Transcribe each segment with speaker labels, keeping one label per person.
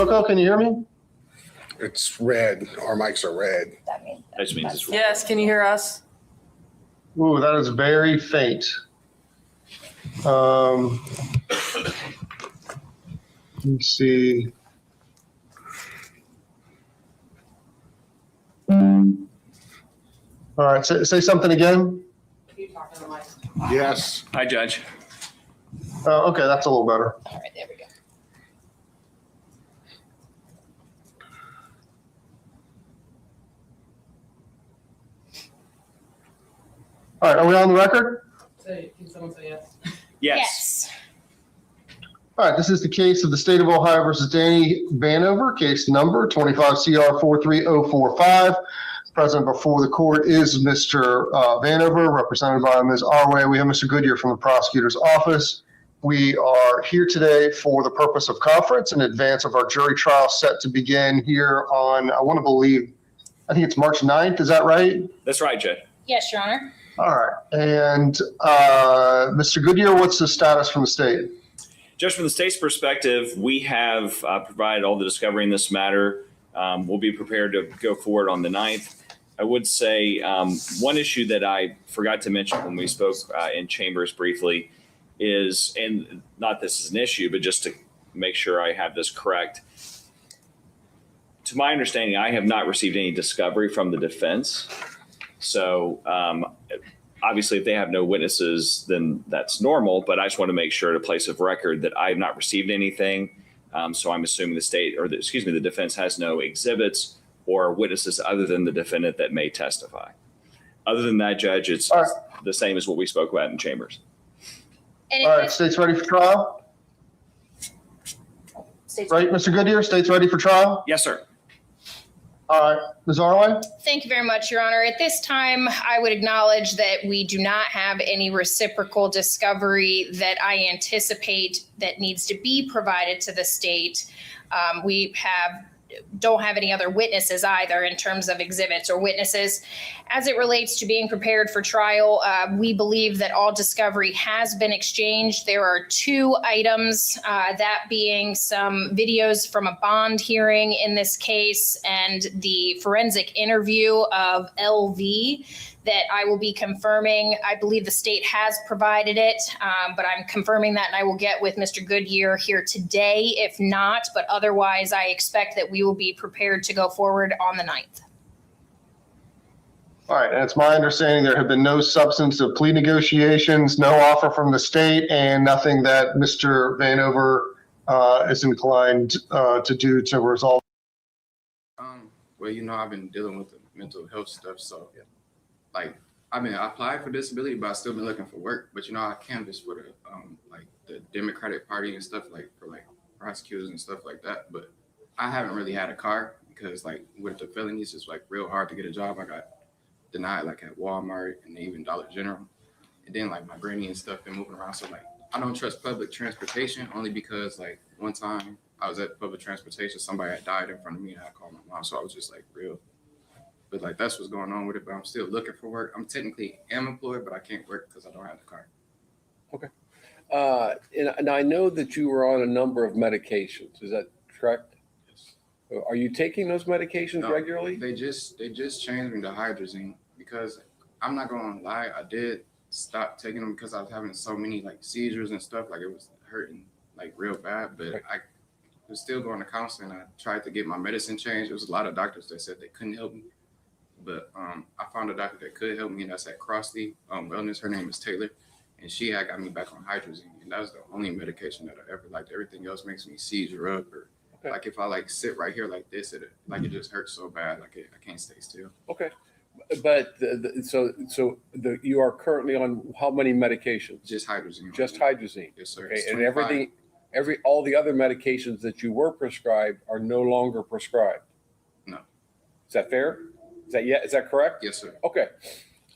Speaker 1: Coco, can you hear me?
Speaker 2: It's red. Our mics are red.
Speaker 3: That
Speaker 4: That means it's
Speaker 5: Yes, can you hear us?
Speaker 1: Ooh, that is very faint. Let me see. All right, say something again.
Speaker 2: Yes.
Speaker 4: Hi, Judge.
Speaker 1: Okay, that's a little better.
Speaker 3: All right, there we go.
Speaker 1: All right, are we on the record?
Speaker 5: Can someone say yes?
Speaker 4: Yes.
Speaker 1: All right, this is the case of the state of Ohio versus Danny Vanover, case number 25 CR 43045. Present before the court is Mr. Vanover, represented by Ms. Arway. We have Mr. Goodyear from the prosecutor's office. We are here today for the purpose of conference in advance of our jury trial set to begin here on, I want to believe, I think it's March 9th. Is that right?
Speaker 4: That's right, Judge.
Speaker 3: Yes, Your Honor.
Speaker 1: All right. And Mr. Goodyear, what's the status from the state?
Speaker 4: Judge, from the state's perspective, we have provided all the discovery in this matter. We'll be prepared to go forward on the 9th. I would say one issue that I forgot to mention when we spoke in chambers briefly is, and not this is an issue, but just to make sure I have this correct. To my understanding, I have not received any discovery from the defense. So obviously, if they have no witnesses, then that's normal. But I just want to make sure at a place of record that I have not received anything. So I'm assuming the defense has no exhibits or witnesses other than the defendant that may testify. Other than that, Judge, it's the same as what we spoke about in chambers.
Speaker 3: And
Speaker 1: All right, state's ready for trial? Right, Mr. Goodyear, state's ready for trial?
Speaker 4: Yes, sir.
Speaker 1: All right, Ms. Arway?
Speaker 3: Thank you very much, Your Honor. At this time, I would acknowledge that we do not have any reciprocal discovery that I anticipate that needs to be provided to the state. We don't have any other witnesses either in terms of exhibits or witnesses. As it relates to being prepared for trial, we believe that all discovery has been exchanged. There are two items, that being some videos from a bond hearing in this case and the forensic interview of LV that I will be confirming. I believe the state has provided it, but I'm confirming that, and I will get with Mr. Goodyear here today, if not, but otherwise I expect that we will be prepared to go forward on the 9th.
Speaker 1: All right, and it's my understanding there have been no substantive plea negotiations, no offer from the state, and nothing that Mr. Vanover is inclined to do to resolve.
Speaker 6: Well, I've been dealing with the mental health stuff, so I applied for disability, but I've still been looking for work. But I canvassed with the Democratic Party and stuff for prosecutors and stuff like that. But I haven't really had a car because with the felonies, it's real hard to get a job. I got denied at Walmart and even Dollar General, and then my granny and stuff been moving around. So I don't trust public transportation only because one time I was at public transportation, somebody had died in front of me, and I called my mom. So I was just real. But that's what's going on with it. But I'm still looking for work. I'm technically employed, but I can't work because I don't have the car.
Speaker 7: Okay. And I know that you were on a number of medications. Is that correct?
Speaker 6: Yes.
Speaker 7: Are you taking those medications
Speaker 6: No,
Speaker 7: regularly?
Speaker 6: They just changed me to hydrazine because I'm not going to lie. I did stop taking them because I was having so many seizures and stuff. It was hurting real bad. But
Speaker 7: Right.
Speaker 6: I was still going to counseling. I tried to get my medicine changed. There was a lot of doctors that said they couldn't help me. But I found a doctor that could help me, and that's at Crossley Wellness. Her name is Taylor, and she had got me back on hydrazine, and that was the only medication that I ever liked. Everything else makes me seizure up, or if I sit right here like this, it just hurts so bad, I can't stay still.
Speaker 7: Okay. But you are currently on how many medications?
Speaker 6: Just hydrazine.
Speaker 7: Just hydrazine.
Speaker 6: Yes, sir.
Speaker 7: Okay. And all the other medications that you were prescribed are no longer prescribed.
Speaker 6: No.
Speaker 7: Is that fair? Is that correct?
Speaker 6: Yes, sir.
Speaker 7: Okay.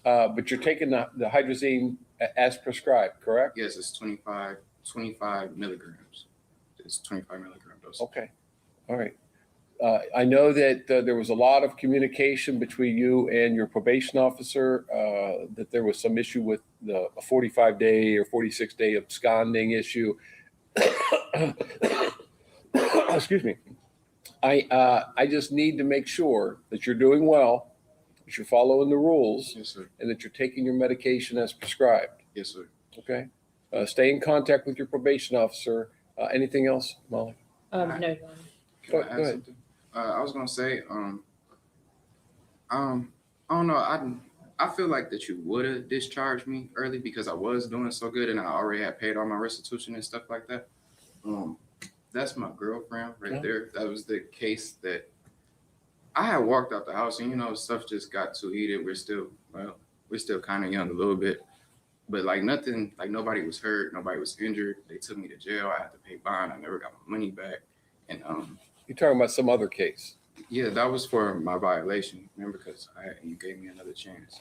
Speaker 7: But you're taking the hydrazine as prescribed, correct?
Speaker 6: Yes, it's 25 milligrams. It's 25 milligram dose.
Speaker 7: Okay. All right. I know that there was a lot of communication between you and your probation officer, that there was some issue with a 45-day or 46-day absconding issue. Excuse me. I just need to make sure that you're doing well, that you're following the rules,
Speaker 6: Yes, sir.
Speaker 7: and that you're taking your medication as prescribed.
Speaker 6: Yes, sir.
Speaker 7: Okay? Stay in contact with your probation officer. Anything else, Molly?
Speaker 5: No, Your Honor.
Speaker 6: Can
Speaker 7: Go
Speaker 6: I add
Speaker 7: ahead.
Speaker 6: something? I was gonna say, I don't know. I feel like that you would have discharged me early because I was doing so good and I already had paid all my restitution and stuff like that. That's my girlfriend right
Speaker 7: Yeah.
Speaker 6: there. That was the case that I had walked out the house and stuff just got too heated. We're still kind of young a little bit, but like nothing, like nobody was hurt, nobody was injured. They took me to jail. I had to pay bond. I never got my money back. And
Speaker 7: You're talking about some other case.
Speaker 6: yeah, that was for my violation. Remember, because you gave me another chance.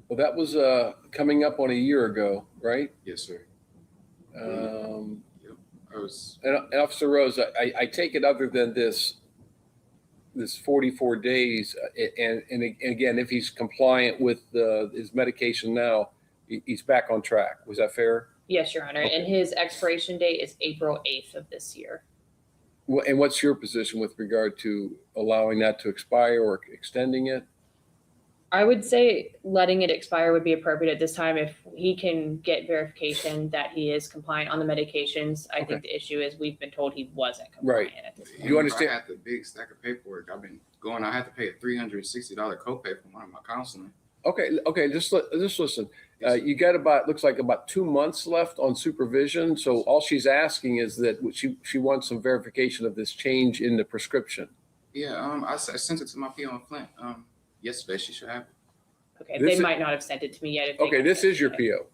Speaker 7: Well, that was coming up on a year ago, right?
Speaker 6: Yes, sir. I was.
Speaker 7: And Officer Rose, I take it other than this 44 days, and again, if he's compliant with his medication now, he's back on track. Was that fair?
Speaker 5: Yes, Your Honor.
Speaker 7: Okay.
Speaker 5: And his expiration date is April 8th of this year.
Speaker 7: And what's your position with regard to allowing that to expire or extending it?
Speaker 5: I would say letting it expire would be appropriate at this time if he can get verification that he is compliant on the medications. I think the issue is we've been told he wasn't compliant at this point.
Speaker 7: You understand?
Speaker 6: I had the big stack of paperwork. I've been going. I had to pay a $360 copay for one of my counseling.
Speaker 7: Okay. Just listen. You got looks like about 2 months left on supervision. So all she's asking is that she wants some verification of this change in the prescription.
Speaker 6: Yeah. I sent it to my PO in Flint. Yesterday she should have it.
Speaker 5: Okay,
Speaker 7: This
Speaker 5: they
Speaker 7: is-
Speaker 5: might not have sent it to me yet. If they
Speaker 7: Okay,
Speaker 5: got
Speaker 7: this
Speaker 5: it.
Speaker 7: is your PO.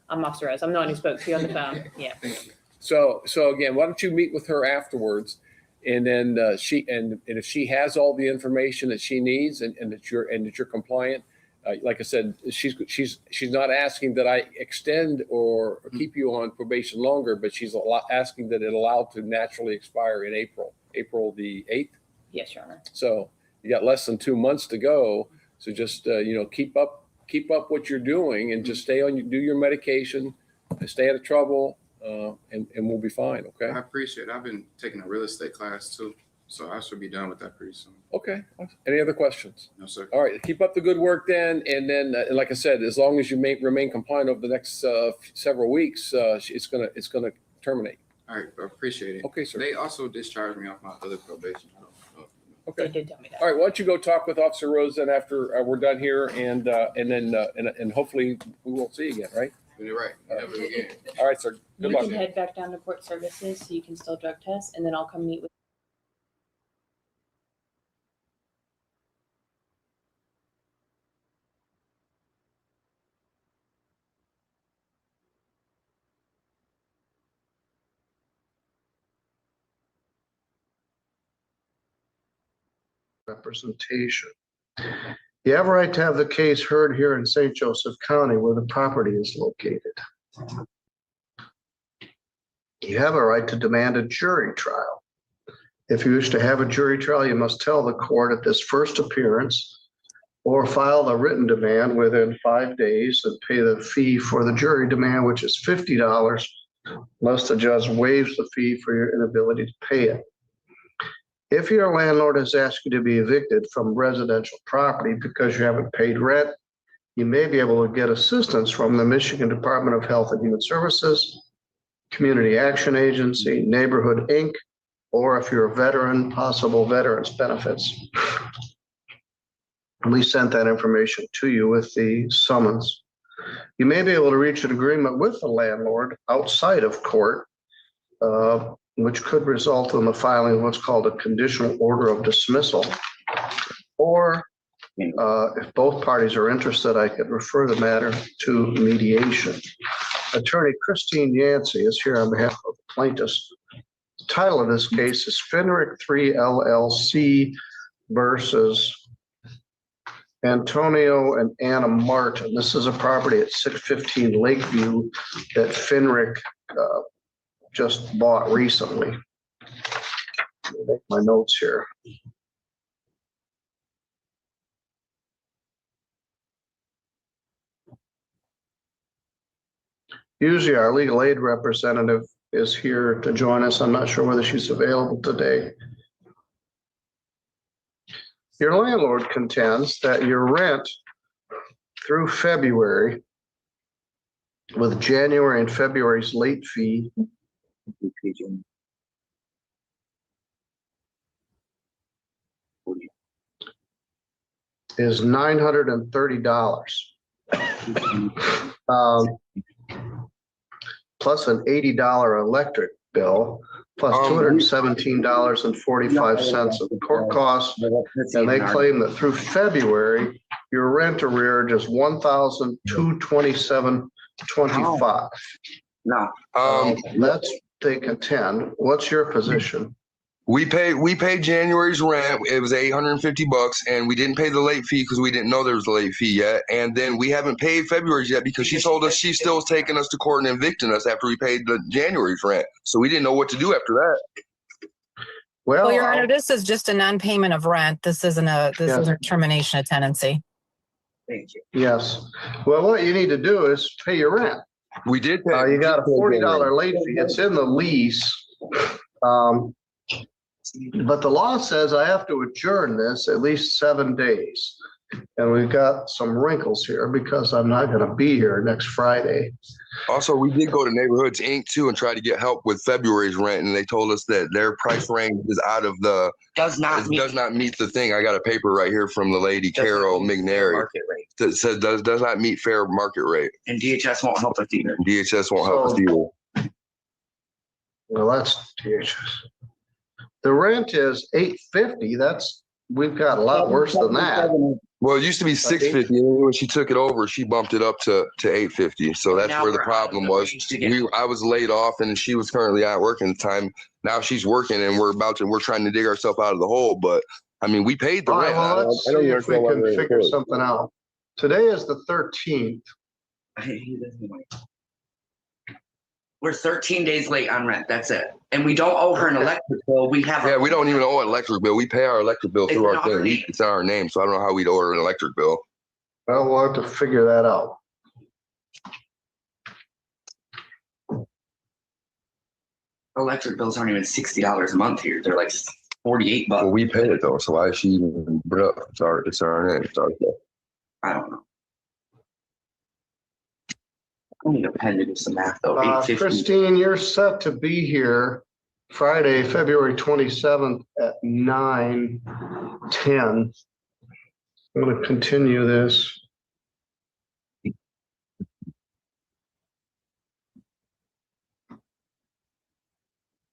Speaker 5: I'm Officer Rose. I'm the one who spoke to you on the phone. Yeah.
Speaker 6: Thank you.
Speaker 7: So again, why don't you meet with her afterwards, and then and if she has all the information that she needs and that you're compliant, like I said, she's not asking that I extend or keep you on probation longer, but she's asking that it allowed to naturally expire in April the 8th.
Speaker 5: Yes, Your Honor.
Speaker 7: So you got less than 2 months to go. So just keep up what you're doing and just do your medication, stay out of trouble, and we'll be fine. Okay.
Speaker 6: I appreciate it. I've been taking a real estate class too, so I should be done with that pretty soon.
Speaker 7: Okay. Any other questions?
Speaker 6: No, sir.
Speaker 7: All right. Keep up the good work then. And then, like I said, as long as you remain compliant over the next several weeks, it's gonna terminate.
Speaker 6: All right, I appreciate it.
Speaker 7: Okay, sir.
Speaker 6: They also discharged me off my other probation. I don't know.
Speaker 5: They
Speaker 7: Okay.
Speaker 5: did tell me that.
Speaker 7: All right. Why don't you go talk with Officer Rose then after we're done here, and then hopefully we won't see you again, right?
Speaker 6: You're right. Never again.
Speaker 7: All right, sir. Good
Speaker 5: You
Speaker 7: luck.
Speaker 5: can head back down to court services so you can still drug test, and then I'll come meet with.
Speaker 1: Representation. You have a right to have the case heard here in St. Joseph County where the property is located. You have a right to demand a jury trial. If you wish to have a jury trial, you must tell the court at this first appearance or file a written demand within 5 days and pay the fee for the jury demand, which is $50, unless the judge waives the fee for your inability to pay it. If your landlord has asked you to be evicted from residential property because you haven't paid rent, you may be able to get assistance from the Michigan Department of Health and Human Services, Community Action Agency, Neighborhood Inc., or if you're a veteran, possible veterans benefits. We sent that information to you with the summons. You may be able to reach an agreement with the landlord outside of court, which could result in the filing of what's called a conditional order of dismissal. Or if both parties are interested, I could refer the matter to mediation. Attorney Christine Yancey is here on behalf of the plaintiffs. The title of this case is Finrick 3 LLC versus Antonio and Anna Martin. This is a property at 615 Lakeview that Finrick just bought recently. Let me make my notes here.
Speaker 8: Usually our legal aid representative is here to join us. I'm not sure whether she's available today. Your landlord contends that your rent through February, with January and February's late fee, is $930. Plus an $80 electric bill, plus $217.45 of court costs. And they claim that through February, your rent arrearage is $1,227.25.
Speaker 9: No.
Speaker 8: That's, they contend. What's your position?
Speaker 10: We paid January's rent. It was $850, and we didn't pay the late fee because we didn't know there was a late fee yet. And then we haven't paid February's yet because she told us she still was taking us to court and evicting us after we paid the January's rent. So we didn't know what to do after that.
Speaker 8: Well,
Speaker 11: Your Honor, this is just a non-payment of rent. This isn't a termination of tenancy.
Speaker 9: Thank you.
Speaker 8: yes. Well, what you need to do is pay your rent.
Speaker 10: We did pay.
Speaker 8: You got a $40 late fee. It's in the lease. But the law says I have to adjourn this at least 7 days. And we've got some wrinkles here because I'm not going to be here next Friday.
Speaker 10: Also, we did go to Neighborhoods Inc. too and try to get help with February's rent, and they told us that their price range is out of the
Speaker 9: Does not
Speaker 10: meet the thing. I got a paper right here from the lady Carol McNally
Speaker 9: market rate.
Speaker 10: that says does not meet fair market rate.
Speaker 9: And DHS won't help us either.
Speaker 10: DHS won't help us either.
Speaker 8: Well, that's DHS. The rent is $850. We've got a lot worse than that.
Speaker 10: Well, it used to be $650, and when she took it over, she bumped it up to $850. So that's where the problem was. I was laid off, and she was currently out working at the time. Now she's working, and we're trying to dig ourselves out of the hole. But I mean, we paid the
Speaker 8: All right,
Speaker 10: rent.
Speaker 8: well, let's see if we can figure something out. Today is the 13th.
Speaker 9: We're 13 days late on rent. That's it. And we don't owe her an electric bill. We have.
Speaker 10: Yeah, we don't even owe an electric bill. We pay our electric bill through our thing. It's on our name, so I don't know how we'd order an electric bill.
Speaker 8: Well, we'll have to figure that out.
Speaker 9: Electric bills aren't even $60 a month here. They're like $48.
Speaker 10: Well, we paid it though, so why is she even bring it up? It's our name. It's our bill.
Speaker 9: I don't know. I need a pen to do some math though.
Speaker 8: Christine, you're set to be here Friday, February 27th at 9:10. I'm going to continue this.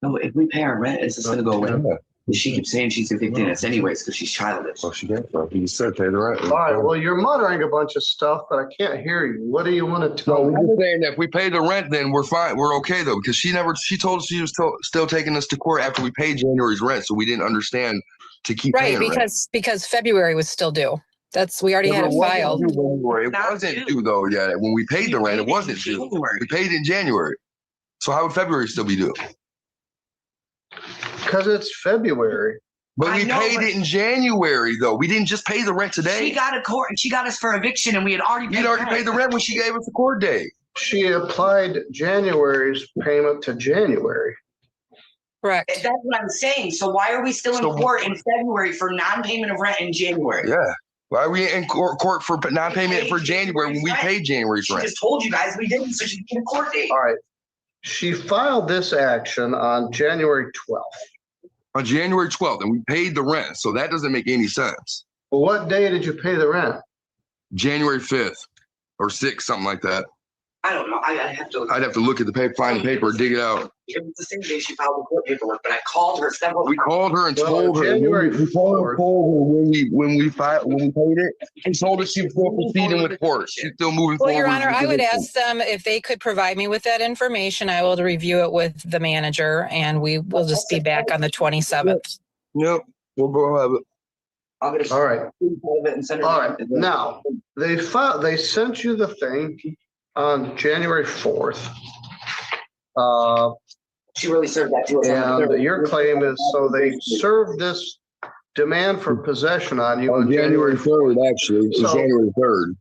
Speaker 9: No, if we pay our rent, is this going to go away? She keeps saying she's evicting us anyways because she's childish.
Speaker 10: Well, she can't. He said pay the rent.
Speaker 8: All right. Well, you're muttering a bunch of stuff, but I can't hear you. What do you want to tell me?
Speaker 10: We're just saying that if we pay the rent, then we're fine. We're okay though, because she told us she was still taking us to court after we paid January's rent, so we didn't understand to keep paying
Speaker 11: because February was still due. We already had it filed.
Speaker 10: It wasn't due though yet. When we paid the rent, it wasn't due. We paid in January. So how would February still be due?
Speaker 8: Because it's February.
Speaker 10: But we paid it in January, though. We didn't just pay the rent today.
Speaker 9: She got a court and she got us for eviction, and we had already paid.
Speaker 10: You'd already paid the rent when she gave us the court date.
Speaker 8: She applied January's payment to January.
Speaker 11: Correct.
Speaker 9: That's what I'm saying. So why are we still in court in February for non-payment of rent in January?
Speaker 10: Yeah. Why are we in court for non-payment for January when we paid January's rent?
Speaker 9: She just told you guys we didn't, so she can get a court date.
Speaker 8: All right. She filed this action on January 12th.
Speaker 10: On January 12th, and we paid the rent, so that doesn't make any sense.
Speaker 8: Well, what day did you pay the rent?
Speaker 10: January 5th or 6th, something like that.
Speaker 9: I don't know. I'd have to
Speaker 10: look at the paper, find the paper, dig it out.
Speaker 9: It was the same day she filed the court paperwork, but I called her several times.
Speaker 10: We called her and told her.
Speaker 8: January
Speaker 10: we told her when we paid it, and told her she was still proceeding with court. She's still moving forward.
Speaker 11: Well, Your Honor, I would ask them if they could provide me with that information. I will review it with the manager, and we will just be back on the 27th.
Speaker 10: Yep, we'll go have it.
Speaker 8: All right. All right. Now they sent you the thing on January 4th.
Speaker 9: She really served that to us.
Speaker 8: And your claim is, so they served this demand for possession on you on January
Speaker 10: 3rd, actually. It was January 3rd.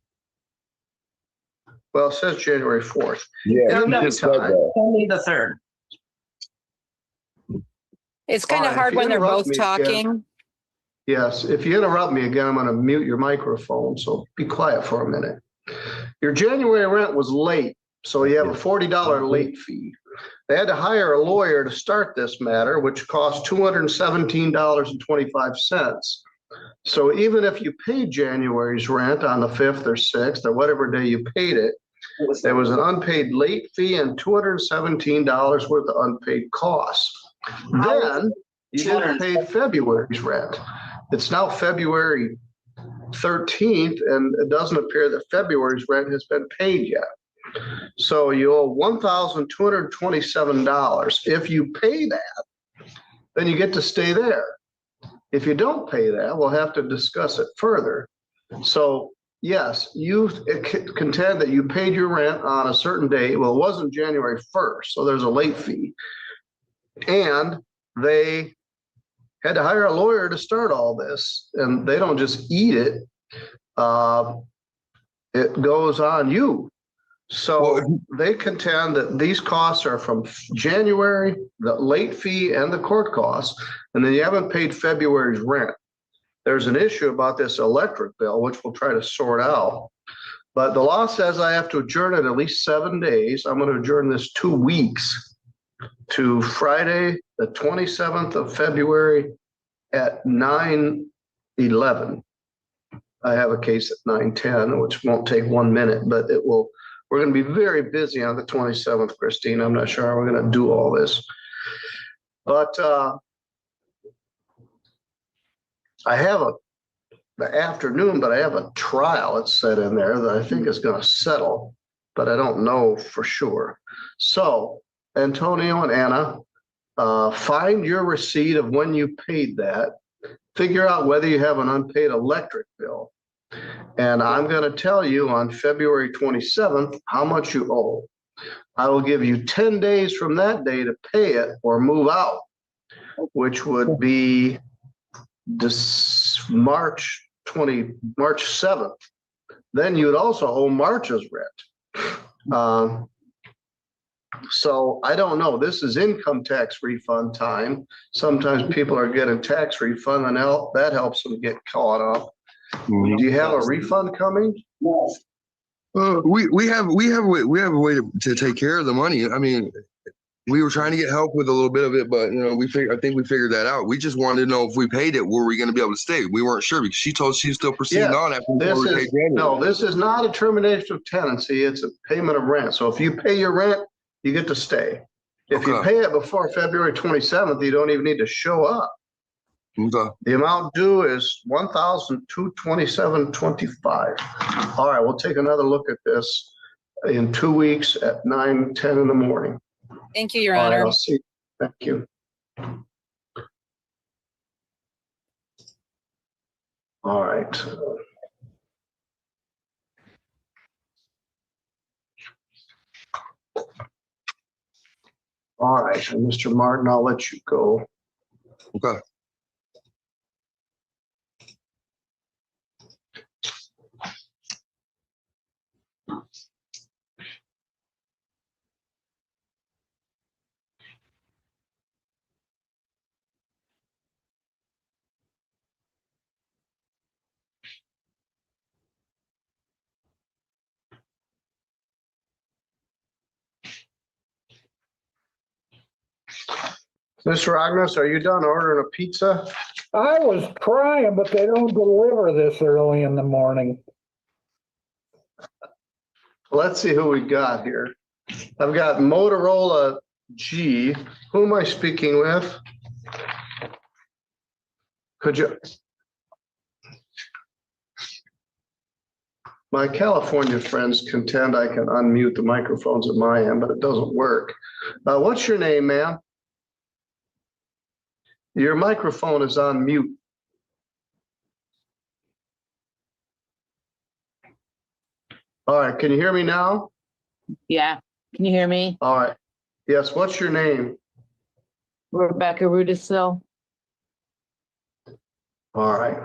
Speaker 8: Well, it says January 4th.
Speaker 10: Yeah,
Speaker 8: In the
Speaker 10: he just said
Speaker 8: meantime,
Speaker 10: that.
Speaker 9: Only the 3rd.
Speaker 11: It's kind
Speaker 8: All
Speaker 11: of
Speaker 8: right,
Speaker 11: hard
Speaker 8: if you
Speaker 11: when they're
Speaker 8: interrupt
Speaker 11: both
Speaker 8: me again-
Speaker 11: talking.
Speaker 8: Yes, if you interrupt me again, I'm going to mute your microphone, so be quiet for a minute. Your January rent was late, so you have a $40 late fee. They had to hire a lawyer to start this matter, which cost $217.25. So even if you paid January's rent on the 5th or 6th or whatever day you paid it, there was an unpaid late fee and $217 worth of unpaid costs. Then you didn't pay February's rent. It's now February 13th, and it doesn't appear that February's rent has been paid yet. So you owe $1,227. If you pay that, then you get to stay there. If you don't pay that, we'll have to discuss it further. So yes, you contend that you paid your rent on a certain date. Well, it wasn't January 1st, so there's a late fee. And they had to hire a lawyer to start all this, and they don't just eat it. It goes on you. So they contend that these costs are from January, the late fee and the court costs, and then you haven't paid February's rent. There's an issue about this electric bill, which we'll try to sort out. But the law says I have to adjourn it at least 7 days. I'm going to adjourn this 2 weeks to Friday, the 27th of February at 9:11. I have a case at 9:10, which won't take 1 minute, but it will. We're going to be very busy on the 27th, Christine. I'm not sure how we're going to do all this. But I have the afternoon, but I have a trial that's set in there that I think is going to settle, but I don't know for sure. So Antonio and Anna, find your receipt of when you paid that. Figure out whether you have an unpaid electric bill. And I'm going to tell you on February 27th how much you owe. I will give you 10 days from that day to pay it or move out, which would be this March 7th. Then you would also owe March's rent. So I don't know. This is income tax refund time. Sometimes people are getting tax refund, and that helps them get caught up. Do you have a refund coming?
Speaker 10: We have a way to take care of the money. I mean, we were trying to get help with a little bit of it, but I think we figured that out. We just wanted to know if we paid it, were we going to be able to stay? We weren't sure because she told us she was still proceeding on after we paid January.
Speaker 8: No, this is not a termination of tenancy. It's a payment of rent. So if you pay your rent, you get to stay. If you pay it before February 27th, you don't even need to show up.
Speaker 10: Okay.
Speaker 8: The amount due is $1,227.25. All right, we'll take another look at this in 2 weeks at 9:10 in the morning.
Speaker 11: Thank you, Your
Speaker 8: All right,
Speaker 11: Honor.
Speaker 8: I'll see. Thank you. All right. All right, and Mr. Martin, I'll let you go.
Speaker 10: Okay.
Speaker 8: Mr. Agnes, are you done ordering a pizza?
Speaker 12: I was trying, but they don't deliver this early in the morning.
Speaker 8: Let's see who we got here. I've got Motorola G. Who am I speaking with? Could you? My California friends contend I can unmute the microphones at my end, but it doesn't work. What's your name, ma'am? Your microphone is on mute. All right, can you hear me now?
Speaker 13: Yeah, can you hear me?
Speaker 8: All right. Yes, what's your name?
Speaker 13: Rebecca Rudisil.
Speaker 8: All right.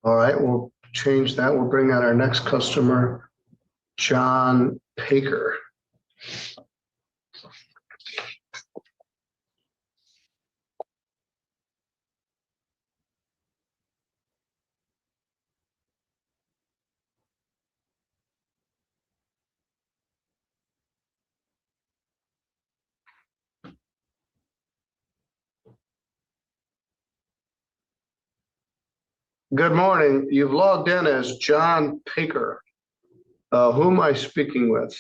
Speaker 8: All right, we'll change that. We'll bring on our next customer, John Paker. Good morning. You've logged in as John Paker. Who am I speaking with?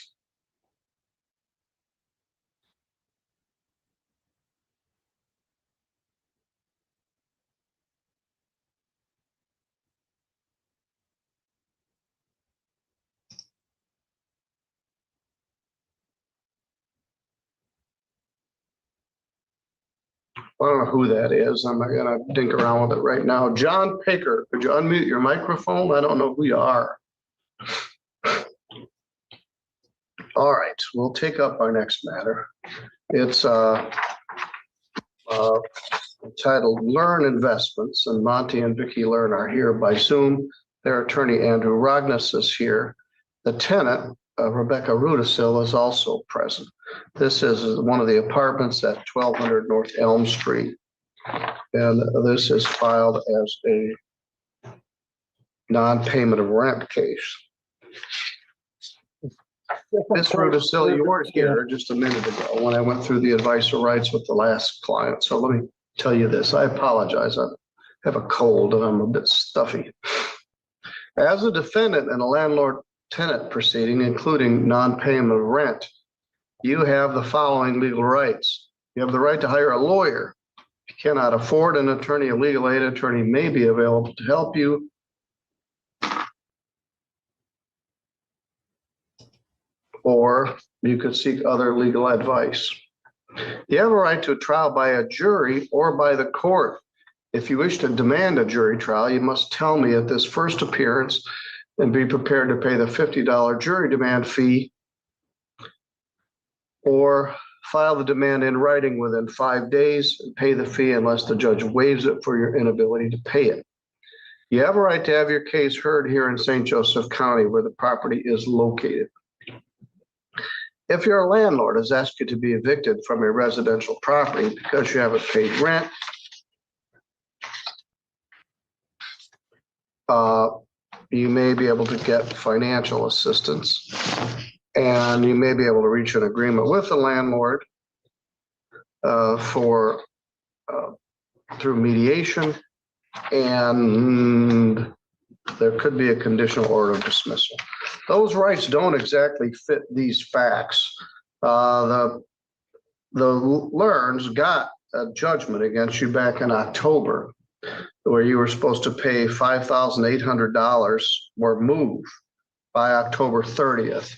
Speaker 8: I don't know who that is. I'm not gonna dink around with it right now. John Paker, could you unmute your microphone? I don't know who you are. All right, we'll take up our next matter. It's titled Learn Investments, and Monty and Vicky Learn are here by Zoom. Their attorney, Andrew Rognes, is here. The tenant, Rebecca Rudisil, is also present. This is one of the apartments at 1200 North Elm Street. And this is filed as a non-payment of rent case. Ms. Rudisil, you weren't here just a minute ago when I went through the advice of rights with the last client. So let me tell you this. I apologize. I have a cold and I'm a bit stuffy. As a defendant in a landlord-tenant proceeding, including non-payment of rent, you have the following legal rights. You have the right to hire a lawyer. If you cannot afford an attorney, a legal aid attorney may be available to help you. Or you could seek other legal advice. You have a right to a trial by a jury or by the court. If you wish to demand a jury trial, you must tell me at this first appearance and be prepared to pay the $50 jury demand fee, or file the demand in writing within 5 days and pay the fee unless the judge waives it for your inability to pay it. You have a right to have your case heard here in St. Joseph County, where the property is located. If your landlord has asked you to be evicted from a residential property because you haven't paid rent, you may be able to get financial assistance, and you may be able to reach an agreement with the landlord through mediation, and there could be a conditional order of dismissal. Those rights don't exactly fit these facts. The Learns got a judgment against you back in October, where you were supposed to pay $5,800 or move by October 30th.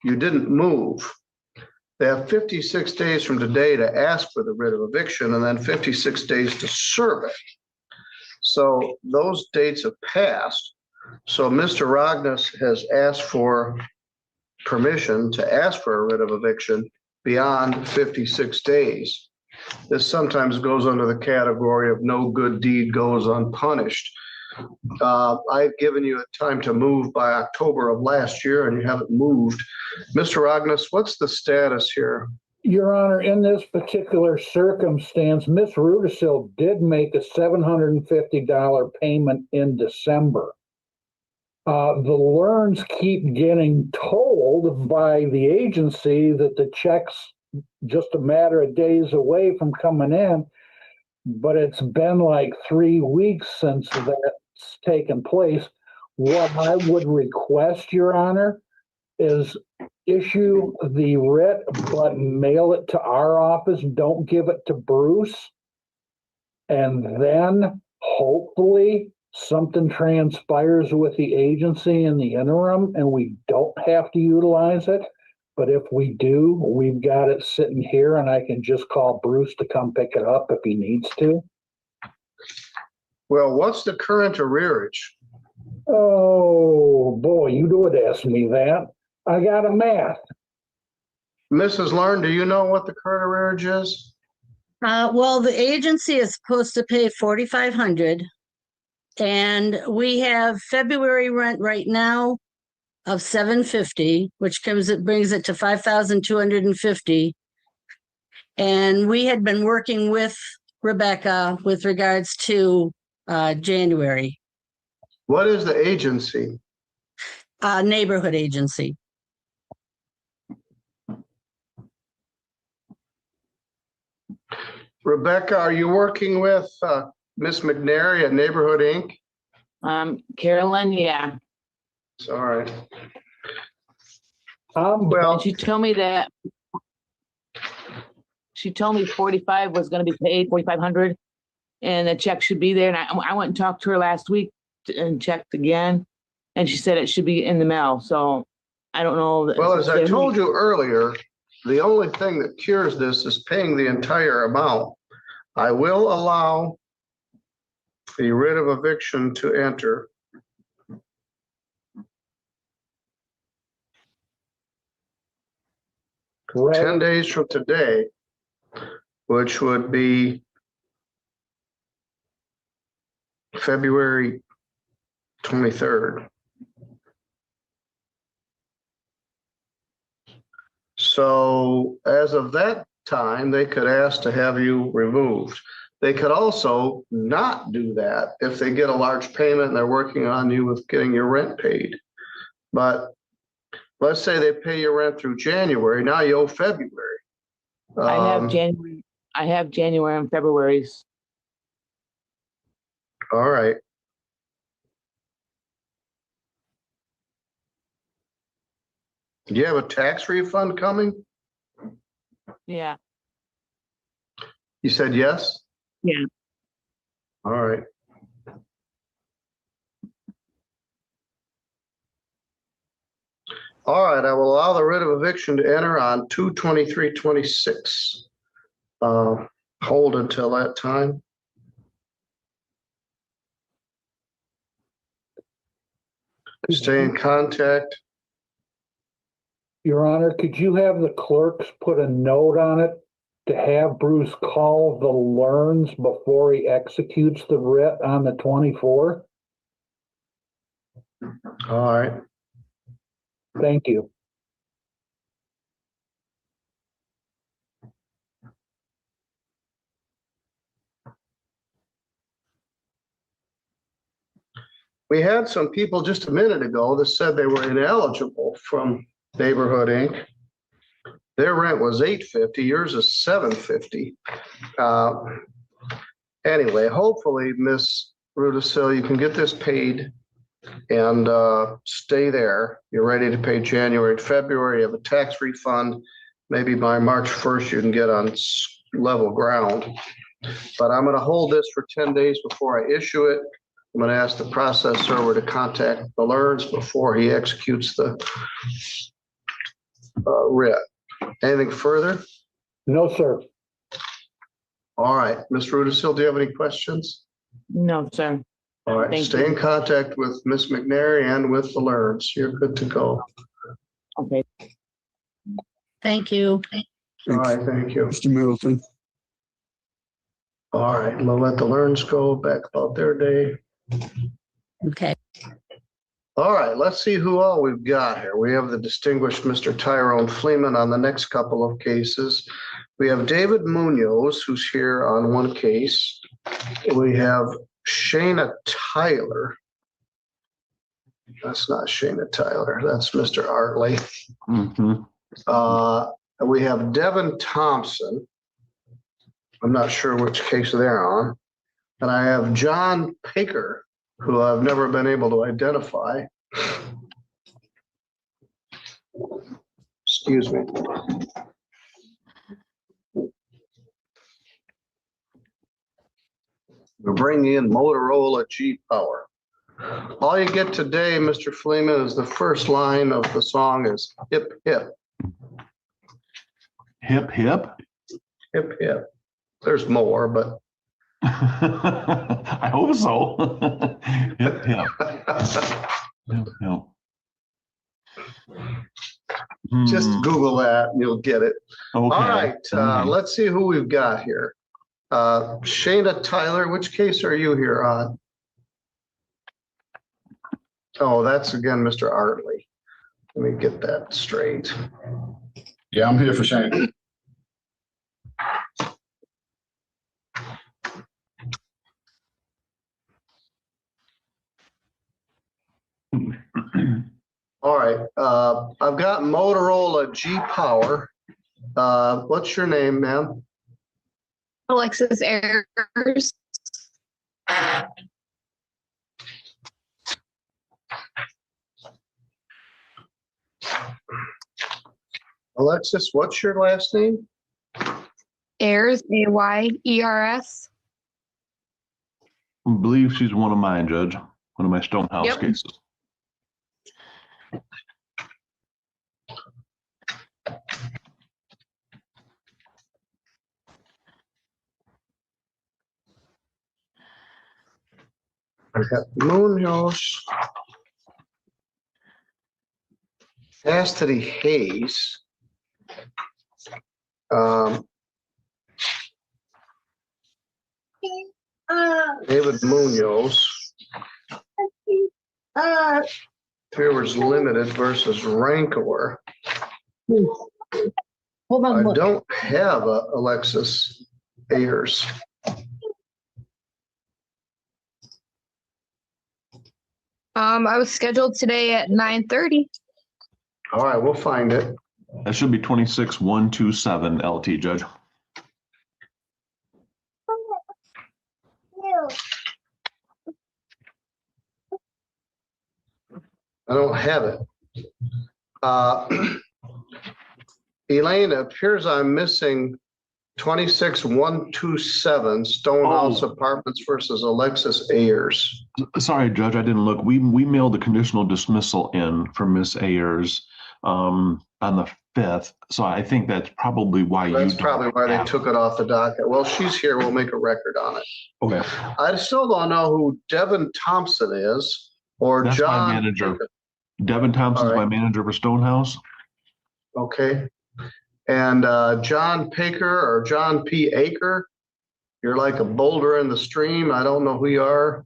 Speaker 8: You didn't move. They have 56 days from today to ask for the writ of eviction, and then 56 days to serve it. So those dates have passed. So Mr. Rognes has asked for permission to ask for a writ of eviction beyond 56 days. This sometimes goes under the category of no good deed goes unpunished. I've given you a time to move by October of last year, and you haven't moved. Mr. Rognes, what's the status here?
Speaker 12: Your Honor, in this particular circumstance, Ms. Rudisil did make a $750 payment in December. The Learns keep getting told by the agency that the check's just a matter of days away from coming in, but it's been like 3 weeks since that's taken place. What I would request, Your Honor, is issue the writ, but mail it to our office. Don't give it to Bruce. And then hopefully something transpires with the agency in the interim and we don't have to utilize it. But if we do, we've got it sitting here and I can just call Bruce to come pick it up if he needs to.
Speaker 8: Well, what's the current arrearage?
Speaker 12: Oh, boy, you would ask me that. I got a math.
Speaker 8: Mrs. Learn, do you know what the current arrearage is?
Speaker 14: Well, the agency is supposed to pay $4,500. And we have February rent right now of $750, which brings it to $5,250. And we had been working with Rebecca with regards to January.
Speaker 8: What is the agency?
Speaker 14: Neighborhood agency.
Speaker 8: Rebecca, are you working with Miss McNary at Neighborhood Inc.?
Speaker 13: Carolyn, yeah.
Speaker 8: It's all right.
Speaker 13: And she told me that. She told me 45 was going to be paid, 4,500, and the check should be there. And I went and talked to her last week and checked again, and she said it should be in the mail. So I don't know.
Speaker 8: Well, as I told you earlier, the only thing that cures this is paying the entire amount. I will allow the writ of eviction to enter.
Speaker 12: Correct.
Speaker 8: 10 days from today, which would be February 23rd. So as of that time, they could ask to have you removed. They could also not do that if they get a large payment and they're working on you with getting your rent paid. But let's say they pay your rent through January, now you owe February.
Speaker 13: I have January and February's.
Speaker 8: All right. Do you have a tax refund coming?
Speaker 13: Yeah.
Speaker 8: You said yes?
Speaker 13: Yeah.
Speaker 8: All right. All right, I will allow the writ of eviction to enter on 2/23/26. Hold until that time. Stay in contact.
Speaker 12: Your Honor, could you have the clerks put a note on it to have Bruce call the Learns before he executes the writ on the 24th?
Speaker 8: All right.
Speaker 12: Thank you.
Speaker 8: We had some people just a minute ago that said they were ineligible from Neighborhood Inc. Their rent was $850, yours is $750. Anyway, hopefully, Miss Rudisil, you can get this paid and stay there. You're ready to pay January and February. You have a tax refund. Maybe by March 1st, you can get on level ground. But I'm going to hold this for 10 days before I issue it. I'm going to ask the process server to contact the Learns before he executes the writ. Anything further?
Speaker 12: No, sir.
Speaker 8: All right. Ms. Rudisil, do you have any questions?
Speaker 13: No, sir.
Speaker 8: All right. Stay in contact with Ms. McNary and with the Learns. You're good to go.
Speaker 13: Okay.
Speaker 14: Thank you.
Speaker 8: All right. Thank you.
Speaker 2: Mr. Middleton.
Speaker 8: All right. We'll let the Learns go back about their day.
Speaker 14: Okay.
Speaker 8: All right, let's see who all we've got here. We have the distinguished Mr. Tyrone Fleeman on the next couple of cases. We have David Munoz, who's here on one case. We have Shayna Tyler. That's not Shayna Tyler, that's Mr. Artley. We have Devin Thompson. I'm not sure which case they're on. And I have John Paker, who I've never been able to identify. Excuse me. We're bringing in Motorola G Power. All you get today, Mr. Fleeman, is the first line of the song is hip, hip.
Speaker 15: Hip, hip?
Speaker 8: Hip, hip. There's more, but.
Speaker 15: I hope so. Hip, hip. Hip, hip.
Speaker 8: Just Google that and you'll get it.
Speaker 15: Okay.
Speaker 8: All right, let's see who we've got here. Shayna Tyler, which case are you here on? Oh, that's again, Mr. Artley. Let me get that straight.
Speaker 2: Yeah, I'm here for Shane.
Speaker 8: All right, I've got Motorola G Power. What's your name, ma'am?
Speaker 16: Alexis Ayers.
Speaker 8: Alexis, what's your last name?
Speaker 16: Ayers, Ayers.
Speaker 15: I believe she's one of mine, Judge, one of my Stonehouse
Speaker 16: Yep.
Speaker 15: cases.
Speaker 8: I got Munoz. Chastity Hayes. David Munoz. Viewers Limited versus Rancor.
Speaker 16: Hold on.
Speaker 8: I don't have a Alexis Ayers.
Speaker 16: I was scheduled today at 9:30.
Speaker 8: All right, we'll find it.
Speaker 15: That should be 26127 LT, Judge.
Speaker 8: I don't have it. Elaine, it appears I'm missing 26127 Stonehouse Apartments versus Alexis Ayers.
Speaker 15: Sorry, Judge, I didn't look. We mailed the conditional dismissal in for Miss Ayers on the 5th. So I think that's probably why
Speaker 8: That's probably why they took it off the docket. Well, she's here. We'll make a record on it.
Speaker 15: Okay.
Speaker 8: I still don't know who Devin Thompson is or
Speaker 15: That's
Speaker 8: John.
Speaker 15: my manager. Devin Thompson's my manager for Stonehouse.
Speaker 8: Okay. And John Paker or John P. Aker, you're like a boulder in the stream. I don't know who you are.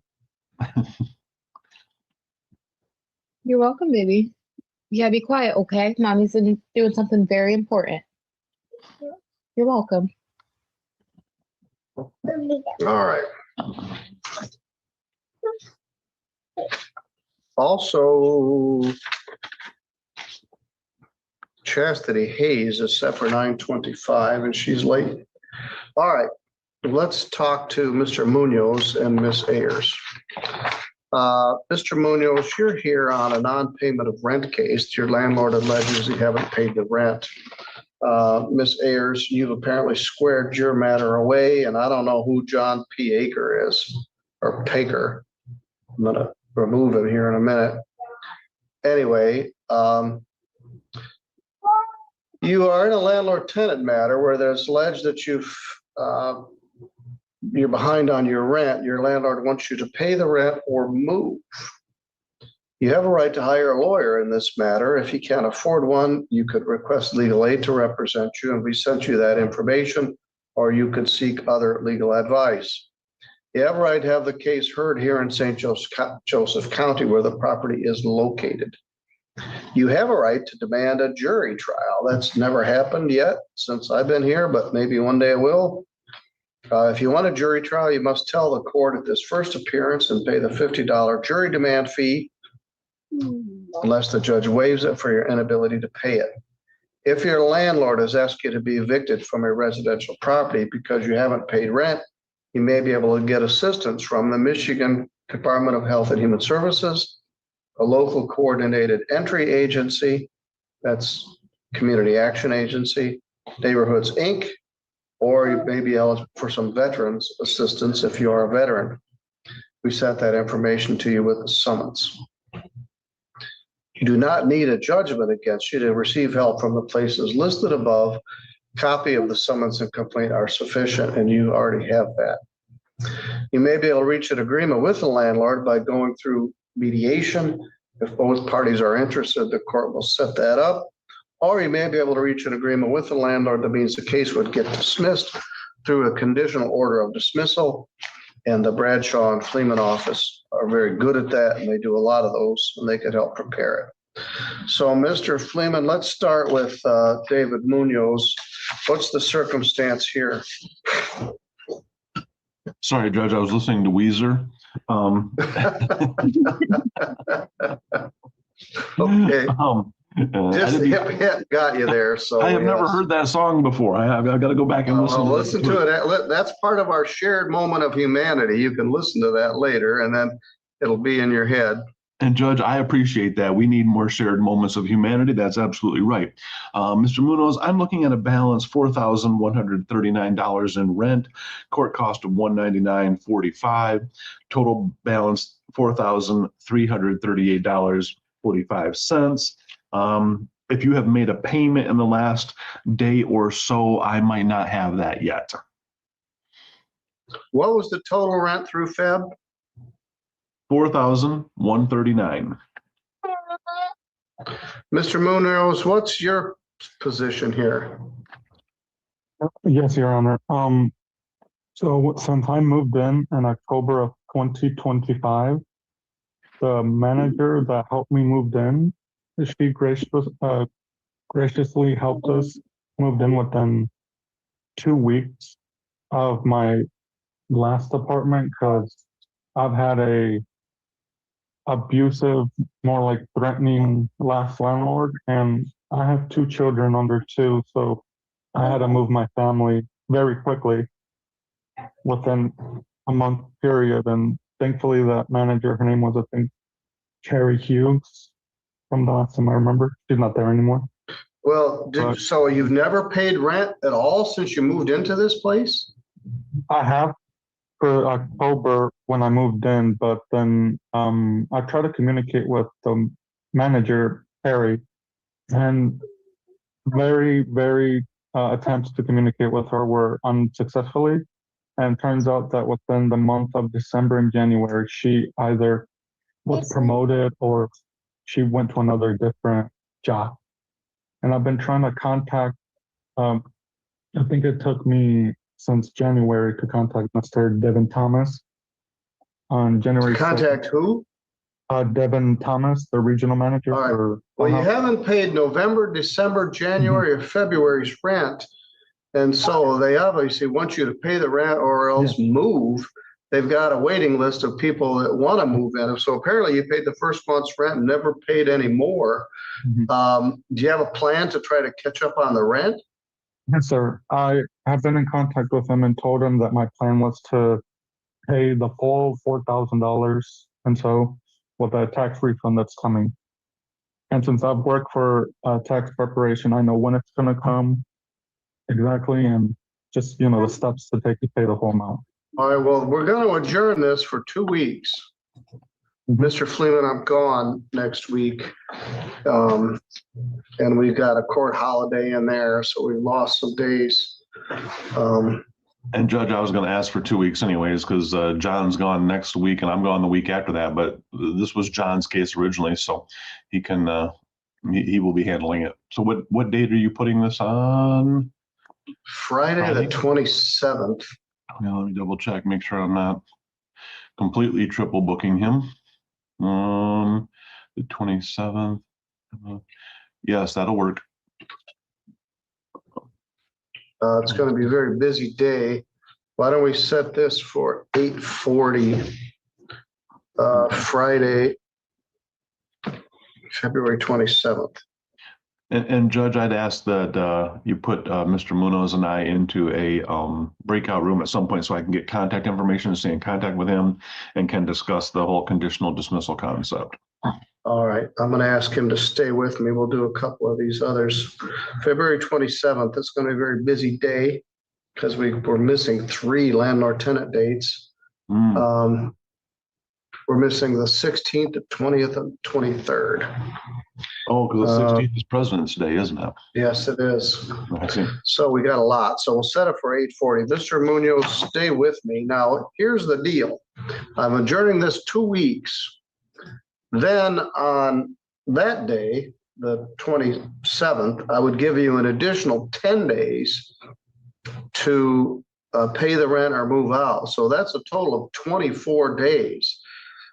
Speaker 16: You're welcome, baby. Yeah, be quiet, okay? Mommy's doing something very important. You're welcome.
Speaker 8: All right. Also, Chastity Hayes is set for 9:25 and she's late. All right, let's talk to Mr. Munoz and Miss Ayers. Mr. Munoz, you're here on a non-payment of rent case. Your landlord alleges you haven't paid the rent. Miss Ayers, you've apparently squared your matter away, and I don't know who John P. Aker is, or Paker. I'm gonna remove him here in a minute. Anyway, you are in a landlord-tenant matter where there's alleged that you're behind on your rent. Your landlord wants you to pay the rent or move. You have a right to hire a lawyer in this matter. If you can't afford one, you could request legal aid to represent you, and we sent you that information, or you could seek other legal advice. You have a right to have the case heard here in St. Joseph County, where the property is located. You have a right to demand a jury trial. That's never happened yet since I've been here, but maybe one day it will. If you want a jury trial, you must tell the court at this first appearance and pay the $50 jury demand fee, unless the judge waives it for your inability to pay it. If your landlord has asked you to be evicted from a residential property because you haven't paid rent, you may be able to get assistance from the Michigan Department of Health and Human Services, a local coordinated entry agency, that's Community Action Agency, Neighborhoods, Inc., or you may be eligible for some veterans assistance if you are a veteran. We sent that information to you with a summons. You do not need a judgment against you to receive help from the places listed above. Copy of the summons and complaint are sufficient, and you already have that. You may be able to reach an agreement with the landlord by going through mediation. If both parties are interested, the court will set that up. Or you may be able to reach an agreement with the landlord that means the case would get dismissed through a conditional order of dismissal, and the Bradshaw and Fleeman office are very good at that, and they do a lot of those, and they could help prepare it. So, Mr. Fleeman, let's start with David Munoz. What's the circumstance here?
Speaker 15: Sorry, Judge, I was listening to Weezer.
Speaker 8: Okay. Just
Speaker 15: I
Speaker 8: hip hip got you there. So
Speaker 15: I have never heard that song before. I've got to go back and listen
Speaker 8: to it. That's part of our shared moment of humanity. You can listen to that later, and then it'll be in your head.
Speaker 15: And Judge, I appreciate that. We need more shared moments of humanity. That's absolutely right. Mr. Munoz, I'm looking at a balance $4,139 in rent, court cost of $199.45, total balance $4,338.45. If you have made a payment in the last day or so, I might not have that yet.
Speaker 8: What was the total rent through Feb?
Speaker 15: $4,139.
Speaker 8: Mr. Munoz, what's your position here?
Speaker 17: Yes, Your Honor. So since I moved in October of 2025, the manager that helped me move in, she graciously helped us move in within 2 weeks of my last apartment because I've had a abusive, more like threatening last landlord, and I have 2 children under 2, so I had to move my family very quickly within a month period. And thankfully that manager, her name was, I think, Carrie Hughes, from the last time I remember. She's not there anymore.
Speaker 8: Well, so you've never paid rent at all since you moved into this place?
Speaker 17: I have for October when I moved in, but then I tried to communicate with the manager, Harry, and very attempts to communicate with her were unsuccessfully. And turns out that within the month of December and January, she either was promoted or she went to another different job. And I've been trying to contact, I think it took me since January to contact Mr. Devin Thomas on January.
Speaker 8: Contact who?
Speaker 17: Devin Thomas, the regional manager.
Speaker 8: All right. Well, you haven't paid November, December, January, or February's rent. And so they obviously want you to pay the rent or else move. They've got a waiting list of people that want to move in. So apparently you paid the first month's rent and never paid any more. Do you have a plan to try to catch up on the rent?
Speaker 17: Yes, sir. I have been in contact with him and told him that my plan was to pay the full $4,000 and so with a tax refund that's coming. And since I've worked for tax preparation, I know when it's going to come exactly and just, the steps to take to pay the whole amount.
Speaker 8: All right, well, we're going to adjourn this for 2 weeks. Mr. Fleeman, I'm gone next week. And we've got a court holiday in there, so we've lost some days.
Speaker 15: And Judge, I was going to ask for 2 weeks anyways, because John's gone next week and I'm gone the week after that. But this was John's case originally, so he can he will be handling it. So what date are you putting this on?
Speaker 8: Friday the 27th.
Speaker 15: Now let me double check, make sure I'm not completely triple booking him. The 27th. Yes, that'll work.
Speaker 8: It's going to be a very busy day. Why don't we set this for 8:40 Friday, February 27th.
Speaker 15: And Judge, I'd ask that you put Mr. Munoz and I into a breakout room at some point so I can get contact information and stay in contact with him and can discuss the whole conditional dismissal concept.
Speaker 8: All right, I'm going to ask him to stay with me. We'll do a couple of these others. February 27th, it's going to be a very busy day because we're missing 3 landlord-tenant dates. We're missing the 16th, the 20th, and 23rd.
Speaker 15: Oh, because the 16th is President's Day, isn't it?
Speaker 8: Yes, it is.
Speaker 15: I see.
Speaker 8: So we got a lot. So we'll set it for 8:40. Mr. Munoz, stay with me. Now, here's the deal. I'm adjourning this 2 weeks. Then on that day, the 27th, I would give you an additional 10 days to pay the rent or move out. So that's a total of 24 days.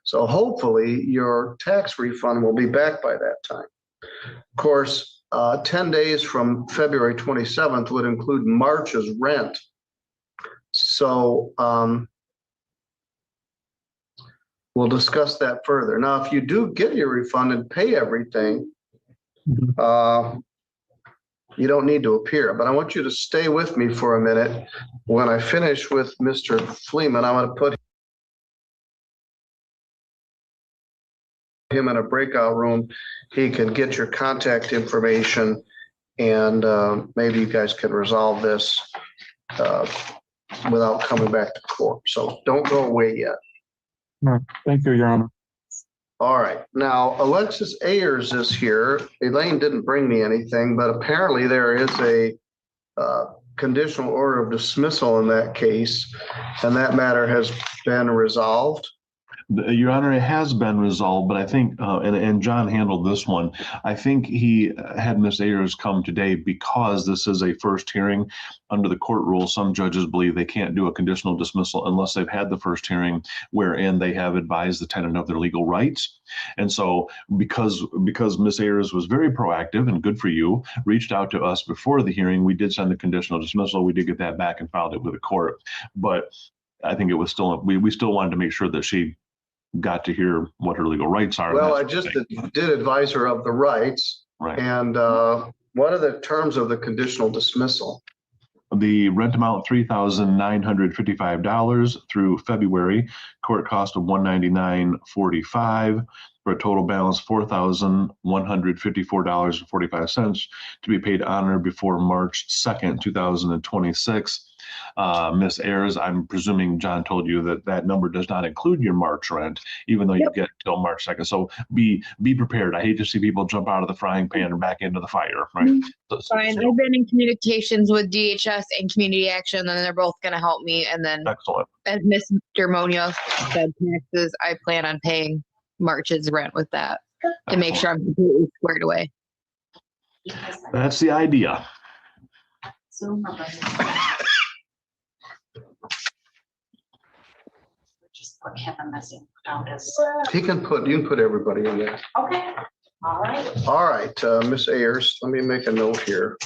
Speaker 8: So hopefully your tax refund will be back by that time. Of course, 10 days from February 27th would include March's rent. So we'll discuss that further. Now, if you do get your refund and pay everything, you don't need to appear, but I want you to stay with me for a minute. When I finish with Mr. Fleeman, I'm going to put him in a breakout room. He can get your contact information, and maybe you guys can resolve this without coming back to court. So don't go away yet.
Speaker 17: No, thank you, Your Honor.
Speaker 8: All right. Now, Alexis Ayers is here. Elaine didn't bring me anything, but apparently there is a conditional order of dismissal in that case, and that matter has been resolved.
Speaker 15: Your Honor, it has been resolved, but I think, and John handled this one. I think he had Ms. Ayers come today because this is a first hearing. Under the court rules, some judges believe they can't do a conditional dismissal unless they've had the first hearing wherein they have advised the tenant of their legal rights. And so because Ms. Ayers was very proactive and good for you, reached out to us before the hearing, we did send the conditional dismissal. We did get that back and filed it with the court. But I think it was still, we still wanted to make sure that she got to hear what her legal rights are.
Speaker 8: Well, I just did advise her of the rights.
Speaker 15: Right.
Speaker 8: And what are the terms of the conditional dismissal?
Speaker 15: The rent amount $3,955 through February, court cost of $199.45 for a total balance $4,154.45 to be paid on or before March 2nd, 2026. Ms. Ayers, I'm presuming John told you that that number does not include your March rent, even though you get till March 2nd. So be prepared. I hate to see people jump out of the frying pan and back into the fire, right?
Speaker 16: Fine. I've been in communications with DHS and Community Action, and they're both going to help me. And then,
Speaker 15: excellent.
Speaker 16: As Mr. Munoz said, taxes, I plan on paying March's rent with that to make sure I'm completely squared away.
Speaker 15: That's the idea.
Speaker 18: Just put him in this out as.
Speaker 8: You can put everybody in there.
Speaker 18: Okay, all right.
Speaker 8: All right, Ms. Ayers, let me make a note here.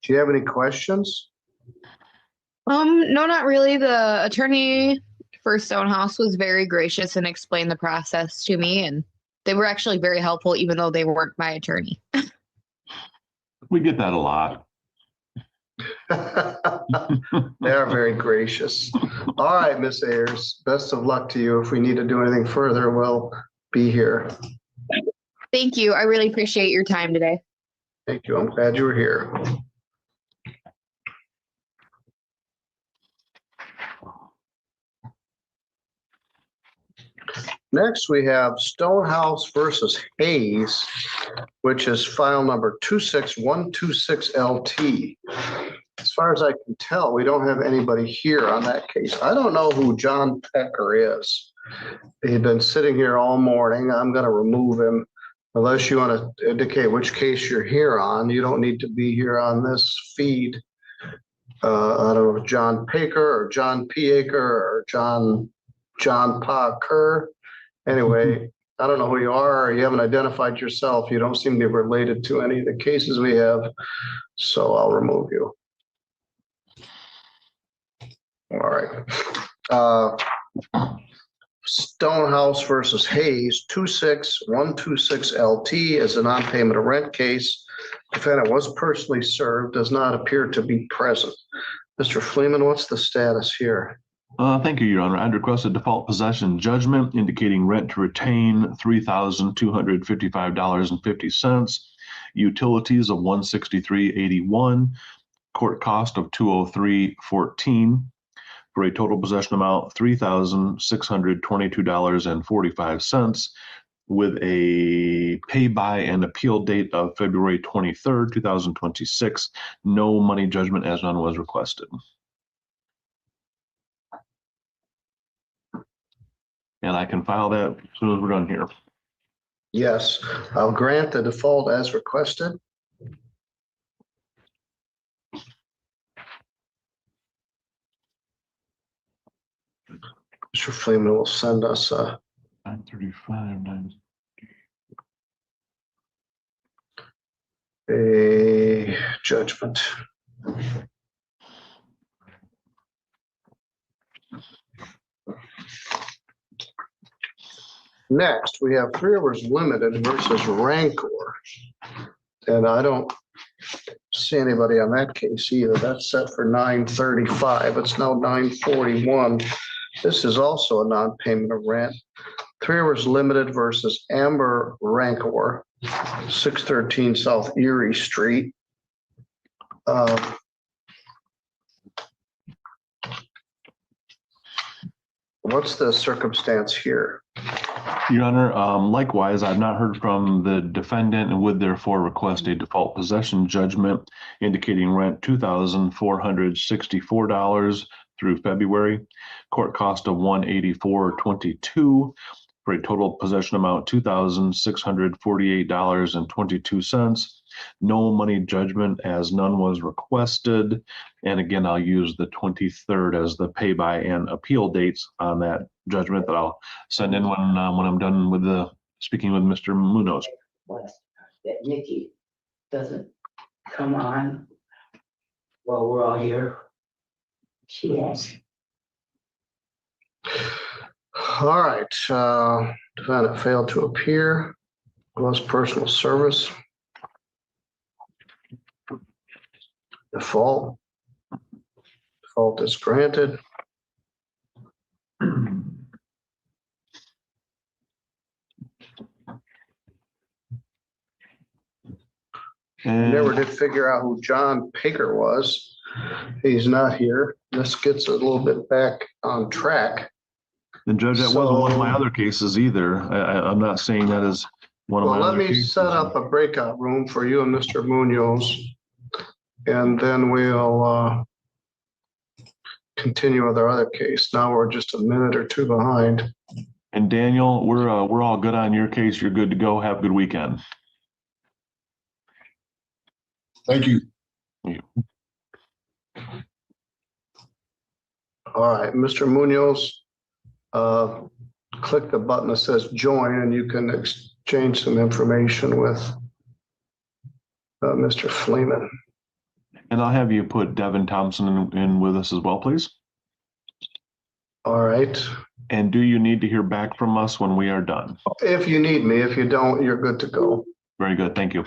Speaker 8: Do you have any questions?
Speaker 16: No, not really. The attorney for Stonehouse was very gracious and explained the process to me, and they were actually very helpful, even though they weren't my attorney.
Speaker 15: We get that a lot.
Speaker 8: They are very gracious. All right, Miss Ayers, best of luck to you. If we need to do anything further, we'll be here.
Speaker 16: Thank you. I really appreciate your time today.
Speaker 8: Thank you. I'm glad you were here. Next, we have Stonehouse versus Hayes, which is file number 26126LT. As far as I can tell, we don't have anybody here on that case. I don't know who John Pecker is. He's been sitting here all morning. I'm going to remove him. Unless you want to indicate which case you're here on, you don't need to be here on this feed. I don't know, John Paker or John P. Aker or John Pa Kerr. Anyway, I don't know who you are, or you haven't identified yourself. You don't seem to be related to any of the cases we have, so I'll remove you. All right. Stonehouse versus Hayes, 26126LT is a non-payment of rent case. Defendant was personally served, does not appear to be present. Mr. Fleeman, what's the status here?
Speaker 15: Thank you, Your Honor. I'd request a default possession judgment indicating rent to retain $3,255.50, utilities of $163.81, court cost of $203.14, for a total possession amount $3,622.45, with a pay by and appeal date of February 23rd, 2026. No money judgment as none was requested. And I can file that as soon as we're done here.
Speaker 8: Yes, I'll grant the default as requested. Mr. Freeman will send us a
Speaker 15: 935.
Speaker 8: judgment. Next, we have Three Rivers Limited versus Rancor. And I don't see anybody on that case either. That's set for 9:35. It's now 9:41. This is also a non-payment of rent. Three Rivers Limited versus Amber Rancor, 613 South Erie Street. What's the circumstance here?
Speaker 15: Your Honor, likewise, I've not heard from the defendant and would therefore request a default possession judgment indicating rent $2,464 through February, court cost of $184.22 for a total possession amount $2,648.22. No money judgment as none was requested. And again, I'll use the 23rd as the pay by and appeal dates on that judgment that I'll send in when I'm done with speaking with Mr. Munoz.
Speaker 9: That Nikki doesn't come on while we're all here. She has.
Speaker 8: All right, defendant failed to appear, was personal service. Default is granted.
Speaker 15: And
Speaker 8: never did figure out who John Paker was. He's not here. This gets a little bit back on track.
Speaker 15: And Judge, that wasn't one of my other cases either. I'm not saying that is one of my
Speaker 8: Well, let
Speaker 15: other
Speaker 8: me
Speaker 15: cases.
Speaker 8: set up a breakout room for you and Mr. Munoz. And then we'll continue with our other case. Now we're just a minute or two behind.
Speaker 15: And Daniel, we're all good on your case. You're good to go. Have a good weekend.
Speaker 2: Thank you.
Speaker 8: All right, Mr. Munoz, click the button that says join and you can exchange some information with Mr. Fleeman.
Speaker 15: And I'll have you put Devin Thompson in with us as well, please.
Speaker 8: All right.
Speaker 15: And do you need to hear back from us when we are done?
Speaker 8: If you need me, if you don't, you're good to go.
Speaker 15: Very good. Thank you.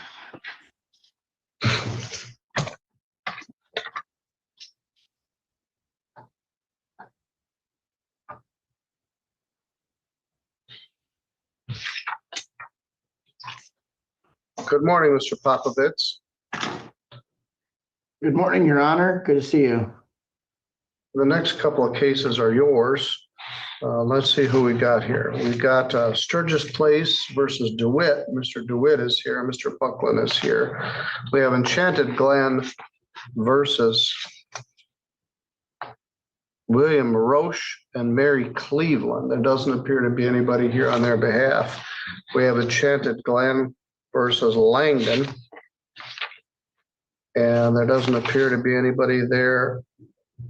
Speaker 8: Good morning, Mr. Popovits.
Speaker 19: Good morning, Your Honor. Good to see you.
Speaker 8: The next couple of cases are yours. Let's see who we got here. We got Sturgis Place versus DeWitt. Mr. DeWitt is here. Mr. Buckland is here. We have Enchanted Glen versus William Roche and Mary Cleveland. There doesn't appear to be anybody here on their behalf. We have Enchanted Glen versus Langdon. And there doesn't appear to be anybody there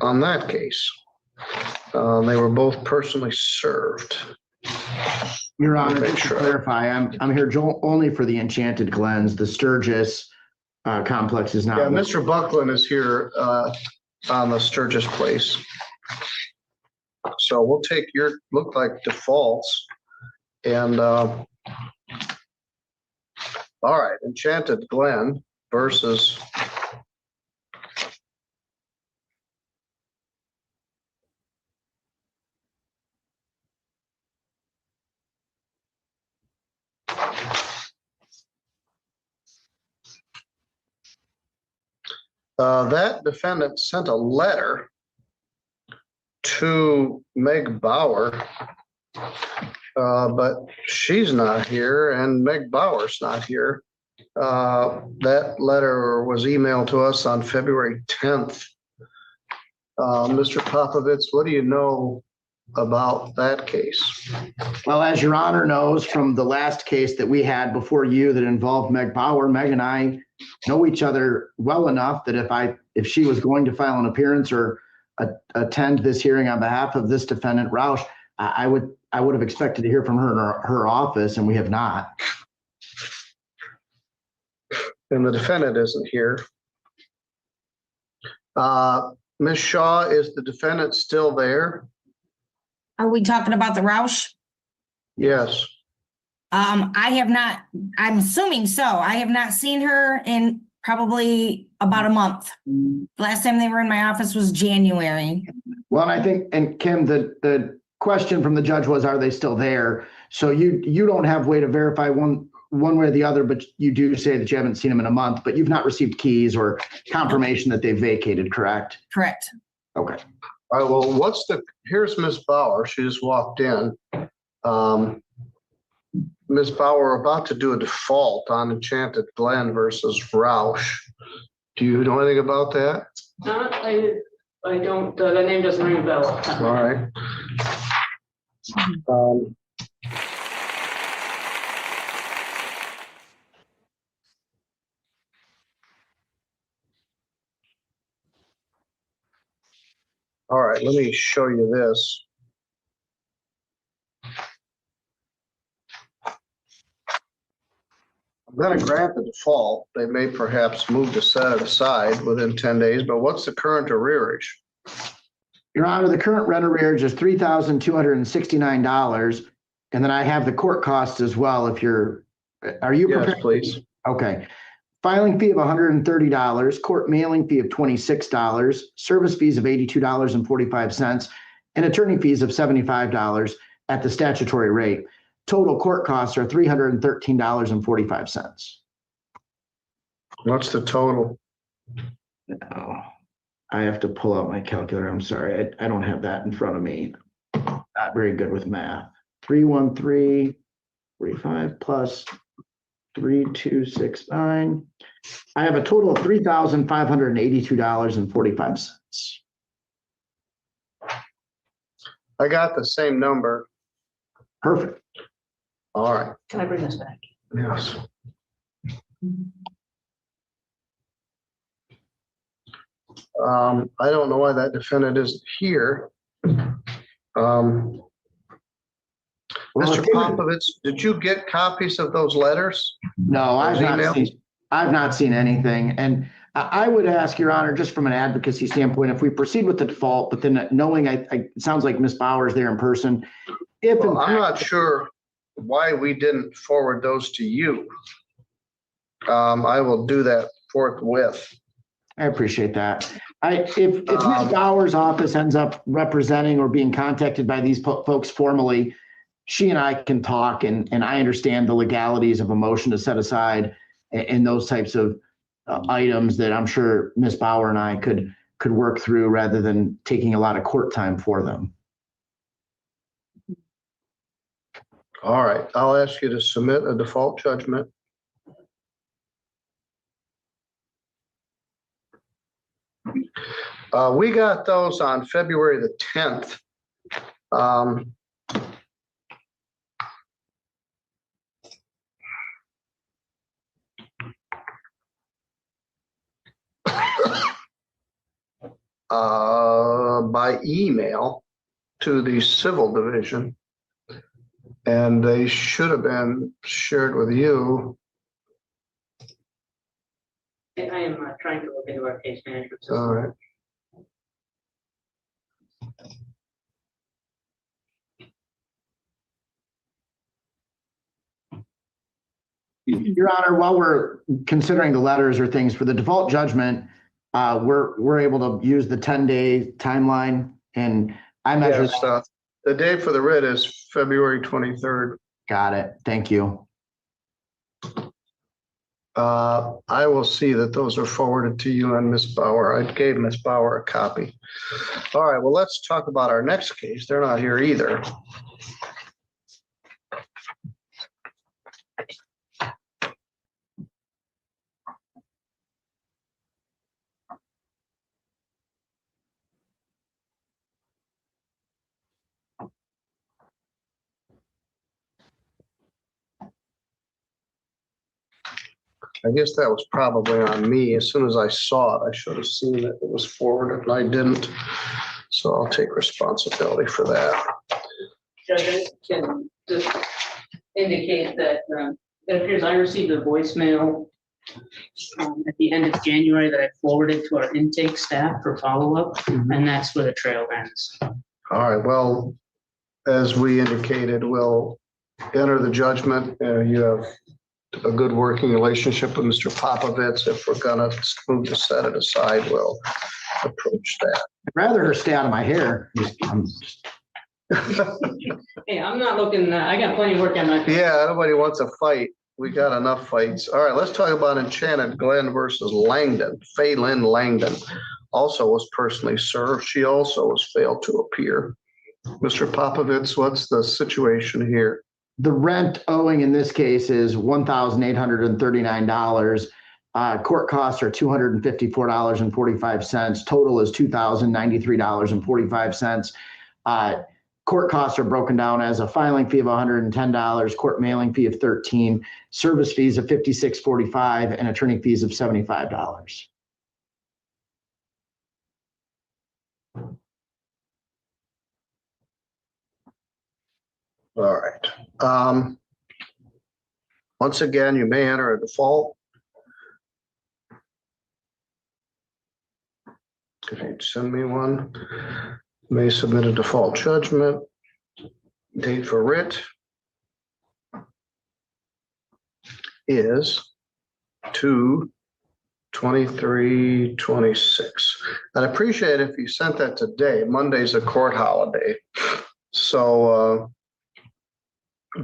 Speaker 8: on that case. They were both personally served.
Speaker 19: Your Honor, just to clarify, I'm here only for the Enchanted Glens. The Sturgis complex is not.
Speaker 8: Yeah, Mr. Buckland is here on the Sturgis Place. So we'll take your look like defaults and all right, Enchanted Glen versus that defendant sent a letter to Meg Bauer, but she's not here and Meg Bauer's not here. That letter was emailed to us on February 10th. Mr. Popovits, what do you know about that case?
Speaker 19: Well, as Your Honor knows from the last case that we had before you that involved Meg Bauer, Meg and I know each other well enough that if she was going to file an appearance or attend this hearing on behalf of this defendant, Roush, I would have expected to hear from her in her office, and we have not.
Speaker 8: And the defendant isn't here. Ms. Shaw, is the defendant still there?
Speaker 20: Are we talking about the Roush?
Speaker 8: Yes.
Speaker 20: I have not, I'm assuming so. I have not seen her in probably about a month. Last time they were in my office was January.
Speaker 19: Well, and I think, and Kim, the question from the judge was, are they still there? So you don't have way to verify one way or the other, but you do say that you haven't seen them in a month, but you've not received keys or confirmation that they vacated, correct?
Speaker 20: Correct.
Speaker 19: Okay.
Speaker 8: All right, well, here's Ms. Bauer. She just walked in. Ms. Bauer, we're about to do a default on Enchanted Glen versus Roush. Do you know anything about that?
Speaker 5: I don't, the name doesn't ring a bell.
Speaker 8: All right. All right, let me show you this. I'm going to grant the default. They may perhaps move to set it aside within 10 days, but what's the current arrearage?
Speaker 19: Your Honor, the current rent arrearage is $3,269. And then I have the court costs as well. Are you prepared?
Speaker 8: Yes, please.
Speaker 19: Okay. Filing fee of $130, court mailing fee of $26, service fees of $82.45, and attorney fees of $75 at the statutory rate. Total court costs are $313.45.
Speaker 8: What's the total?
Speaker 19: No, I have to pull out my calculator. I'm sorry. I don't have that in front of me. Not very good with math. 313.45 plus 3269. I have a total of $3,582.45.
Speaker 8: I got the same number.
Speaker 19: Perfect.
Speaker 8: All right.
Speaker 13: Can I bring this back?
Speaker 8: Yes. I don't know why that defendant isn't here. Mr. Popovich, did you get copies of those letters?
Speaker 19: No, I've not seen anything. And I would ask, Your Honor, just from an advocacy standpoint, if we proceed with the default, but then knowing it sounds like Ms. Bauer's there in person.
Speaker 8: I'm not sure why we didn't forward those to you. I will do that forthwith.
Speaker 19: I appreciate that. If Ms. Bauer's office ends up representing or being contacted by these folks formally, she and I can talk, and I understand the legalities of a motion to set aside and those types of items that I'm sure Ms. Bauer and I could work through rather than taking a lot of court time for them.
Speaker 8: All right, I'll ask you to submit a default judgment. We got those on February the 10th. By email to the civil division, and they should have been shared with you.
Speaker 5: I am trying to look into our case management system.
Speaker 8: All right.
Speaker 19: Your Honor, while we're considering the letters or things for the default judgment, we're able to use the 10-day timeline, and I measure
Speaker 8: Yes, the date for the writ is February 23rd.
Speaker 19: Got it. Thank you.
Speaker 8: I will see that those are forwarded to you and Ms. Bauer. I gave Ms. Bauer a copy. All right, well, let's talk about our next case. They're not here either. I guess that was probably on me. As soon as I saw it, I should have seen that it was forwarded and I didn't. So I'll take responsibility for that.
Speaker 13: Judge, can just indicate that it appears I received a voicemail at the end of January that I forwarded to our intake staff for follow-up, and that's where the trail ends.
Speaker 8: All right, well, as we indicated, we'll enter the judgment. You have a good working relationship with Mr. Popovich. If we're gonna move to set it aside, we'll approach that.
Speaker 19: I'd rather her stay out of my hair.
Speaker 13: Hey, I'm not looking, I got plenty of work on my.
Speaker 8: Yeah, nobody wants a fight. We got enough fights. All right, let's talk about Enchanted Glen versus Langdon. Fay Lynn Langdon also was personally served. She also was failed to appear. Mr. Popovich, what's the situation here?
Speaker 19: The rent owing in this case is $1,839. Court costs are $254.45. Total is $2,093.45. Court costs are broken down as a filing fee of $110, court mailing fee of $13, service fees of $56.45, and attorney fees of $75.
Speaker 8: All right. Once again, you may enter a default. Okay, send me one. May submit a default judgment. Date for writ is 2/23/26. I'd appreciate if you sent that today. Monday's a court holiday. So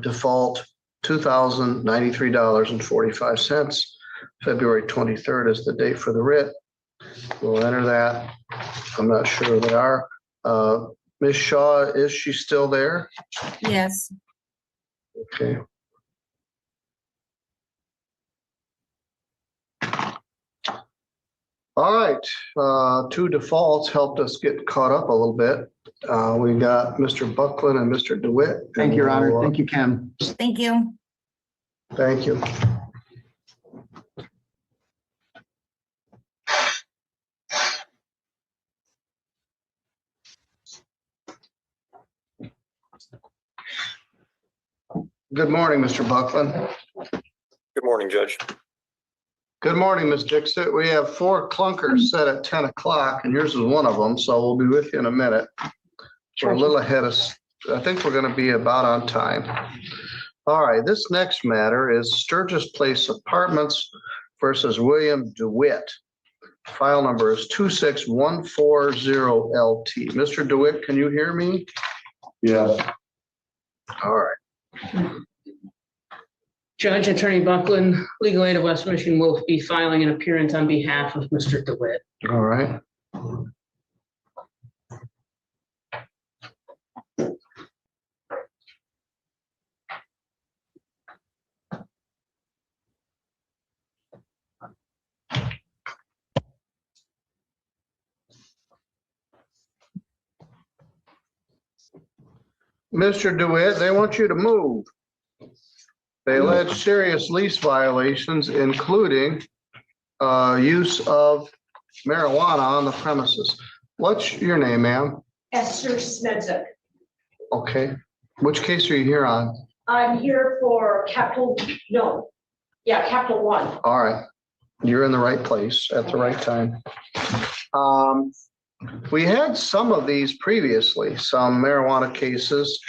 Speaker 8: default $2,093.45. February 23rd is the date for the writ. We'll enter that. I'm not sure who they are. Ms. Shaw, is she still there?
Speaker 20: Yes.
Speaker 8: Okay. All right, two defaults helped us get caught up a little bit. We got Mr. Buckland and Mr. DeWitt.
Speaker 19: Thank you, Your Honor. Thank you, Kim.
Speaker 20: Thank you.
Speaker 8: Thank you. Good morning, Mr. Buckland.
Speaker 21: Good morning, Judge.
Speaker 8: Good morning, Ms. Dixit. We have 4 clunkers set at 10 o'clock, and yours is one of them, so we'll be with you in a minute. We're a little ahead of, I think we're going to be about on time. All right, this next matter is Sturgis Place Apartments versus William DeWitt. File number is 26140LT. Mr. DeWitt, can you hear me?
Speaker 2: Yeah.
Speaker 8: All right.
Speaker 13: Judge Attorney Buckland, Legal Aid of West Michigan will be filing an appearance on behalf of Mr. DeWitt.
Speaker 8: All right. Mr. DeWitt, they want you to move. They allege serious lease violations, including use of marijuana on the premises. What's your name, ma'am?
Speaker 22: Esther Smedzik.
Speaker 8: Okay. Which case are you here on?
Speaker 22: I'm here for Capital One.
Speaker 8: All right. You're in the right place at the right time. We had some of these previously, some marijuana cases,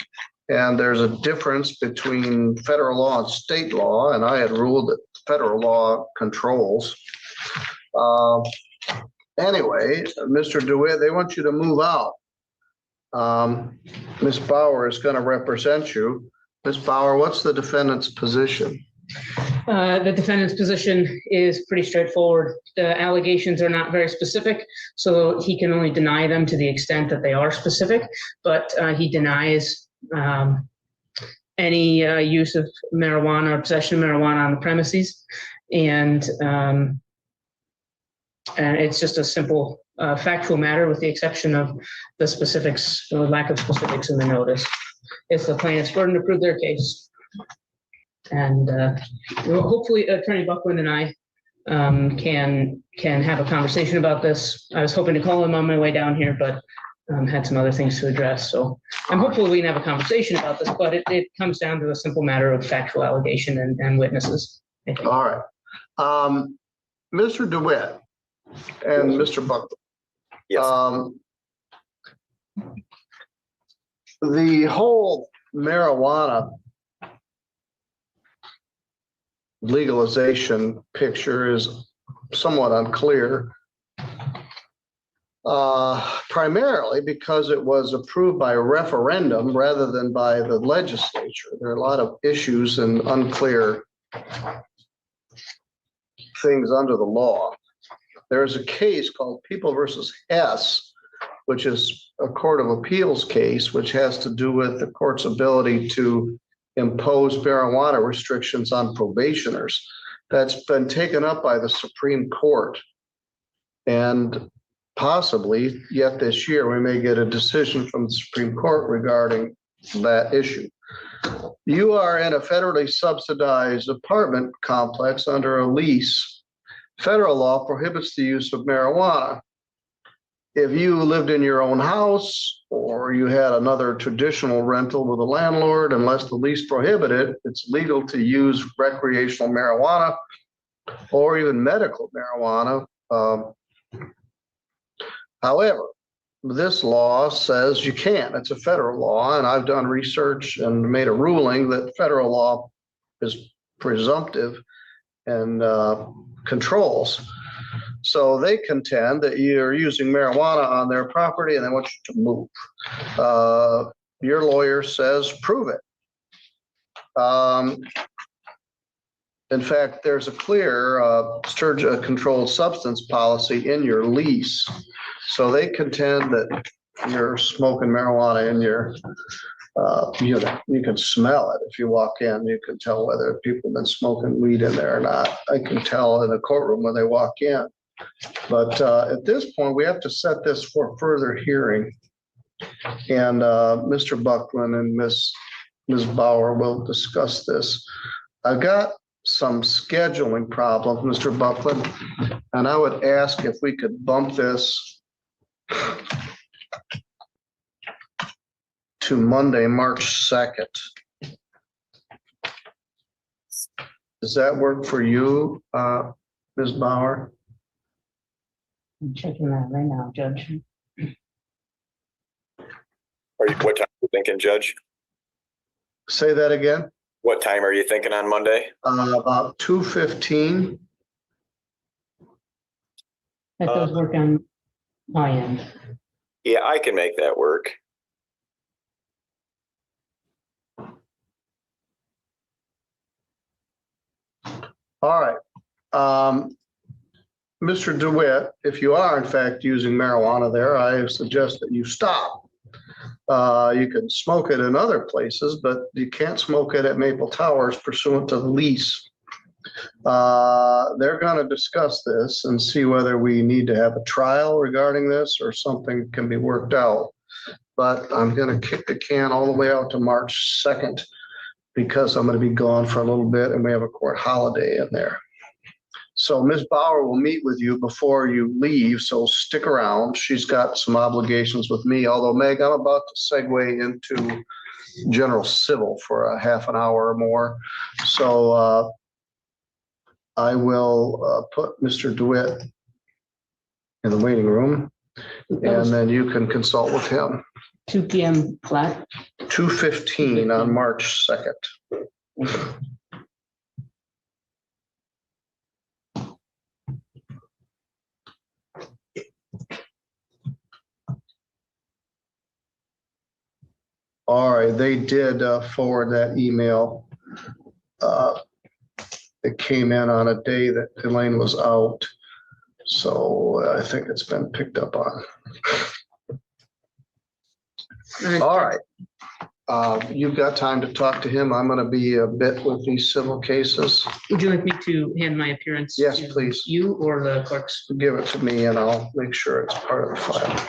Speaker 8: and there's a difference between federal law and state law, and I had ruled that federal law controls. Anyway, Mr. DeWitt, they want you to move out. Ms. Bauer is going to represent you. Ms. Bauer, what's the defendant's position?
Speaker 13: The defendant's position is pretty straightforward. The allegations are not very specific, so he can only deny them to the extent that they are specific, but he denies any use of marijuana or possession of marijuana on the premises. And it's just a simple factual matter with the exception of the specifics, or lack of specifics in the notice. It's the plaintiff's burden to prove their case. And hopefully Attorney Buckland and I
Speaker 3: can have a conversation about this. I was hoping to call him on my way down here, but had some other things to address. So I'm hopeful we can have a conversation about this, but it comes down to a simple matter of factual allegation and witnesses. I think.
Speaker 8: All right. Mr. DeWitt and Mr. Buckley.
Speaker 21: Yes.
Speaker 8: The whole marijuana legalization picture is somewhat unclear. Primarily because it was approved by a referendum rather than by the legislature. There are a lot of issues and unclear things under the law. There's a case called People versus Hess, which is a court of appeals case, which has to do with the court's ability to impose marijuana restrictions on probationers. That's been taken up by the Supreme Court. And possibly yet this year, we may get a decision from the Supreme Court regarding that issue. You are in a federally subsidized apartment complex under a lease. Federal law prohibits the use of marijuana. If you lived in your own house or you had another traditional rental with a landlord, unless the lease prohibited, it's legal to use recreational marijuana or even medical marijuana. However, this law says you can't. It's a federal law, and I've done research and made a ruling that federal law is presumptive and controls. So they contend that you're using marijuana on their property and they want you to move. Your lawyer says, prove it. In fact, there's a clear controlled substance policy in your lease. So they contend that you're smoking marijuana in your unit. You can smell it if you walk in. You can tell whether people have been smoking weed in there or not. I can tell in the courtroom when they walk in. But at this point, we have to set this for further hearing. And Mr. Buckland and Ms. Bauer will discuss this. I've got some scheduling problems, Mr. Buckland, and I would ask if we could bump this to Monday, March 2nd. Does that work for you, Ms. Bauer?
Speaker 3: I'm checking that right now, Judge.
Speaker 21: What time are you thinking, Judge?
Speaker 8: Say that again.
Speaker 21: What time are you thinking on Monday?
Speaker 8: About 2:15.
Speaker 3: That does work on my end.
Speaker 21: Yeah, I can make that work.
Speaker 8: All right. Mr. DeWitt, if you are in fact using marijuana there, I suggest that you stop. You can smoke it in other places, but you can't smoke it at Maple Towers pursuant to the lease. They're going to discuss this and see whether we need to have a trial regarding this or something can be worked out. But I'm going to kick the can all the way out to March 2nd because I'm going to be gone for a little bit and we have a court holiday in there. So Ms. Bauer will meet with you before you leave, so stick around. She's got some obligations with me, although Meg, I'm about to segue into general civil for a half an hour or more. So I will put Mr. DeWitt in the waiting room and then you can consult with him.
Speaker 3: 2 p.m. flat.
Speaker 8: 2:15 on March 2nd. All right, they did forward that email. It came in on a day that Elaine was out. So I think it's been picked up on. All right. You've got time to talk to him. I'm going to be a bit with these civil cases.
Speaker 3: Would you like me to hand my appearance?
Speaker 8: Yes,
Speaker 3: to
Speaker 8: please.
Speaker 3: You or the clerks?
Speaker 8: Give it to me and I'll make sure it's part of the file.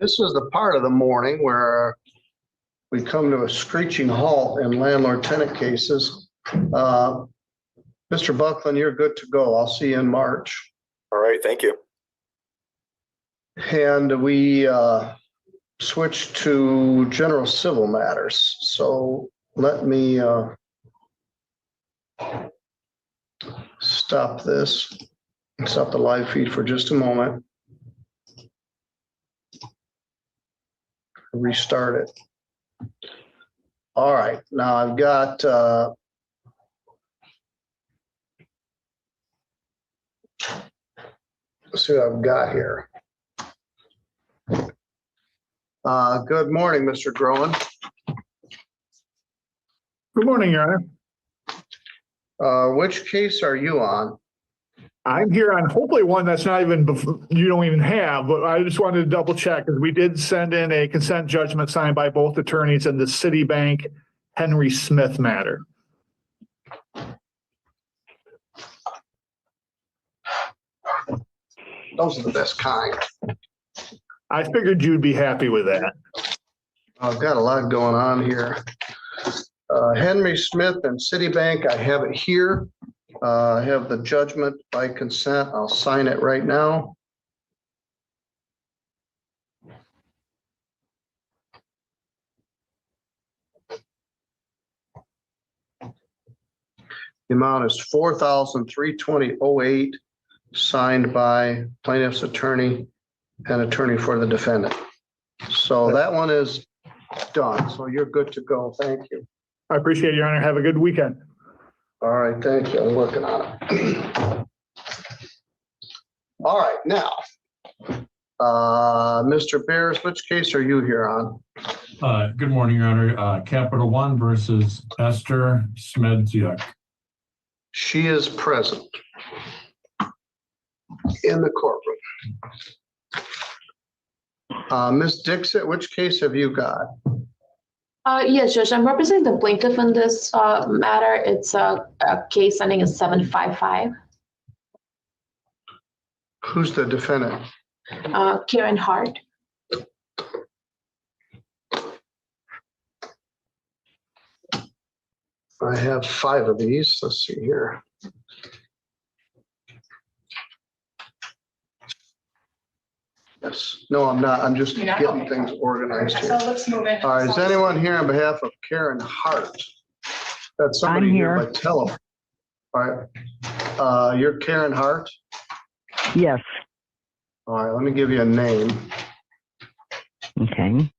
Speaker 8: This is the part of the morning where we come to a screeching halt in landlord-tenant cases. Mr. Buckland, you're good to go. I'll see you in March.
Speaker 21: All right, thank you.
Speaker 8: And we switch to general civil matters. So let me stop this. Stop the live feed for just a moment. Restart it. All right, now I've got let's see what I've got here. Good morning, Mr. Groen.
Speaker 4: Good morning, Your Honor.
Speaker 8: Which case are you on?
Speaker 4: I'm here on hopefully one that's not even, you don't even have, but I just wanted to double check because we did send in a consent judgment signed by both attorneys in the Citibank Henry Smith matter.
Speaker 8: Those are the best kind.
Speaker 4: I figured you'd be happy with that.
Speaker 8: I've got a lot going on here. Henry Smith and Citibank, I have it here. I have the judgment by consent. I'll sign it right now. The amount is $4,320.08, signed by plaintiff's attorney and attorney for the defendant. So that one is done. So you're good to go. Thank you.
Speaker 4: I appreciate it, Your Honor. Have a good weekend.
Speaker 8: All right, thank you. I'm working on it. All right, now, Mr. Bears, which case are you here on?
Speaker 6: Good morning, Your Honor. Capital One versus Esther Smedzyak.
Speaker 8: She is present in the courtroom. Ms. Dixit, which case have you got?
Speaker 16: Yes, Judge, I'm representing the plaintiff in this matter. It's a case ending in 755.
Speaker 8: Who's the defendant?
Speaker 16: Karen Hart.
Speaker 8: I have 5 of these. Let's see here. Yes. No, I'm not. I'm just getting things organized here.
Speaker 16: So let's move it.
Speaker 8: All right. Is anyone here on behalf of Karen Hart? That's somebody here by telephone. All right. You're Karen Hart?
Speaker 23: Yes.
Speaker 8: All right. Let me give you a name.
Speaker 23: Okay.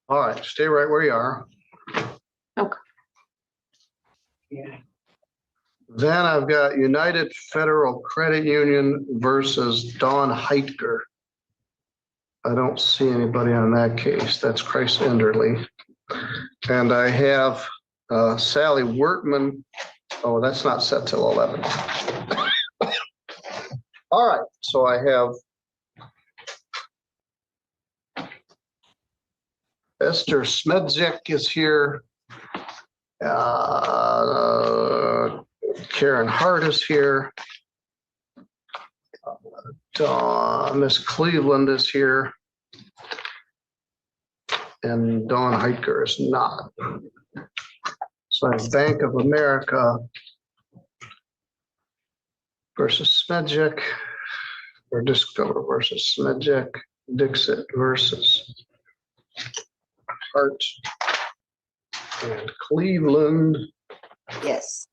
Speaker 8: All right. Stay right where you are.
Speaker 16: Okay.
Speaker 8: Then I've got United Federal Credit Union versus Dawn Heitger. I don't see anybody on that case. That's Christ Enderly. And I have Sally Wortman. Oh, that's not set till 11. All right, so I have Esther Smedzyak is here. Karen Hart is here. Miss Cleveland is here. And Dawn Heitger is not. So I have Bank of America versus Smedzyak, or Discover versus Smedzyak, Dixit versus Hart and Cleveland.
Speaker 23: Yes.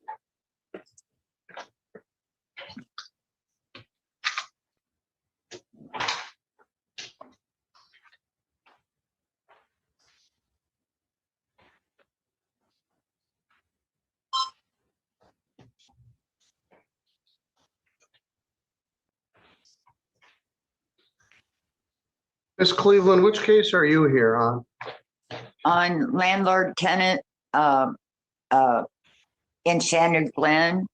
Speaker 8: Miss Cleveland, which case are you here on?
Speaker 23: On landlord tenant in Shandard Glen.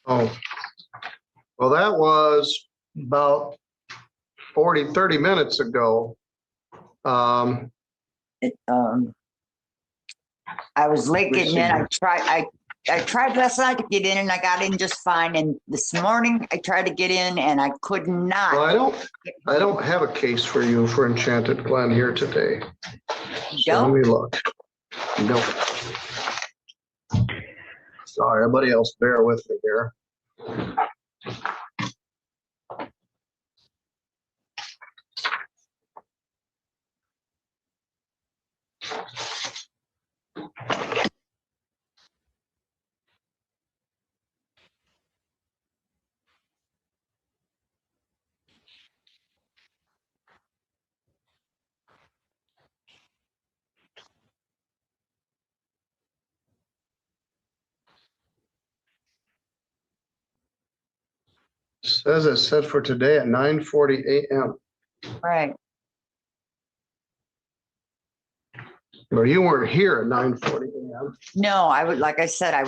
Speaker 8: Oh, well, that was about 30 minutes ago.
Speaker 23: I was late getting in. I I tried last night to get in and I got in just fine. And this morning I tried to get in and I could not.
Speaker 8: Well, I don't have a case for you for Enchanted Glen here today. So let me look. Nope. Sorry, everybody else, bear with me here. Says it's set for today at 9:40 a.m.
Speaker 23: Right.
Speaker 8: Well, you weren't here at 9:40 a.m.
Speaker 23: No, like I said, I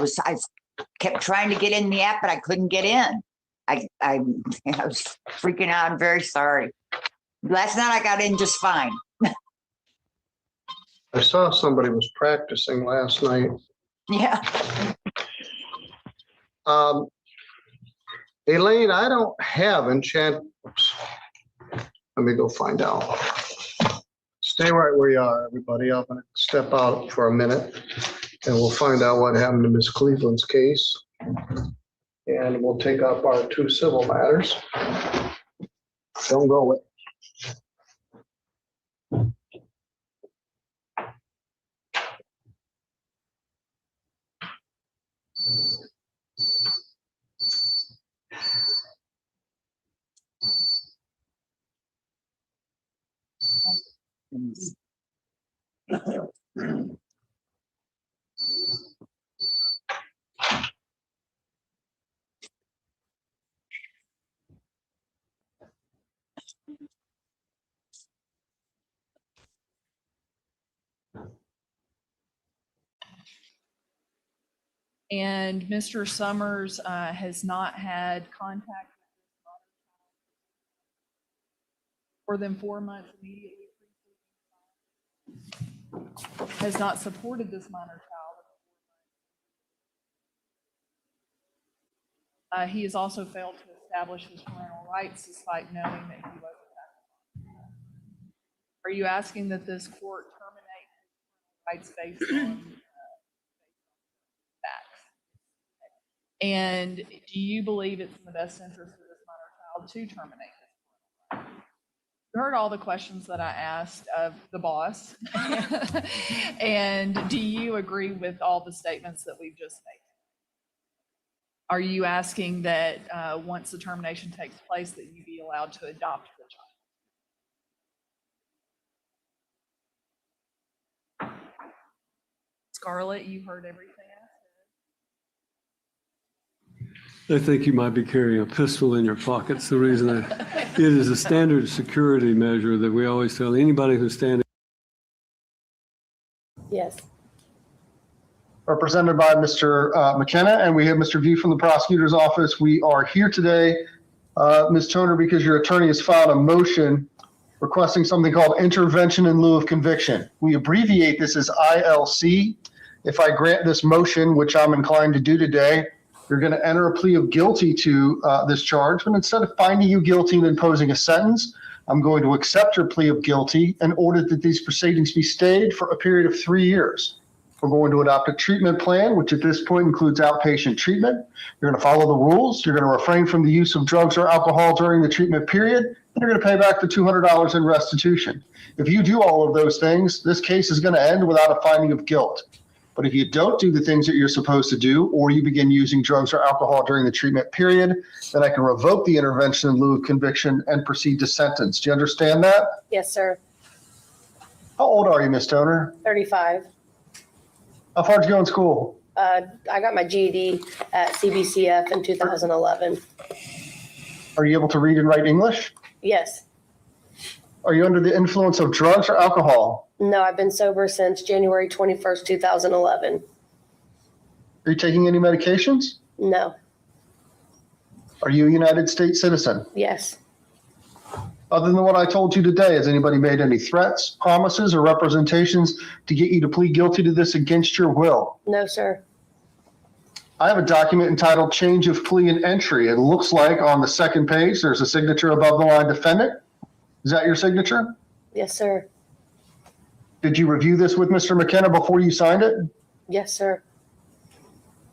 Speaker 23: kept trying to get in the app, but I couldn't get in. I was freaking out. I'm very sorry. Last night I got in just fine.
Speaker 8: I saw somebody was practicing last night.
Speaker 23: Yeah.
Speaker 8: Elaine, I don't have enchant. Oops. Let me go find out. Stay right where you are, everybody. I'm going to step out for a minute and we'll find out what happened to Miss Cleveland's case. And we'll take up our 2 civil matters. Don't go away.
Speaker 1: And Mr. Summers has not had contact for them 4 months immediately. Has not supported this minor child. He has also failed to establish his parental rights despite knowing that he wasn't acting. Are you asking that this court terminate his rights based on facts? And do you believe it's in the best interest of this minor child to terminate this? You heard all the questions that I asked of the boss. And do you agree with all the statements that we've just made? Are you asking that once the termination takes place that you be allowed to adopt the child? Scarlett, you heard everything
Speaker 7: I think you might be carrying a pistol in your pockets. The reason it is a standard security measure that we always tell anybody who's standing.
Speaker 11: Yes.
Speaker 24: Represented by Mr. McKenna, and we have Mr. V from the prosecutor's office. We are here today, Ms. Toner, because your attorney has filed a motion requesting something called intervention in lieu of conviction. We abbreviate this as ILC. If I grant this motion, which I'm inclined to do today, you're going to enter a plea of guilty to this charge, but instead of finding you guilty and imposing a sentence, I'm going to accept your plea of guilty and order that these proceedings be stayed for a period of 3 years. We're going to adopt a treatment plan, which at this point includes outpatient treatment. You're going to follow the rules. You're going to refrain from the use of drugs or alcohol during the treatment period, and you're going to pay back the $200 in restitution. If you do all of those things, this case is going to end without a finding of guilt. But if you don't do the things that you're supposed to do, or you begin using drugs or alcohol during the treatment period, then I can revoke the intervention in lieu of conviction and proceed to sentence. Do you understand that?
Speaker 11: Yes, sir.
Speaker 24: How old are you, Ms. Toner?
Speaker 11: 35.
Speaker 24: How far did you go in school?
Speaker 11: I got my GED at CBCF in 2011.
Speaker 24: Are you able to read and write English?
Speaker 11: Yes.
Speaker 24: Are you under the influence of drugs or alcohol?
Speaker 11: No, I've been sober since January 21st, 2011.
Speaker 24: Are you taking any medications?
Speaker 11: No.
Speaker 24: Are you a United States citizen?
Speaker 11: Yes.
Speaker 24: Other than what I told you today, has anybody made any threats, promises, or representations to get you to plead guilty to this against your will?
Speaker 11: No, sir.
Speaker 24: I have a document entitled Change of Plea and Entry. It looks like on the second page, there's a signature above the line defendant. Is that your signature?
Speaker 11: Yes, sir.
Speaker 24: Did you review this with Mr. McKenna before you signed it?
Speaker 11: Yes, sir.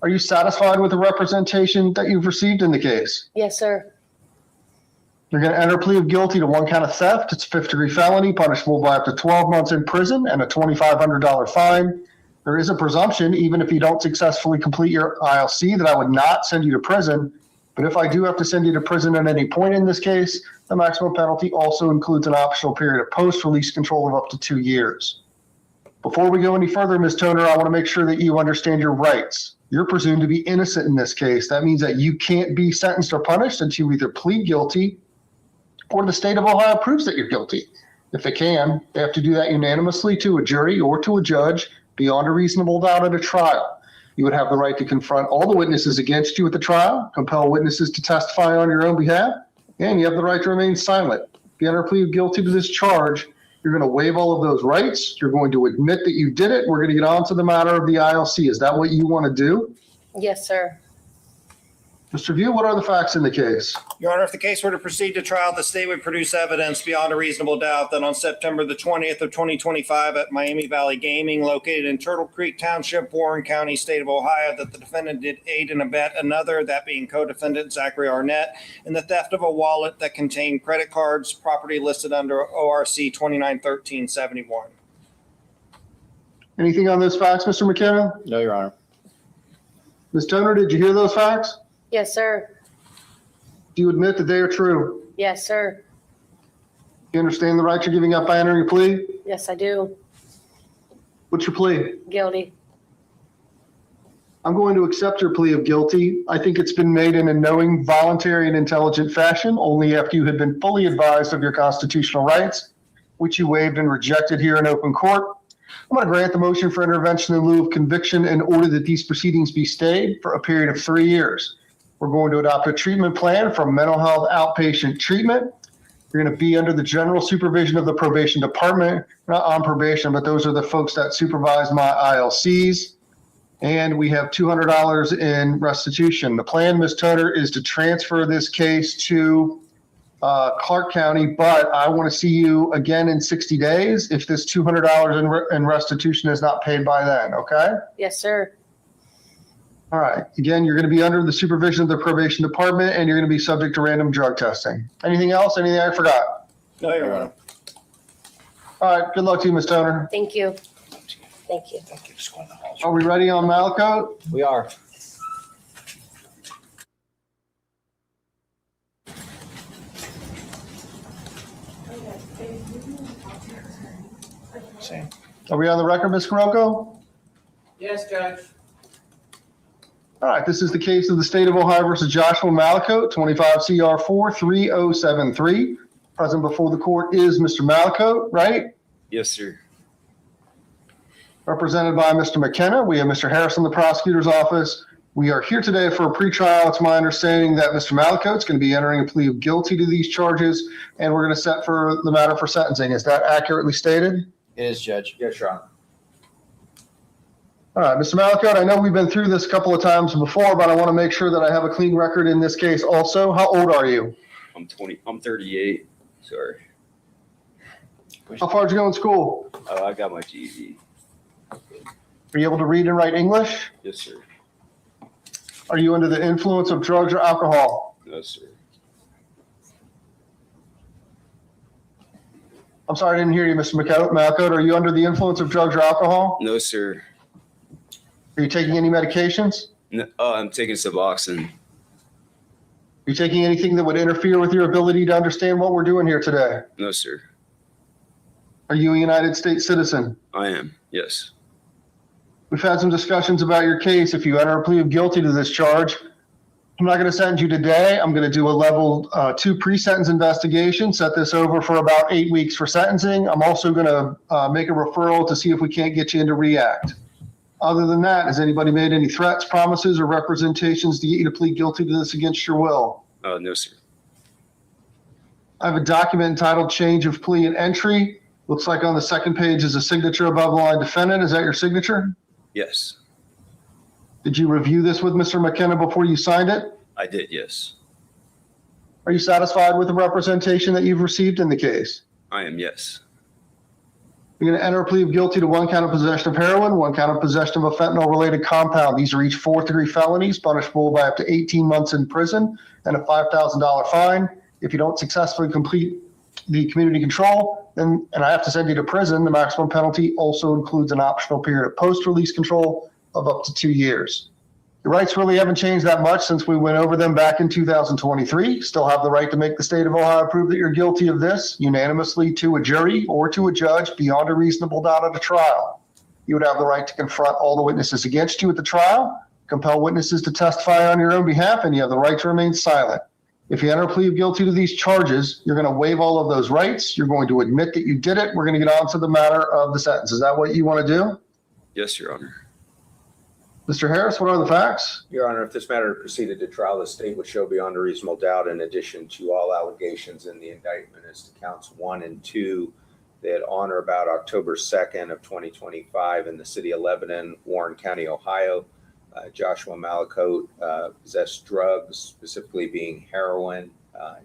Speaker 24: Are you satisfied with the representation that you've received in the case?
Speaker 11: Yes, sir.
Speaker 24: You're going to enter a plea of guilty to one count of theft. It's a fifth-degree felony, punishable by up to 12 months in prison and a $2,500 fine. There is a presumption, even if you don't successfully complete your ILC, that I would not send you to prison. But if I do have to send you to prison at any point in this case, the maximum penalty also includes an optional period of post-release control of up to 2 years. Before we go any further, Ms. Toner, I want to make sure that you understand your rights. You're presumed to be innocent in this case. That means that you can't be sentenced or punished until you either plead guilty or the state of Ohio proves that you're guilty. If they can, they have to do that unanimously to a jury or to a judge beyond a reasonable doubt at a trial. You would have the right to confront all the witnesses against you at the trial, compel witnesses to testify on your own behalf, and you have the right to remain silent. If you enter a plea of guilty to this charge, you're going to waive all of those rights. You're going to admit that you did it. We're going to get on to the matter of the ILC. Is that what you want to do?
Speaker 11: Yes, sir.
Speaker 24: Mr. View, what are the facts in the case?
Speaker 10: Your Honor, if the case were to proceed to trial, the state would produce evidence beyond a reasonable doubt that on September the 20th of 2025 at Miami Valley Gaming, located in Turtle Creek Township, Warren County, state of Ohio, that the defendant did aid and abet another, that being co-defendant Zachary Arnett, in the theft of a wallet that contained credit cards, property listed under ORC 291371.
Speaker 24: Anything on those facts, Mr. McKenna?
Speaker 10: No, Your Honor.
Speaker 24: Ms. Toner, did you hear those facts?
Speaker 11: Yes, sir.
Speaker 24: Do you admit that they are true?
Speaker 11: Yes, sir.
Speaker 24: You understand the right you're giving up by entering a plea?
Speaker 11: Yes, I do.
Speaker 24: What's your plea?
Speaker 11: Guilty.
Speaker 24: I'm going to accept your plea of guilty. I think it's been made in a knowing, voluntary, and intelligent fashion, only after you had been fully advised of your constitutional rights, which you waived and rejected here in open court. I'm going to grant the motion for intervention in lieu of conviction in order that these proceedings be stayed for a period of 3 years. We're going to adopt a treatment plan for mental health outpatient treatment. You're going to be under the general supervision of the probation department, not on probation, but those are the folks that supervise my ILCs. And we have $200 in restitution. The plan, Ms. Toner, is to transfer this case to Clark County, but I want to see you again in 60 days if this $200 in restitution is not paid by then, okay?
Speaker 11: Yes, sir.
Speaker 24: All right. Again, you're going to be under the supervision of the probation department, and you're going to be subject to random drug testing. Anything else? Anything I forgot?
Speaker 10: No, Your Honor.
Speaker 24: All right. Good luck to you, Ms. Toner.
Speaker 11: Thank you. Thank you.
Speaker 24: Are we ready on Malcoat?
Speaker 10: We are.
Speaker 24: Are we on the record, Ms. Karoko?
Speaker 10: Yes, Judge.
Speaker 24: All right. This is the case of the state of Ohio versus Joshua Malcoat, 25 CR 43073. Present before the court is Mr. Malcoat, right?
Speaker 12: Yes, sir.
Speaker 24: Represented by Mr. McKenna. We have Mr. Harris in the prosecutor's office. We are here today for a pretrial. It's my understanding that Mr. Malcoat's going to be entering a plea of guilty to these charges, and we're going to set for the matter for sentencing. Is that accurately stated?
Speaker 10: It is, Judge. Yes, Your Honor.
Speaker 24: All right, Mr. Malcoat, I know we've been through this a couple of times before, but I want to make sure that I have a clean record in this case also. How old are you?
Speaker 12: I'm 38. Sorry.
Speaker 24: How far did you go in school?
Speaker 12: Oh, I got my GED.
Speaker 24: Are you able to read and write English?
Speaker 12: Yes, sir.
Speaker 24: Are you under the influence of drugs or alcohol?
Speaker 12: No, sir.
Speaker 24: I'm sorry, I didn't hear you, Mr. Malcoat. Are you under the influence of drugs or alcohol?
Speaker 12: No, sir.
Speaker 24: Are you taking any medications?
Speaker 12: No, I'm taking Suboxone.
Speaker 24: Are you taking anything that would interfere with your ability to understand what we're doing here today?
Speaker 12: No, sir.
Speaker 24: Are you a United States citizen?
Speaker 12: I am. Yes.
Speaker 24: We've had some discussions about your case. If you enter a plea of guilty to this charge, I'm not going to sentence you today. I'm going to do a level 2 pre-sentence investigation, set this over for about 8 weeks for sentencing. I'm also going to make a referral to see if we can't get you into REACT. Other than that, has anybody made any threats, promises, or representations to get you to plead guilty to this against your will?
Speaker 12: No, sir.
Speaker 24: I have a document entitled Change of Plea and Entry. Looks like on the second page is a signature above the line defendant. Is that your signature?
Speaker 12: Yes.
Speaker 24: Did you review this with Mr. McKenna before you signed it?
Speaker 12: I did, yes.
Speaker 24: Are you satisfied with the representation that you've received in the case?
Speaker 12: I am, yes.
Speaker 24: You're going to enter a plea of guilty to 1 count of possession of heroin, 1 count of possession of a fentanyl-related compound. These are each 4th-degree felonies, punishable by up to 18 months in prison and a $5,000 fine. If you don't successfully complete the community control, then, and I have to send you to prison, the maximum penalty also includes an optional period of post-release control of up to 2 years. Your rights really haven't changed that much since we went over them back in 2023. Still have the right to make the state of Ohio prove that you're guilty of this unanimously to a jury or to a judge beyond a reasonable doubt at a trial. You would have the right to confront all the witnesses against you at the trial, compel witnesses to testify on your own behalf, and you have the right to remain silent. If you enter a plea of guilty to these charges, you're going to waive all of those rights. You're going to admit that you did it. We're going to get on to the matter of the sentence. Is that what you want to do?
Speaker 12: Yes, Your Honor.
Speaker 24: Mr. Harris, what are the facts?
Speaker 9: Your Honor, if this matter proceeded to trial, the state would show beyond a reasonable doubt, in addition to all allegations in the indictment as to counts 1 and 2, that on or about October 2nd of 2025 in the city of Lebanon, Warren County, Ohio, Joshua Malakote possessed drugs, specifically being heroin,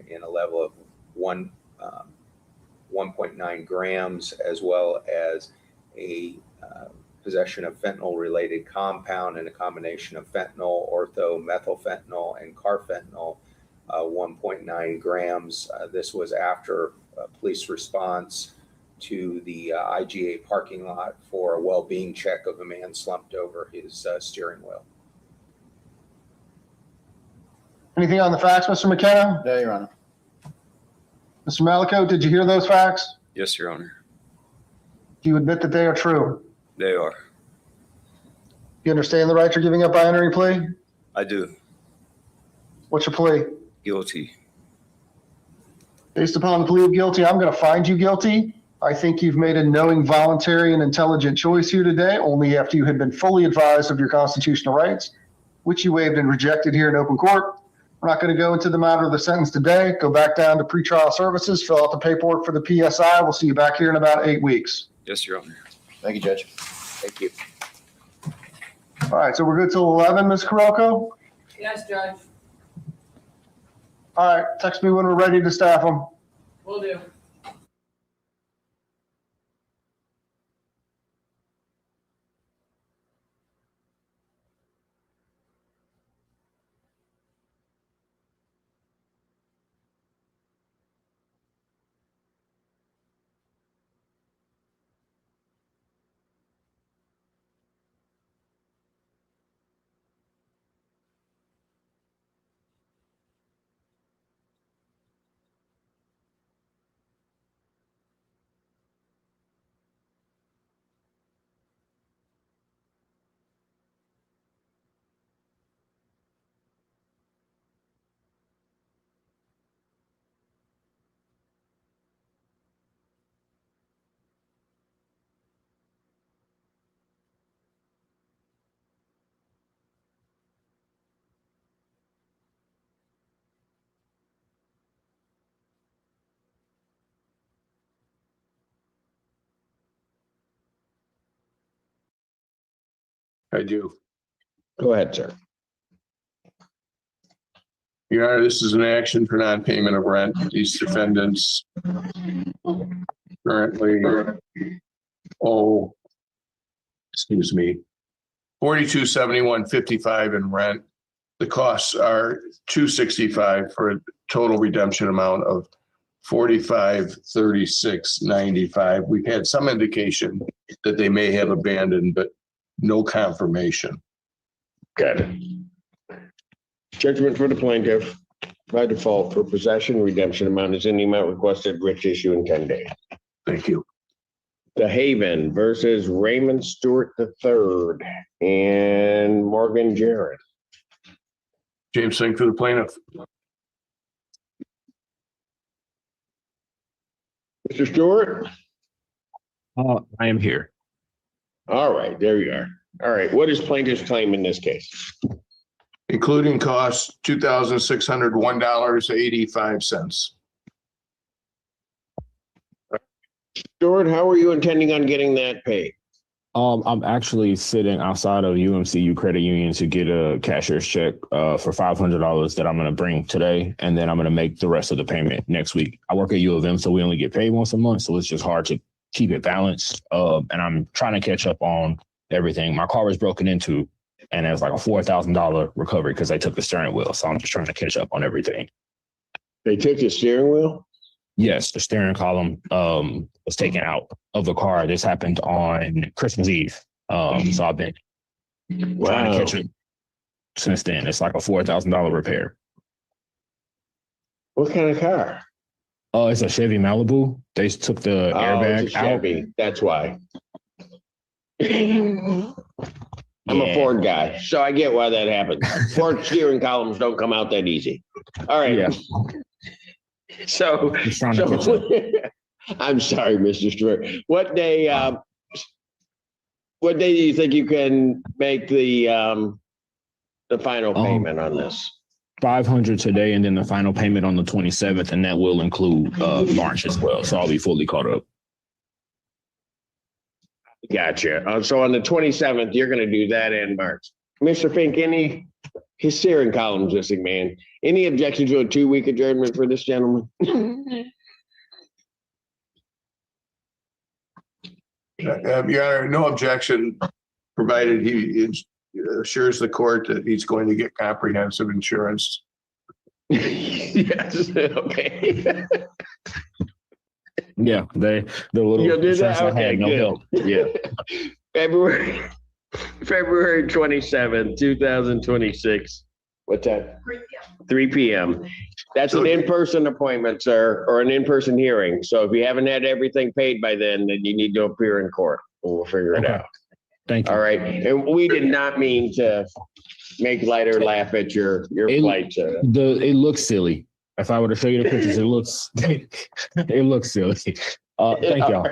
Speaker 9: in a level of 1.9 grams, as well as a possession of fentanyl-related compound and a combination of fentanyl, ortho, methylfentanyl, and carfentanil, 1.9 grams. This was after police response to the IGA parking lot for a well-being check of a man slumped over his steering wheel.
Speaker 24: Anything on the facts, Mr. McKenna?
Speaker 2: Yeah, Your Honor.
Speaker 24: Mr. Malakote, did you hear those facts?
Speaker 12: Yes, Your Honor.
Speaker 24: Do you admit that they are true?
Speaker 12: They are.
Speaker 24: You understand the right you're giving up by entering plea?
Speaker 12: I do.
Speaker 24: What's your plea?
Speaker 12: Guilty.
Speaker 24: Based upon the plea of guilty, I'm going to find you guilty. I think you've made a knowing, voluntary, and intelligent choice here today, only after you had been fully advised of your constitutional rights, which you waived and rejected here in open court. We're not going to go into the matter of the sentence today. Go back down to pretrial services, fill out the paperwork for the PSI. We'll see you back here in about 8 weeks.
Speaker 12: Yes, Your Honor.
Speaker 2: Thank you, Judge.
Speaker 9: Thank you.
Speaker 24: All right, so we're good till 11, Ms. Karolko?
Speaker 1: Yes, Judge.
Speaker 24: All right, text me when we're ready to staff them.
Speaker 1: Will do.
Speaker 14: I do.
Speaker 17: Go ahead, sir.
Speaker 14: Your Honor, this is an action for non-payment of rent. These defendants currently owe, $4271.55 in rent. The costs are $265 for a total redemption amount of $4536.95. We've had some indication that they may have abandoned, but no confirmation.
Speaker 17: Got it. Judgment for the plaintiff by default for possession. Redemption amount is in the amount requested. Writ issue in 10 days.
Speaker 14: Thank you.
Speaker 17: The Haven versus Raymond Stewart III and Morgan Jarrett.
Speaker 14: James Sink for the plaintiff.
Speaker 17: Mr. Stewart?
Speaker 18: I am here.
Speaker 17: All right, there you are. All right, what is plaintiff's claim in this case?
Speaker 14: Including costs, $2,601.85.
Speaker 17: Stewart, how are you intending on getting that paid?
Speaker 18: I'm actually sitting outside of UMCU Credit Union to get a cashier's check for $500 that I'm going to bring today, and then I'm going to make the rest of the payment next week. I work at U of M, so we only get paid once a month, so it's just hard to keep it balanced. And I'm trying to catch up on everything. My car was broken into, and it was like a $4,000 recovery because they took the steering wheel. So I'm just trying to catch up on everything.
Speaker 17: They took the steering wheel?
Speaker 18: Yes, the steering column was taken out of the car. This happened on Christmas Eve. So I've been trying to catch it since then. It's like a $4,000 repair.
Speaker 17: What kind of car?
Speaker 18: It's a Chevy Malibu. They took the airbag
Speaker 17: it's a Chevy.
Speaker 18: out.
Speaker 17: That's why. I'm a Ford guy, so I get why that happens. Ford steering columns don't come out that easy. All right.
Speaker 18: Yeah.
Speaker 17: So I'm sorry, Mr. Stewart. What day do you think you can make the final payment on this?
Speaker 18: $500 today, and then the final payment on the 27th, and that will include March as well. So I'll be fully caught up.
Speaker 17: Gotcha. So on the 27th, you're going to do that in March. Mr. Fink, his steering column's missing, man. Any objection to a 2-week adjournment for this gentleman?
Speaker 14: Your Honor, no objection, provided he assures the court that he's going to get comprehensive insurance.
Speaker 17: Yes, okay.
Speaker 18: Yeah, the little
Speaker 17: You'll do that?
Speaker 18: insurance I had,
Speaker 17: Okay,
Speaker 18: no
Speaker 17: good.
Speaker 18: help. Yeah.
Speaker 17: February 27th, 2026. What time? 3 p.m. That's an in-person appointment, sir, or an in-person hearing. So if you haven't had everything paid by then you need to appear in court. We'll figure it out.
Speaker 18: Thank you.
Speaker 17: All right. And we did not mean to make light or laugh at your flight, sir.
Speaker 18: It looks silly. If I were to show you the pictures, it looks silly. Thank y'all.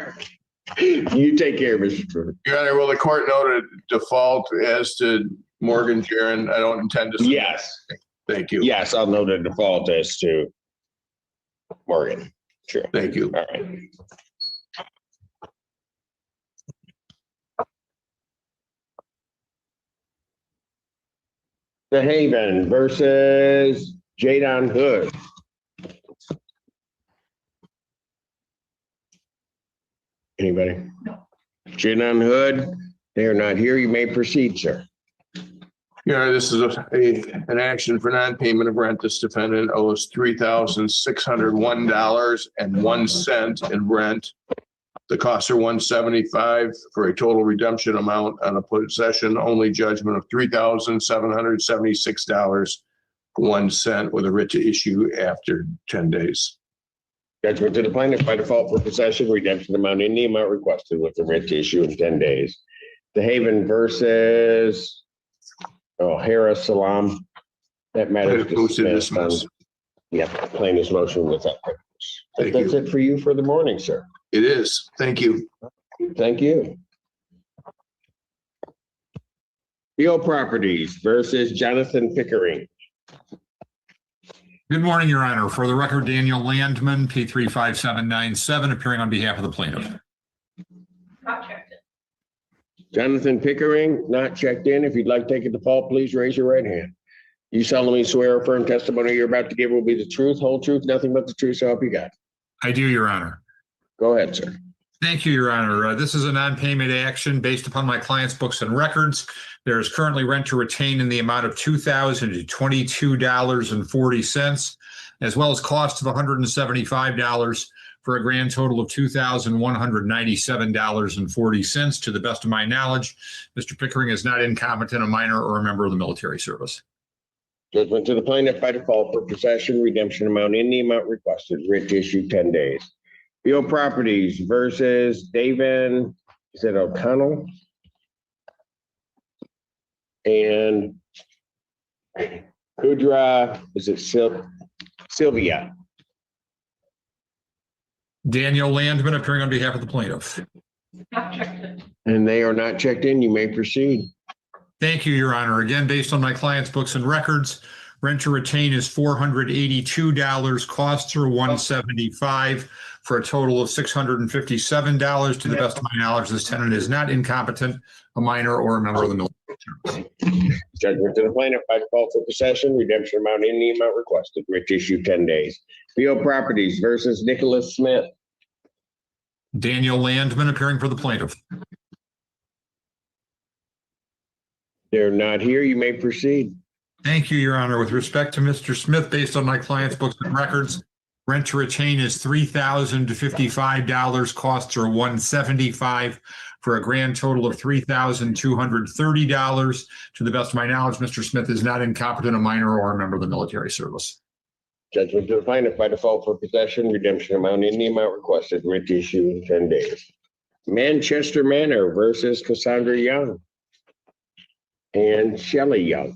Speaker 17: You take care, Mr. Stewart.
Speaker 14: Your Honor, will the court note a default as to Morgan Jaron? I don't intend to.
Speaker 17: Yes.
Speaker 14: Thank you.
Speaker 17: Yes, I'll note a default as to Morgan. Sure.
Speaker 14: Thank you.
Speaker 17: All right. The Haven versus Jadon Hood. Anybody? Jadon Hood, they are not here. You may proceed, sir.
Speaker 14: Your Honor, this is an action for non-payment of rent. This defendant owes $3,601.01 in rent. The costs are $175 for a total redemption amount on a possession only judgment of $3,776.01 with a writ to issue after 10 days.
Speaker 17: Judgment to the plaintiff by default for possession, redemption amount in the amount requested with the writ to issue in 10 days. The Haven versus Harris Salam. That matters.
Speaker 14: Dismiss.
Speaker 17: Yep, plaintiff's motion with that purpose. That's it for you for the morning, sir.
Speaker 14: It is. Thank you.
Speaker 17: Thank you. Beal Properties versus Jonathan Pickering.
Speaker 5: Good morning, Your Honor. For the record, Daniel Landman, P35797, appearing on behalf of the plaintiff.
Speaker 17: Jonathan Pickering, not checked in. If you'd like to take a default, please raise your right hand. You solemnly swear or affirm testimony you're about to give will be the truth, whole truth, nothing but the truth, so help you God.
Speaker 5: I do, Your Honor.
Speaker 17: Go ahead, sir.
Speaker 5: Thank you, Your Honor. This is a non-payment action based upon my client's books and records. There is currently rent to retain in the amount of $2,000 to $22.40, as well as cost of $175 for a grand total of $2,197.40. To the best of my knowledge, Mr. Pickering is not incompetent, a minor, or a member of the military service.
Speaker 17: Judgment to the plaintiff by default for possession, redemption amount in the amount requested, writ to issue 10 days. Beal Properties versus David, is it O'Connell? And Kudra, is it Sylvia?
Speaker 5: Daniel Landman, appearing on behalf of the plaintiff.
Speaker 17: And they are not checked in. You may proceed.
Speaker 5: Thank you, Your Honor. Again, based on my client's books and records, rent to retain is $482. Costs are $175 for a total of $657. To the best of my knowledge, this tenant is not incompetent, a minor, or a member of the military service.
Speaker 17: Judgment to the plaintiff by default for possession, redemption amount in the amount requested, writ issue 10 days. Beal Properties versus Nicholas Smith.
Speaker 5: Daniel Landman appearing for the plaintiff.
Speaker 17: They're not here. You may proceed.
Speaker 5: Thank you, Your Honor. With respect to Mr. Smith, based on my client's books and records, rent to retain is $3,055. Costs are $175 for a grand total of $3,230. To the best of my knowledge, Mr. Smith is not incompetent, a minor, or a member of the military service.
Speaker 17: Judgment to the plaintiff by default for possession, redemption amount in the amount requested, writ issue in 10 days. Manchester Manor versus Cassandra Young and Shelley Young.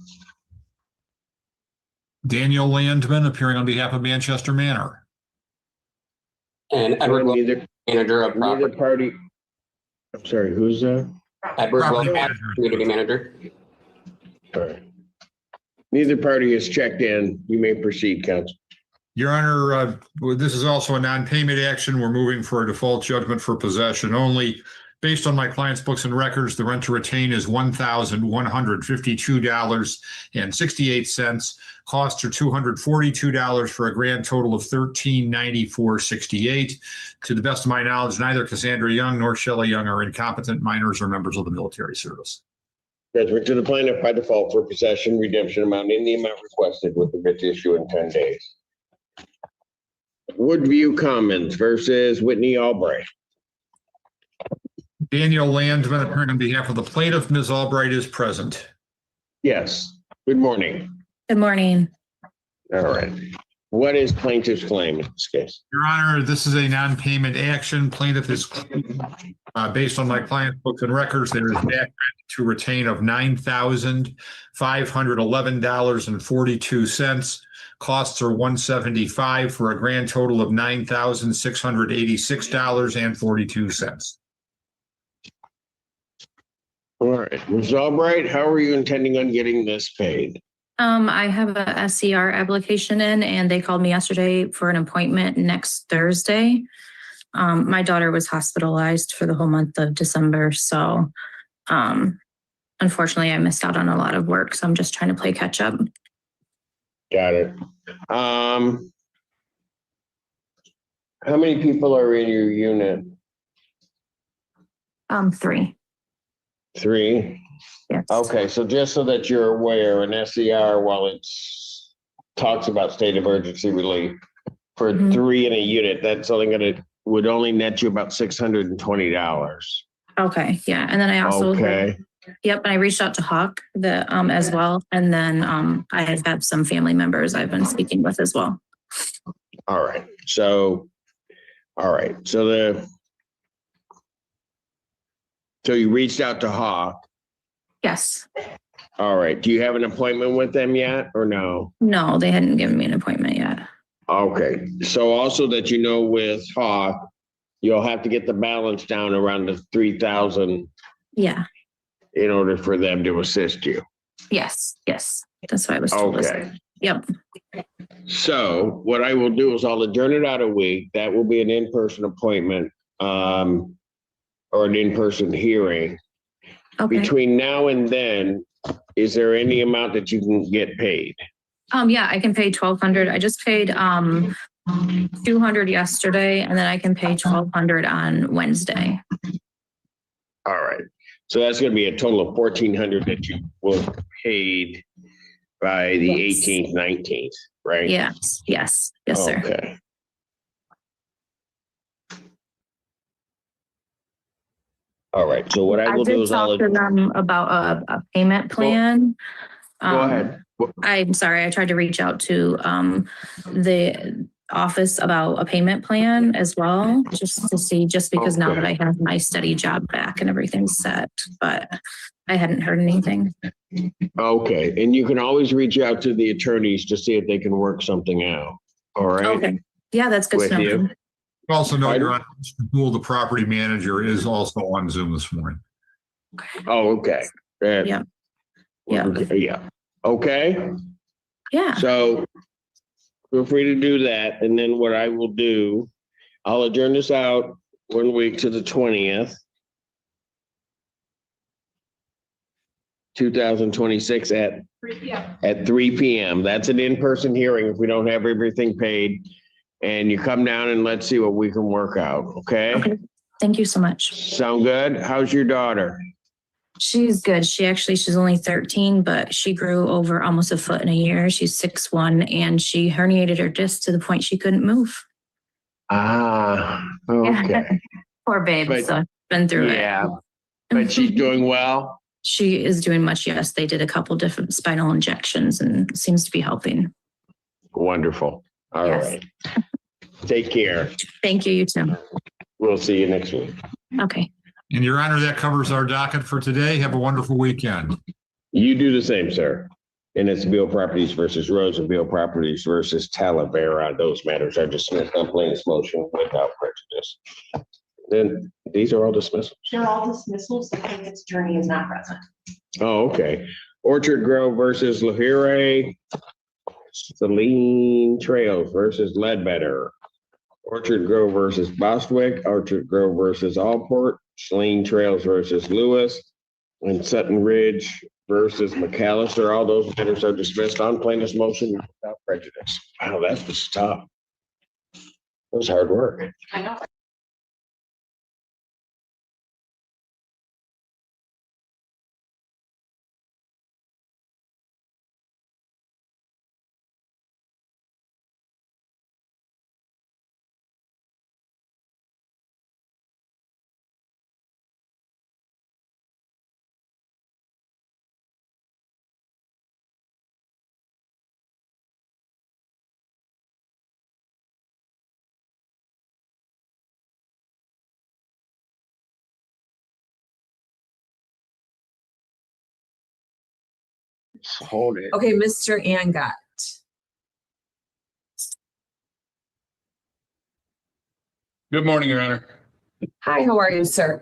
Speaker 5: Daniel Landman appearing on behalf of Manchester Manor.
Speaker 15: And Edward Williams, manager of property.
Speaker 17: Neither party. I'm sorry, who's
Speaker 15: Edward
Speaker 5: Property
Speaker 15: Williams, community manager.
Speaker 17: All right. Neither party has checked in. You may proceed, counsel.
Speaker 5: Your Honor, this is also a non-payment action. We're moving for a default judgment for possession only. Based on my client's books and records, the rent to retain is $1,152.68. Costs are $242 for a grand total of $1,394.68. To the best of my knowledge, neither Cassandra Young nor Shelley Young are incompetent, minors, or members of the military service.
Speaker 17: Judgment to the plaintiff by default for possession, redemption amount in the amount requested with the writ issue in 10 days. Woodview Commons versus Whitney Albright.
Speaker 5: Daniel Landman appearing on behalf of the plaintiff. Ms. Albright is present.
Speaker 17: Yes. Good morning.
Speaker 19: Good morning.
Speaker 17: All right. What is plaintiff's claim in this case?
Speaker 5: Your Honor, this is a non-payment action. Plaintiff is based on my client's books and records. There is back rent to retain of $9,511.42. Costs are $175 for a grand total of $9,686.42.
Speaker 17: All right. Ms. Albright, how are you intending on getting this paid?
Speaker 19: I have a SCR application in and they called me yesterday for an appointment next Thursday. My daughter was hospitalized for the whole month of December. So unfortunately I missed out on a lot of work. So I'm just trying to play catch up.
Speaker 17: Got it. How many people are in your unit?
Speaker 19: 3.
Speaker 17: 3?
Speaker 19: Yes.
Speaker 17: Okay, so just so that you're aware, an SCR, while it's talks about state emergency relief, for 3 in a unit, that's only would only net you about $620.
Speaker 19: Okay. Yeah. And then I also, yep. And I reached out to Hawk as well. And then I have had some family members I've been speaking with as well.
Speaker 17: All right. So you reached out to Hawk.
Speaker 19: Yes.
Speaker 17: All right. Do you have an appointment with them yet or no?
Speaker 19: No, they hadn't given me an appointment yet.
Speaker 17: Okay. So also that you know with Hawk, you'll have to get the balance down around the 3,000.
Speaker 19: Yeah.
Speaker 17: In order for them to assist you.
Speaker 19: Yes. Yes. That's what I was told.
Speaker 17: Okay.
Speaker 19: Yep.
Speaker 17: So what I will do is I'll adjourn it out a week. That will be an in-person appointment or an in-person hearing.
Speaker 19: Okay.
Speaker 17: Between now and then, is there any amount that you can get paid?
Speaker 19: Yeah, I can pay $1,200. I just paid $200 yesterday, and then I can pay $1,200 on Wednesday.
Speaker 17: All right. So that's going to be a total of $1,400 that you will have paid by the 18th, 19th, right?
Speaker 19: Yes. Yes. Yes, sir.
Speaker 17: Okay. All right. So what I will do is
Speaker 19: talk to them about a payment plan.
Speaker 17: Go ahead.
Speaker 19: I'm sorry. I tried to reach out to the office about a payment plan as well, just to see, because now that I have my steady job back and everything's set, but I hadn't heard anything.
Speaker 17: Okay. And you can always reach out to the attorneys to see if they can work something out. All right.
Speaker 19: Okay. Yeah, that's good to know.
Speaker 5: Also know Your Honor, Mr. Poole, the property manager, is also on Zoom this morning.
Speaker 17: Oh, okay.
Speaker 19: Yeah. Yeah.
Speaker 17: Yeah. Okay.
Speaker 19: Yeah.
Speaker 17: So feel free to do that. And then what I will do, I'll adjourn this out 1 week to the 20th. 2026 at 3 p.m. That's an in-person hearing if we don't have everything paid. And you come down and let's see what we can work out, okay?
Speaker 19: Okay. Thank you so much.
Speaker 17: Sound good? How's your daughter?
Speaker 19: She's good. She's only 13, but she grew over almost a foot in a year. She's 6'1", and she herniated her disc to the point she couldn't move.
Speaker 17: Ah, okay.
Speaker 19: Poor babe.
Speaker 17: But-
Speaker 19: so been through it.
Speaker 17: Yeah, but she's doing well.
Speaker 19: She is doing much. Yes, they did a couple different spinal injections and it seems to be helping.
Speaker 17: Wonderful. All
Speaker 19: Yes.
Speaker 17: right. Take care.
Speaker 19: Thank you. You too.
Speaker 17: We'll see you next week.
Speaker 19: Okay.
Speaker 5: And Your Honor, that covers our docket for today. Have a wonderful weekend.
Speaker 17: You do the same, sir. And it's Beal Properties versus Rose and Beal Properties versus Talavera. Those matters are dismissed on plaintiff's motion without prejudice. Then these are all dismissals.
Speaker 3: They're all dismissals. The plaintiff's attorney is not present.
Speaker 17: Oh, okay. Orchard Grove versus Lahire. Celine Trails versus Ledbetter. Orchard Grove versus Bostwick. Orchard Grove versus Allport. Celine Trails versus Lewis. And Sutton Ridge versus McAllister. All those matters are dismissed on plaintiff's motion without prejudice. Wow, that was tough. It was hard work.
Speaker 3: I know.
Speaker 17: Hold it.
Speaker 3: Okay, Mr. Angot.
Speaker 13: Good morning, Your Honor.
Speaker 3: Hi, how are you, sir?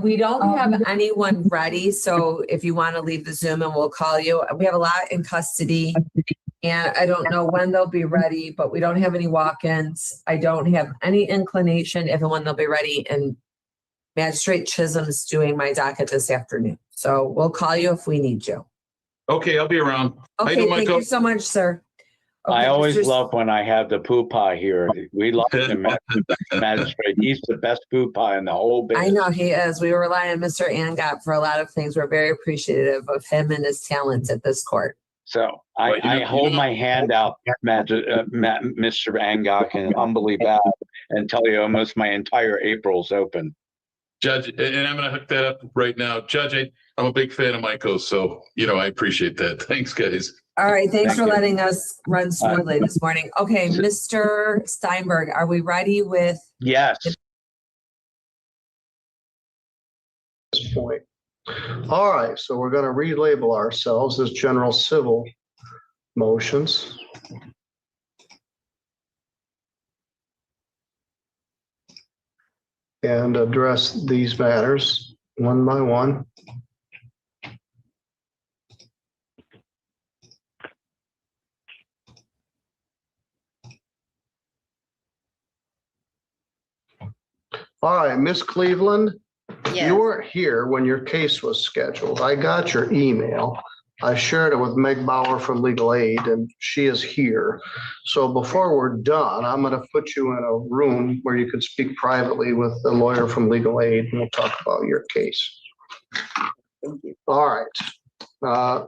Speaker 3: We don't have anyone ready, so if you want to leave the Zoom and we'll call you. We have a lot in custody. And I don't know when they'll be ready, but we don't have any walk-ins. I don't have any inclination if and when they'll be ready. And Magistrate Chisholm's doing my docket this afternoon. So we'll call you if we need you.
Speaker 13: Okay, I'll be around. How you
Speaker 3: Okay,
Speaker 13: doing,
Speaker 3: thank
Speaker 13: Michael?
Speaker 3: you so much, sir.
Speaker 20: I
Speaker 3: Okay,
Speaker 20: always
Speaker 3: Mr.
Speaker 20: love when I have the poopah here. We love him, magistrate. He's the best poopah in the whole business.
Speaker 3: I know he is. We rely on Mr. Angot for a lot of things. We're very appreciative of him and his talents at this court.
Speaker 20: So
Speaker 13: Well, you know-
Speaker 20: I hold my hand out, Mr. Angok, and humbly bow and tell you almost my entire April's open.
Speaker 13: Judge, and I'm gonna hook that up right now. Judge, I'm a big fan of Michael's, so, I appreciate that. Thanks, guys.
Speaker 3: All right, thanks
Speaker 20: Thank
Speaker 3: for
Speaker 20: you.
Speaker 3: letting us run smoothly this morning. Okay, Mr. Steinberg, are we ready with?
Speaker 20: Yes.
Speaker 8: This point. All right, so we're going to relabel ourselves as general civil motions. And address these matters one by one. All right, Miss Cleveland, you weren't here when your case was scheduled. I got your email. I shared it with Meg Bauer from Legal Aid, and she is here. So before we're done, I'm going to put you in a room where you could speak privately with the lawyer from Legal Aid, and we'll talk about your case.
Speaker 3: Thank you.
Speaker 8: All right.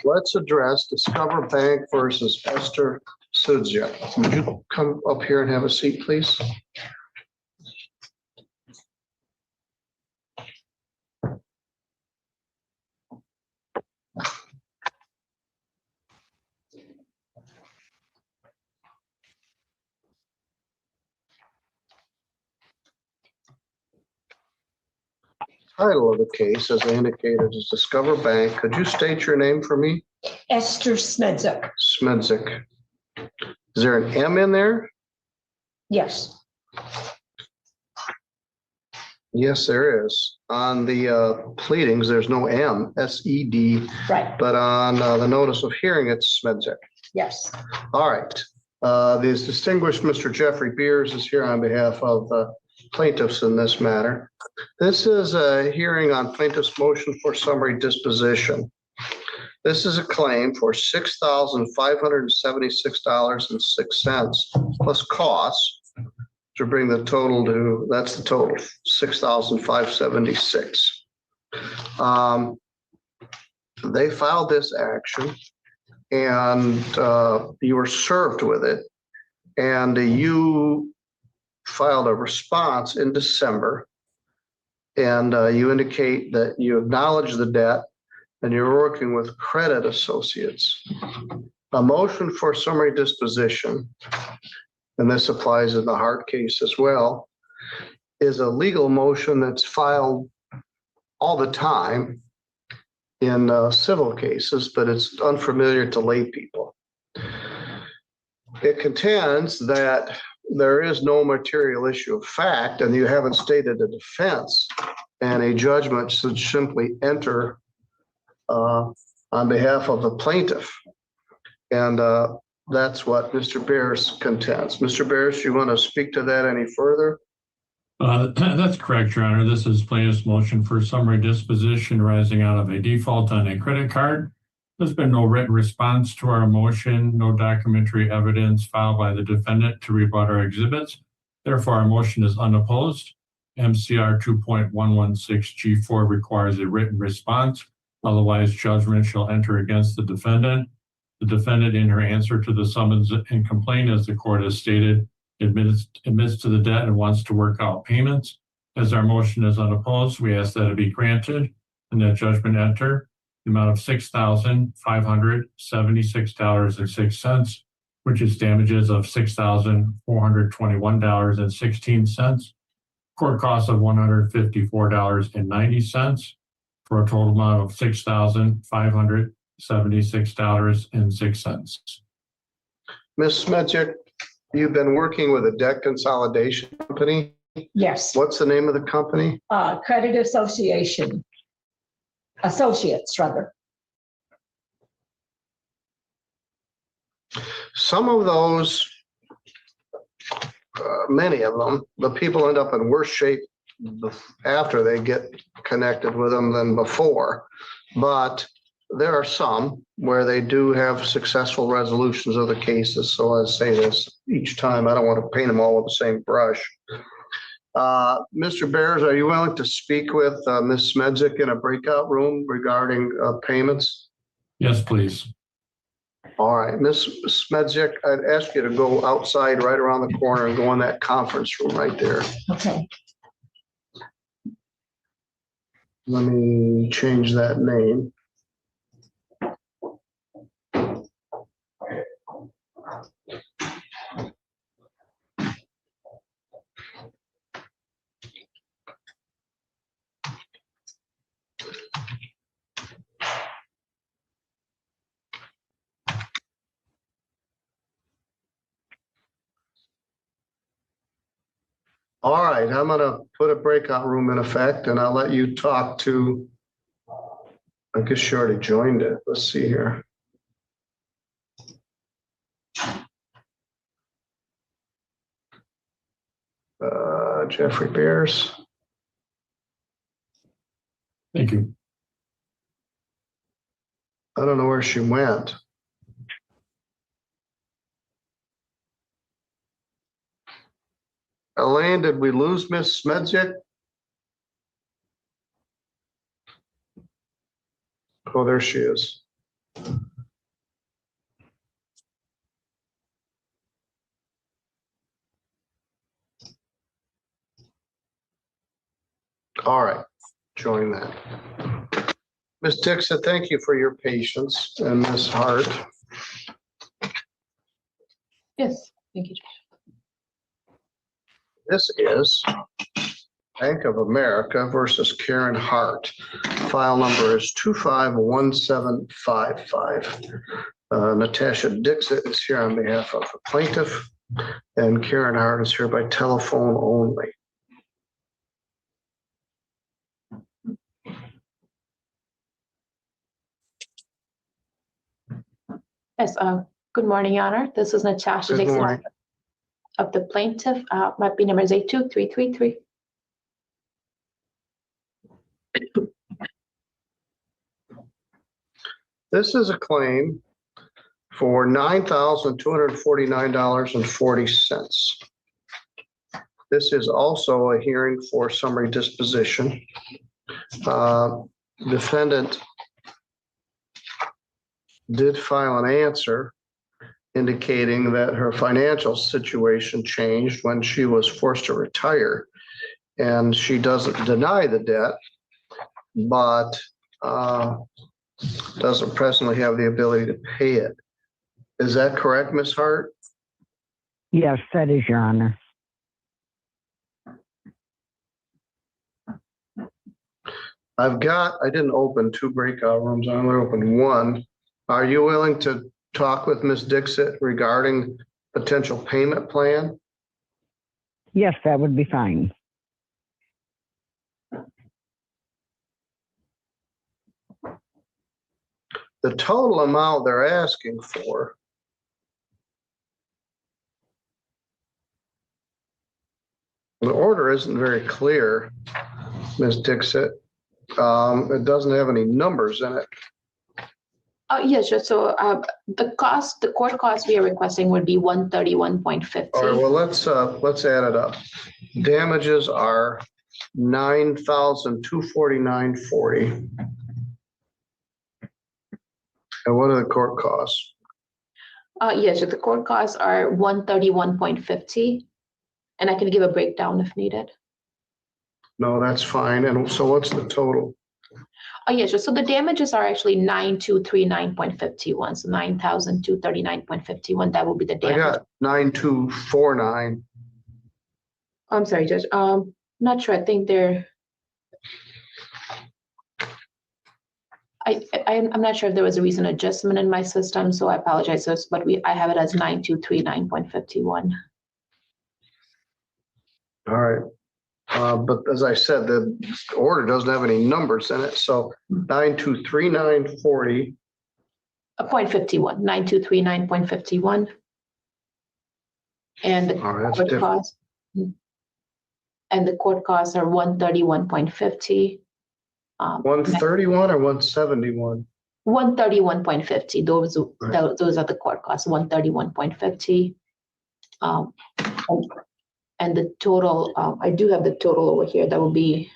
Speaker 8: Let's address Discover Bank versus Esther Sudzia. Would you come up here and have a seat, please? Title of the case, as I indicated, is Discover Bank. Could you state your name for me?
Speaker 3: Esther Smedzik.
Speaker 8: Smedzik. Is there an M in there?
Speaker 3: Yes.
Speaker 8: Yes, there is. On the pleadings, there's no M, S-E-D.
Speaker 3: Right.
Speaker 8: But on the notice of hearing, it's Smedzik.
Speaker 3: Yes.
Speaker 8: All right. This distinguished Mr. Jeffrey Beers is here on behalf of the plaintiffs in this matter. This is a hearing on plaintiff's motion for summary disposition. This is a claim for $6,576.06 plus costs to bring the total to, that's the total, $6,576. They filed this action and you were served with it, and you filed a response in December, and you indicate that you acknowledge the debt and you're working with credit associates. A motion for summary disposition, and this applies in the Hart case as well, is a legal motion that's filed all the time in civil cases, but it's unfamiliar to lay people. It contends that there is no material issue of fact, and you haven't stated a defense, and a judgment should simply enter on behalf of the plaintiff. And that's what Mr. Beers contends. Mr. Beers, you want to speak to that any further?
Speaker 4: That's correct, Your Honor. This is plaintiff's motion for summary disposition arising out of a default on a credit card. There's been no written response to our motion, no documentary evidence filed by the defendant to rebut our exhibits. Therefore, our motion is unopposed. MCR 2.116G4 requires a written response. Otherwise, judgment shall enter against the defendant. The defendant, in her answer to the summons and complaint, as the court has stated, admits to the debt and wants to work out payments. As our motion is unopposed, we ask that it be granted and that judgment enter the amount of $6,576.06, which is damages of $6,421.16, court costs of $154.90, for a total amount of $6,576.06.
Speaker 8: Ms. Smedjic, you've been working with a debt consolidation company?
Speaker 6: Yes.
Speaker 8: What's the name of the company?
Speaker 6: Credit Association. Associates, rather.
Speaker 8: Some of those, many of them, the people end up in worse shape after they get connected with them than before. But there are some where they do have successful resolutions of the cases. So I say this each time, I don't want to paint them all with the same brush. Mr. Beers, are you willing to speak with Ms. Smedjic in a breakout room regarding payments?
Speaker 4: Yes, please.
Speaker 8: All right, Ms. Smedjic, I'd ask you to go outside right around the corner and go in that conference room right there.
Speaker 6: Okay.
Speaker 8: Let me change that name. All right, I'm going to put a breakout room in effect, and I'll let you talk to, I guess she already joined it. Let's see here. Jeffrey Beers.
Speaker 4: Thank you.
Speaker 8: I don't know where she went. Elaine, did we lose Miss Smedjic? Oh, there she is. All right, join that. Ms. Dixon, thank you for your patience, and Ms. Hart.
Speaker 6: Yes, thank you.
Speaker 8: This is Bank of America versus Karen Hart. File number is 251755. Natasha Dixit is here on behalf of the plaintiff, and Karen Hart is here by telephone only.
Speaker 6: Yes,
Speaker 16: Good morning, Your Honor. This is Natasha
Speaker 8: Good
Speaker 16: Dixon
Speaker 8: morning.
Speaker 16: of the plaintiff. My P number is 82333.
Speaker 8: This is a claim for $9,249.40. This is also a hearing for summary disposition. Defendant did file an answer indicating that her financial situation changed when she was forced to retire. And she doesn't deny the debt, but doesn't presently have the ability to pay it. Is that correct, Ms. Hart?
Speaker 21: Yes, that is, Your Honor.
Speaker 8: I didn't open 2 breakout rooms. I only opened 1. Are you willing to talk with Ms. Dixit regarding potential payment plan?
Speaker 21: Yes, that would be fine.
Speaker 8: The total amount they're asking for the order isn't very clear, Ms. Dixit. It doesn't have any numbers in it.
Speaker 16: Yes, sure. So the court cost we are requesting would be $131.50.
Speaker 8: All right, well, let's add it up. Damages are $9,249.40. And what are the court costs?
Speaker 16: Yes, so the court costs are $131.50. And I can give a breakdown if needed.
Speaker 8: No, that's fine. And so what's the total?
Speaker 16: Yes, sure. So the damages are actually 9,239.51. So 9,239.51. That will be the
Speaker 8: I
Speaker 16: damage.
Speaker 8: got 9,249.
Speaker 16: I'm sorry, Judge. Not sure. I think they're. I'm not sure if there was a recent adjustment in my system, so I apologize. But I have it as 9,239.51.
Speaker 8: All right. But as I said, the order doesn't have any numbers in it. So 9,239.40.
Speaker 16: 0.51, 9,239.51. And the court costs. And the court costs are 131.50.
Speaker 8: 131 or 171?
Speaker 16: 131.50. Those are the court costs. 131.50. And the total, I do have the total over here. That will be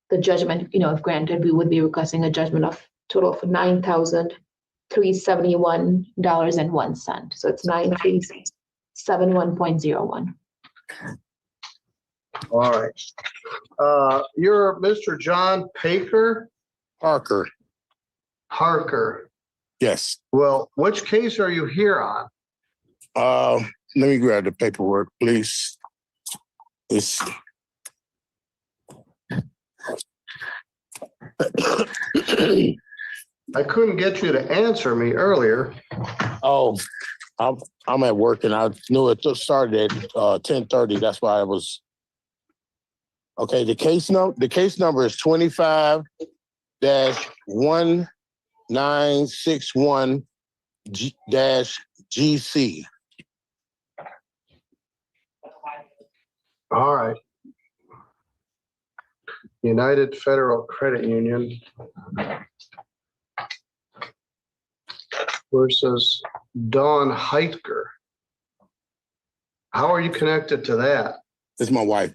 Speaker 16: the judgment. If granted, we would be requesting a judgment of total for $9,371.01. So it's 9,371.01.
Speaker 8: All right. You're Mr. John Parker?
Speaker 14: Parker.
Speaker 8: Parker.
Speaker 14: Yes.
Speaker 8: Well, which case are you here on?
Speaker 14: Let me grab the paperwork, please.
Speaker 8: I couldn't get you to answer me earlier.
Speaker 14: Oh, I'm at work and I knew it started at 10:30. That's why I was. Okay, the case number is 25-1961-GC.
Speaker 8: All right. United Federal Credit Union versus Dawn Heitker. How are you connected to that?
Speaker 14: It's my wife.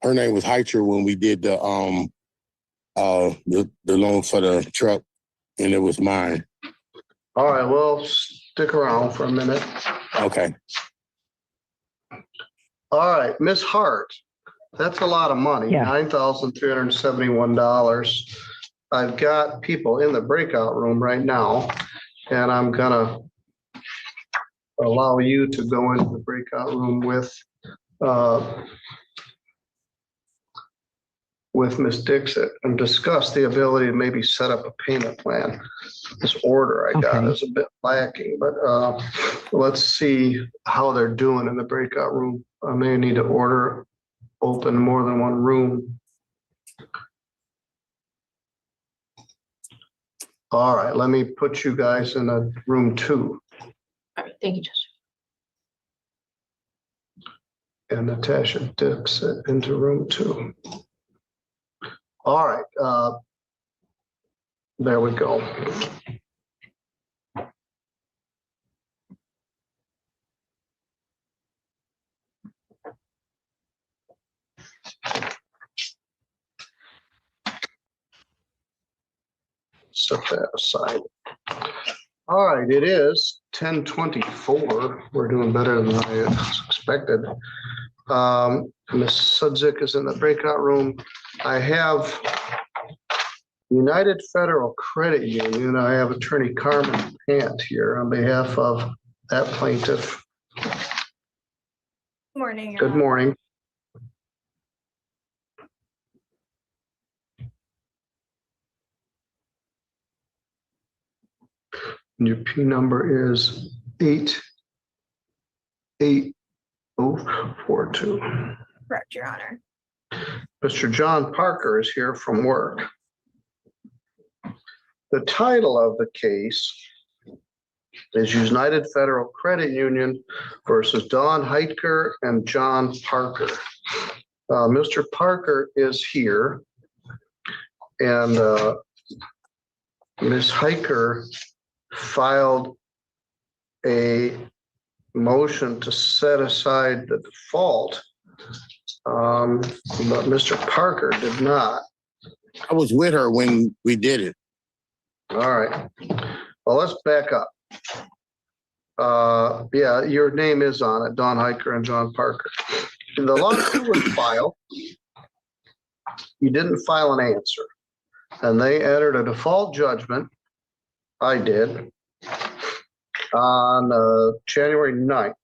Speaker 14: Her name was Heitcher when we did the loan for the truck, and it was mine.
Speaker 8: All right, well, stick around for a minute.
Speaker 14: Okay.
Speaker 8: All right, Miss Hart, that's a lot of money,
Speaker 21: Yeah.
Speaker 8: $9,371. I've got people in the breakout room right now, and I'm gonna allow you to go into the breakout room with Ms. Dixit and discuss the ability to maybe set up a payment plan. This order I got is a bit lacking, but let's see how they're doing in the breakout room. I may need to open more than one room. All right, let me put you guys in a room 2.
Speaker 16: All right, thank you, Judge.
Speaker 8: And Natasha dips it into room 2. All right, there we go. Set that aside. All right, it is 10:24. We're doing better than I expected. Ms. Sudzik is in the breakout room. I have United Federal Credit Union. I have Attorney Carmen Pant here on behalf of that plaintiff.
Speaker 7: Morning.
Speaker 8: Good morning. Your P number is 88042.
Speaker 7: Correct, Your Honor.
Speaker 8: Mr. John Parker is here from work. The title of the case is United Federal Credit Union versus Don Heitker and John Parker. Mr. Parker is here, and Ms. Heitker filed a motion to set aside the default, but Mr. Parker did not.
Speaker 14: I was with her when we did it.
Speaker 8: All right. Well, let's back up. Yeah, your name is on it, Don Heitker and John Parker. The lawsuit was filed. You didn't file an answer, and they entered a default judgment. I did on December 9th,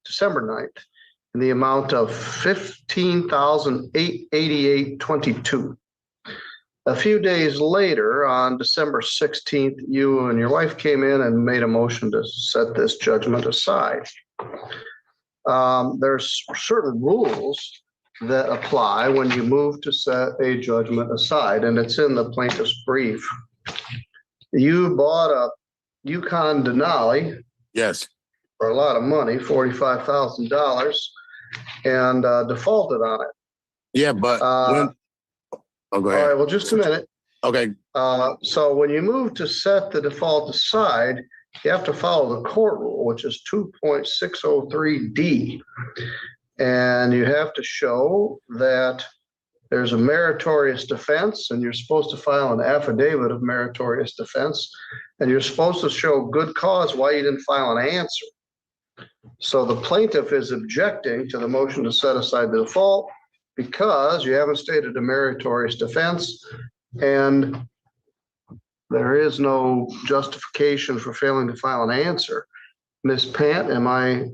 Speaker 8: in the amount of $15,888.22. A few days later, on December 16th, you and your wife came in and made a motion to set this judgment aside. There's certain rules that apply when you move to set a judgment aside, and it's in the plaintiff's brief. You bought a Yukon Denali.
Speaker 14: Yes.
Speaker 8: For a lot of money, $45,000, and defaulted on it.
Speaker 14: Yeah, but when, oh, go ahead.
Speaker 8: All right, well, just a minute.
Speaker 14: Okay.
Speaker 8: So when you move to set the default aside, you have to follow the court rule, which is 2.603D. And you have to show that there's a meritorious defense, and you're supposed to file an affidavit of meritorious defense, and you're supposed to show good cause why you didn't file an answer. So the plaintiff is objecting to the motion to set aside the default because you haven't stated a meritorious defense, and there is no justification for failing to file an answer. Ms. Pant, am I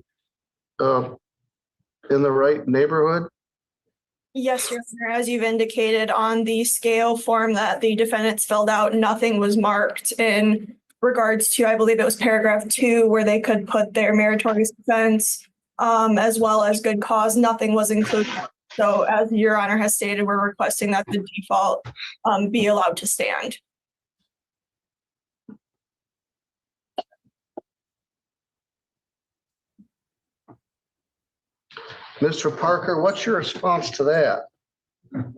Speaker 8: in the right neighborhood?
Speaker 7: Yes, Your Honor. As you've indicated on the scale form that the defendants filled out, nothing was marked in regards to, I believe it was paragraph 2, where they could put their meritorious defense as well as good cause. Nothing was included. So as Your Honor has stated, we're requesting that the default be allowed to stand.
Speaker 8: Mr. Parker, what's your response to that?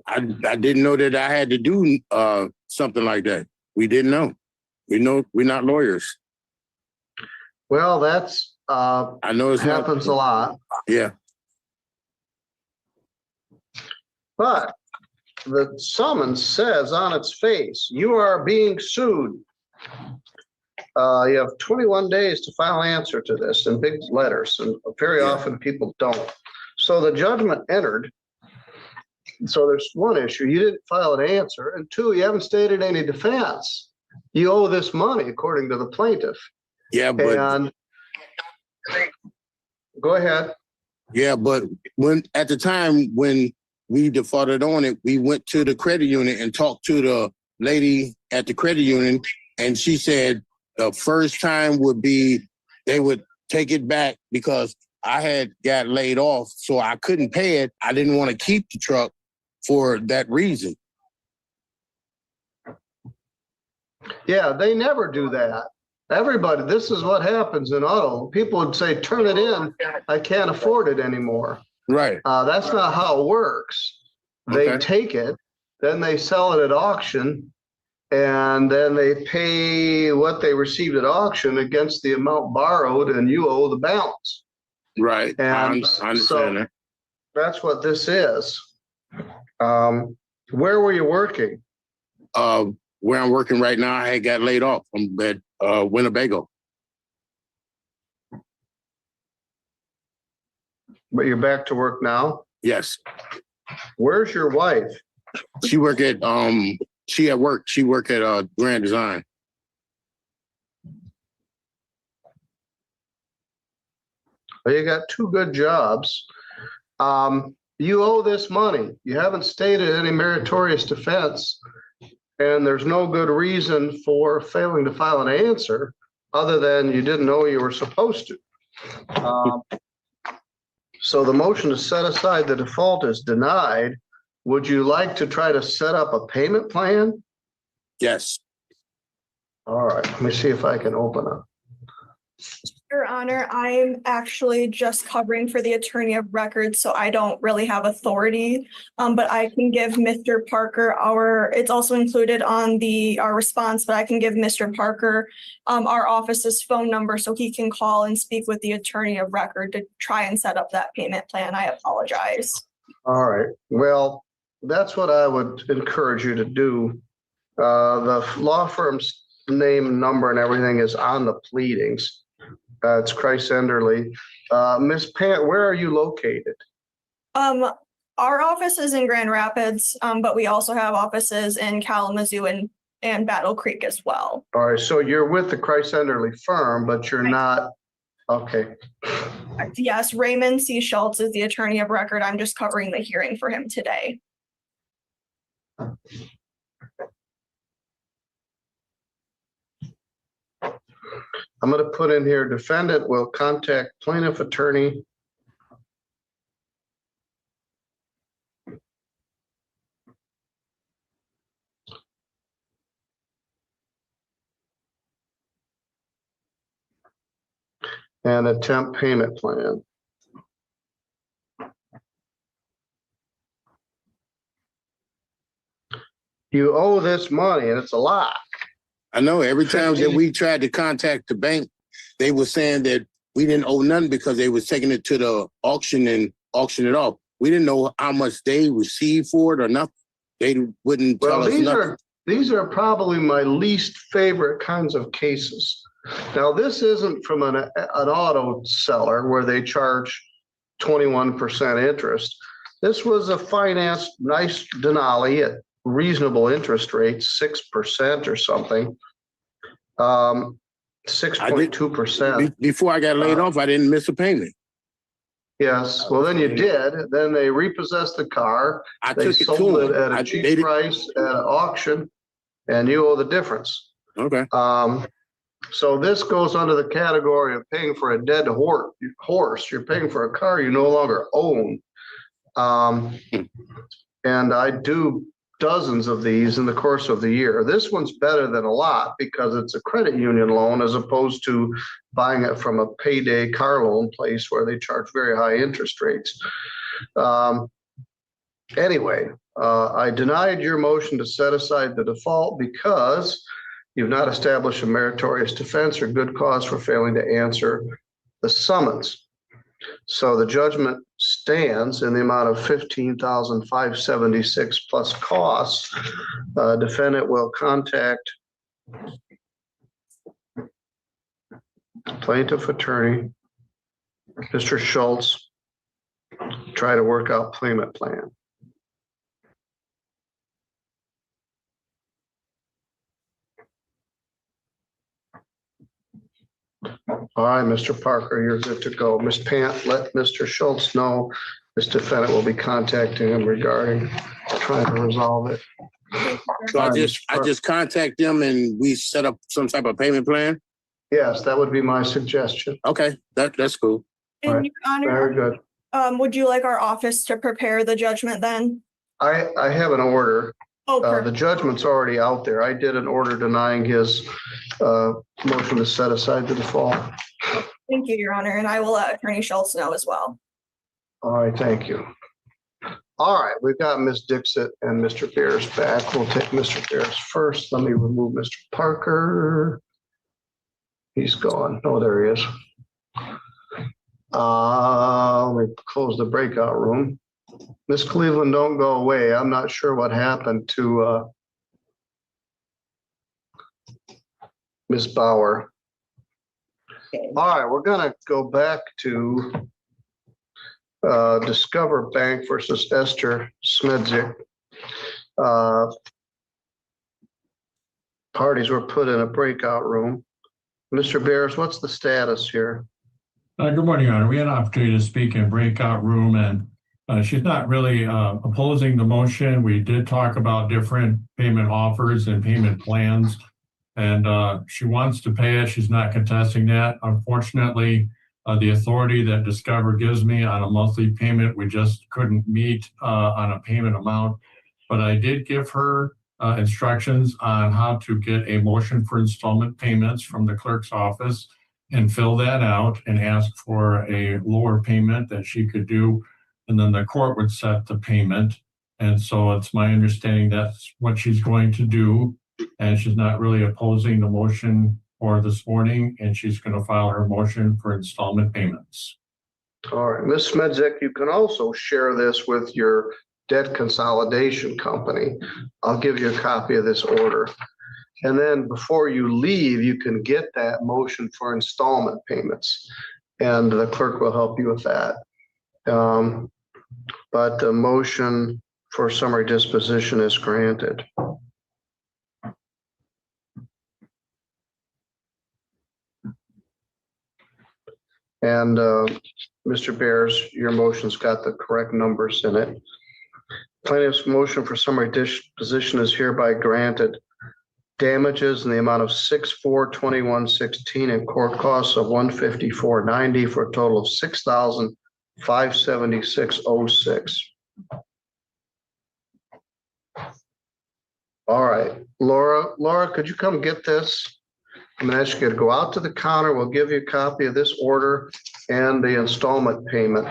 Speaker 14: I didn't know that I had to do something like that. We didn't know. We know we're not lawyers.
Speaker 8: Well, that's
Speaker 14: I know it
Speaker 8: happens a lot.
Speaker 14: Yeah.
Speaker 8: But the summons says on its face, you are being sued. You have 21 days to file an answer to this in big letters, and very often people don't. So the judgment entered. So there's one issue, you didn't file an answer, and 2, you haven't stated any defense. You owe this money according to the plaintiff.
Speaker 14: Yeah, but
Speaker 8: and go ahead.
Speaker 14: Yeah, but when at the time when we defaulted on it, we went to the credit union and talked to the lady at the credit union, and she said the first time would be they would take it back because I had got laid off, so I couldn't pay it. I didn't want to keep the truck for that reason.
Speaker 8: Yeah, they never do that. Everybody, this is what happens in auto. People would say, turn it in. I can't afford it anymore.
Speaker 14: Right.
Speaker 8: That's not how it works. They
Speaker 14: Okay.
Speaker 8: take it, then they sell it at auction, and then they pay what they received at auction against the amount borrowed, and you owe the balance.
Speaker 14: Right. I
Speaker 8: And
Speaker 14: understand
Speaker 8: so
Speaker 14: that.
Speaker 8: that's what this is. Where were you working?
Speaker 14: Where I'm working right now, I got laid off from Winnebago.
Speaker 8: But you're back to work now?
Speaker 14: Yes.
Speaker 8: Where's your wife?
Speaker 14: She work at she at work. She work at Grand Design.
Speaker 8: Well, you got two good jobs. You owe this money. You haven't stated any meritorious defense, and there's no good reason for failing to file an answer other than you didn't know you were supposed to. So the motion to set aside the default is denied. Would you like to try to set up a payment plan?
Speaker 14: Yes.
Speaker 8: All right, let me see if I can open up.
Speaker 7: Your Honor, I'm actually just covering for the attorney of record, so I don't really have authority. But I can give Mr. Parker it's also included on our response, but I can give Mr. Parker our office's phone number so he can call and speak with the attorney of record to try and set up that payment plan. I apologize.
Speaker 8: All right, well, that's what I would encourage you to do. The law firm's name, number, and everything is on the pleadings. It's Christ Enderly. Miss Pant, where are you located?
Speaker 7: Our office is in Grand Rapids, but we also have offices in Kalamazoo and Battle Creek as well.
Speaker 8: All right, so you're with the Christ Enderly firm, but you're not, okay.
Speaker 7: Yes, Raymond C. Schultz is the attorney of record. I'm just covering the hearing for him today.
Speaker 8: I'm going to put in here, defendant will contact plaintiff attorney and attempt payment plan. You owe this money, and it's a lot.
Speaker 14: I know every time that we tried to contact the bank, they were saying that we didn't owe nothing because they was taking it to the auction and auction it off. We didn't know how much they received for it or nothing. They wouldn't tell us nothing.
Speaker 8: These are probably my least favorite kinds of cases. Now, this isn't from an auto seller where they charge 21% interest. This was a financed nice Denali at reasonable interest rates, 6% or something. 6.2%.
Speaker 14: Before I got laid off, I didn't miss a payment.
Speaker 8: Yes, well, then you did. Then they repossessed the car. They sold it at a cheap price at an auction, and you owe the difference.
Speaker 14: Okay.
Speaker 8: So this goes under the category of paying for a dead horse. You're paying for a car you no longer own. And I do dozens of these in the course of the year. This one's better than a lot because it's a credit union loan as opposed to buying it from a payday car loan place where they charge very high interest rates. Anyway, I denied your motion to set aside the default because you've not established a meritorious defense or good cause for failing to answer the summons. So the judgment stands in the amount of $15,576 plus costs. Defendant will contact plaintiff attorney, Mr. Schultz, try to work out payment plan. All right, Mr. Parker, you're good to go. Ms. Pant, let Mr. Schultz know this defendant will be contacting him regarding trying to resolve it.
Speaker 14: So I just contact them and we set up some type of payment plan?
Speaker 8: Yes, that would be my suggestion.
Speaker 14: Okay, that's cool.
Speaker 7: And
Speaker 8: Right.
Speaker 7: Your Honor,
Speaker 8: Very good.
Speaker 7: would you like our office to prepare the judgment then?
Speaker 8: I have an order.
Speaker 7: Oh,
Speaker 8: The
Speaker 7: perfect.
Speaker 8: judgment's already out there. I did an order denying his motion to set aside the default.
Speaker 7: Thank you, Your Honor, and I will let Attorney Schultz know as well.
Speaker 8: All right, thank you. All right, we've got Ms. Dixit and Mr. Bears back. We'll take Mr. Bears first. Let me remove Mr. Parker. He's gone. Oh, there he is. Let me close the breakout room. Miss Cleveland, don't go away. I'm not sure what happened to Miss Bauer. All right, we're gonna go back to Discover Bank versus Esther Smedzik. Parties were put in a breakout room. Mr. Bears, what's the status here?
Speaker 4: Good morning, Your Honor. We had an opportunity to speak in breakout room, and she's not really opposing the motion. We did talk about different payment offers and payment plans, and she wants to pay it. She's not contesting that. Unfortunately, the authority that Discover gives me on a monthly payment, we just couldn't meet on a payment amount. But I did give her instructions on how to get a motion for installment payments from the clerk's office and fill that out and ask for a lower payment that she could do. And then the court would set the payment. And so it's my understanding that's what she's going to do. And she's not really opposing the motion for this morning, and she's going to file her motion for installment payments.
Speaker 8: All right, Ms. Smedzik, you can also share this with your debt consolidation company. I'll give you a copy of this order. And then before you leave, you can get that motion for installment payments, and the clerk will help you with that. But the motion for summary disposition is granted. And Mr. Bears, your motion's got the correct numbers in it. Plaintiff's motion for summary disposition is hereby granted. Damages in the amount of $6,421.16 and court costs of $154.90 for a total of $6,576.06. All right, Laura, could you come get this? I'm gonna ask you to go out to the counter. We'll give you a copy of this order and the installment payment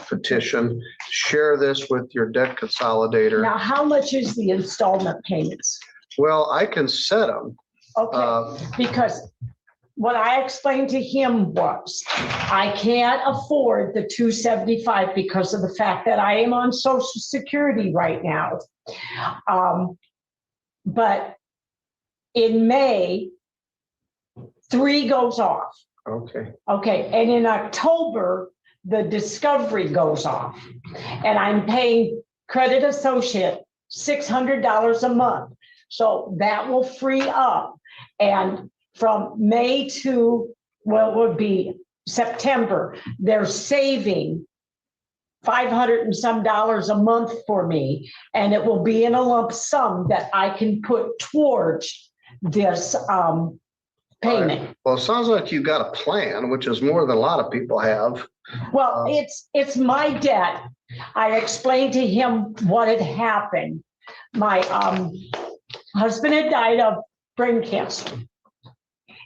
Speaker 8: petition. Share this with your debt consolidator.
Speaker 6: Now, how much is the installment payments?
Speaker 8: Well, I can set them.
Speaker 6: Okay, because what I explained to him was, I can't afford the $275 because of the fact that I am on Social Security right now. But in May, 3 goes off.
Speaker 8: Okay.
Speaker 6: Okay, and in October, the discovery goes off. And I'm paying Credit Associate $600 a month. So that will free up. And from May to, well, it would be September, they're saving $500 and some a month for me. And it will be in a lump sum that I can put towards this payment.
Speaker 8: Right. Well, it sounds like you got a plan, which is more than a lot of people have.
Speaker 6: Well, it's my debt. I explained to him what had happened. My husband had died of brain cancer.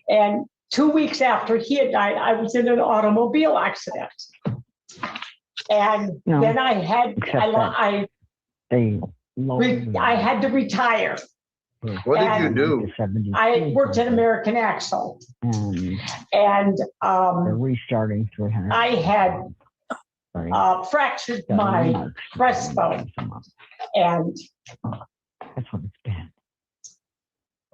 Speaker 6: And 2 weeks after he had died, I was in an automobile accident. And then I had to retire.
Speaker 8: What did you do?
Speaker 6: I worked at American Axle. And
Speaker 21: They're restarting through her.
Speaker 6: I had fractured my breastbone. And
Speaker 21: that's what it's been.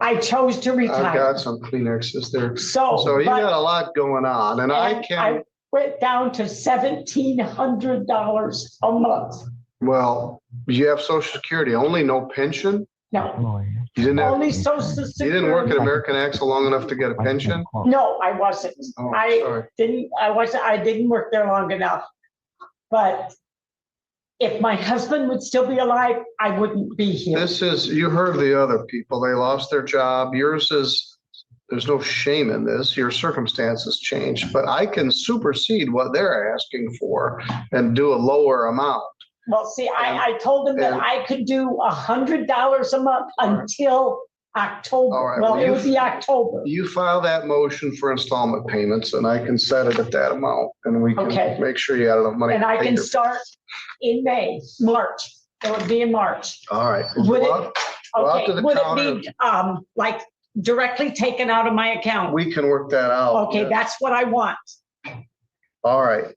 Speaker 6: I chose to retire.
Speaker 8: I've got some Kleenexes there.
Speaker 6: So
Speaker 8: you got a lot going on, and
Speaker 6: I went down to $1,700 a month.
Speaker 8: Well, you have Social Security, only no pension?
Speaker 6: No.
Speaker 8: You didn't have,
Speaker 6: only Social Security.
Speaker 8: You didn't work at American Axle long enough to get a pension?
Speaker 6: No, I wasn't.
Speaker 8: Oh,
Speaker 6: I didn't work there long enough. But if my husband would still be alive, I wouldn't be here.
Speaker 8: You heard the other people, they lost their job. Yours is, there's no shame in this. Your circumstances changed, but I can supersede what they're asking for and do a lower amount.
Speaker 6: Well, see, I told him that I could do $100 a month until
Speaker 8: All
Speaker 6: October.
Speaker 8: right,
Speaker 6: Well,
Speaker 8: well,
Speaker 6: it
Speaker 8: you-
Speaker 6: would be October.
Speaker 8: You file that motion for installment payments and I can set it at that amount and we
Speaker 6: Okay.
Speaker 8: can make sure you got enough money.
Speaker 6: And
Speaker 8: to
Speaker 6: I
Speaker 8: pay
Speaker 6: can
Speaker 8: your-
Speaker 6: start in March. It would be in March.
Speaker 8: All right.
Speaker 6: Would it-
Speaker 8: Go out to
Speaker 6: Okay,
Speaker 8: the
Speaker 6: would
Speaker 8: counter.
Speaker 6: it be, like directly taken out of my account?
Speaker 8: We can work that out.
Speaker 6: Okay,
Speaker 8: yeah.
Speaker 6: that's what I want.
Speaker 8: All right.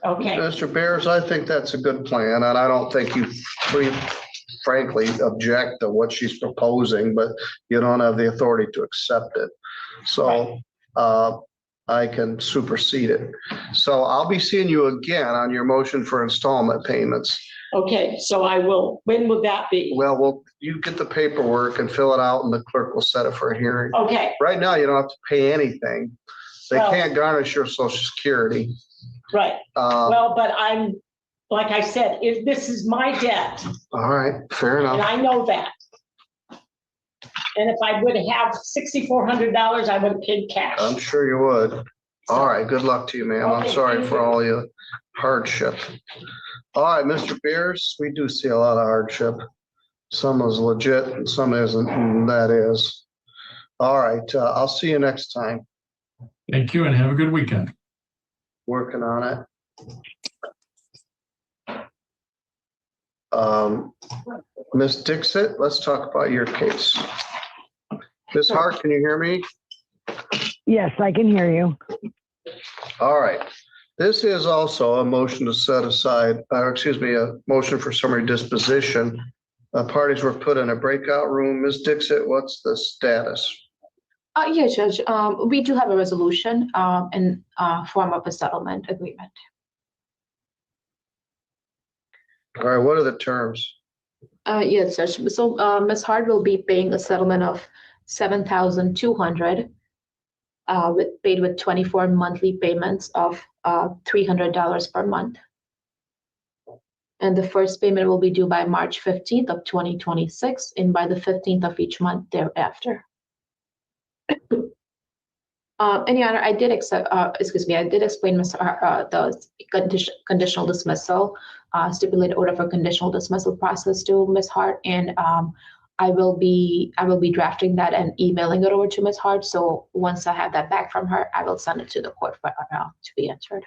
Speaker 6: Okay,
Speaker 8: Mr. Bears, I think that's a good plan, and I don't think you frankly object to what she's proposing, but you don't have the authority to accept it. So I can supersede it. So I'll be seeing you again on your motion for installment payments.
Speaker 6: okay, so I will, when would that be?
Speaker 8: Well, you get the paperwork and fill it out, and the clerk will set it for a hearing.
Speaker 6: Okay,
Speaker 8: Right now, you don't have to pay anything. They
Speaker 6: Well-
Speaker 8: can't garnish your social security.
Speaker 6: right.
Speaker 8: Uh,
Speaker 6: Well, but I'm, like I said, if this is my debt,
Speaker 8: All right, fair
Speaker 6: and
Speaker 8: enough.
Speaker 6: I know that. And if I would have $6,400, I would have paid cash.
Speaker 8: I'm sure you would. All right, good luck to you, ma'am. I'm
Speaker 6: Okay,
Speaker 8: sorry
Speaker 6: thank
Speaker 8: for
Speaker 6: you.
Speaker 8: all your hardship. All right, Mr. Beers, we do see a lot of hardship. Some is legit and some isn't, and that is. All right, I'll see you next time.
Speaker 4: Thank you and have a good weekend.
Speaker 8: Working on it. Ms. Dixit, let's talk about your case. Ms. Hart, can you hear me?
Speaker 21: Yes, I can hear you.
Speaker 8: All right. This is also a motion to set aside, a motion for summary disposition. Parties were put in a breakout room. Ms. Dixit, what's the status?
Speaker 16: Yeah, Judge, we do have a resolution in form of a settlement agreement.
Speaker 8: All right, what are the terms?
Speaker 16: Yes, Judge. So Ms. Hart will be paying a settlement of $7,200 paid with 24 monthly payments of $300 per month. And the first payment will be due by March 15th of 2026 and by the 15th of each month thereafter. And Your Honor, I did accept, I did explain the conditional dismissal, stipulated order for conditional dismissal process to Ms. Hart, and I will be drafting that and emailing it over to Ms. Hart. So once I have that back from her, I will send it to the court for to be entered.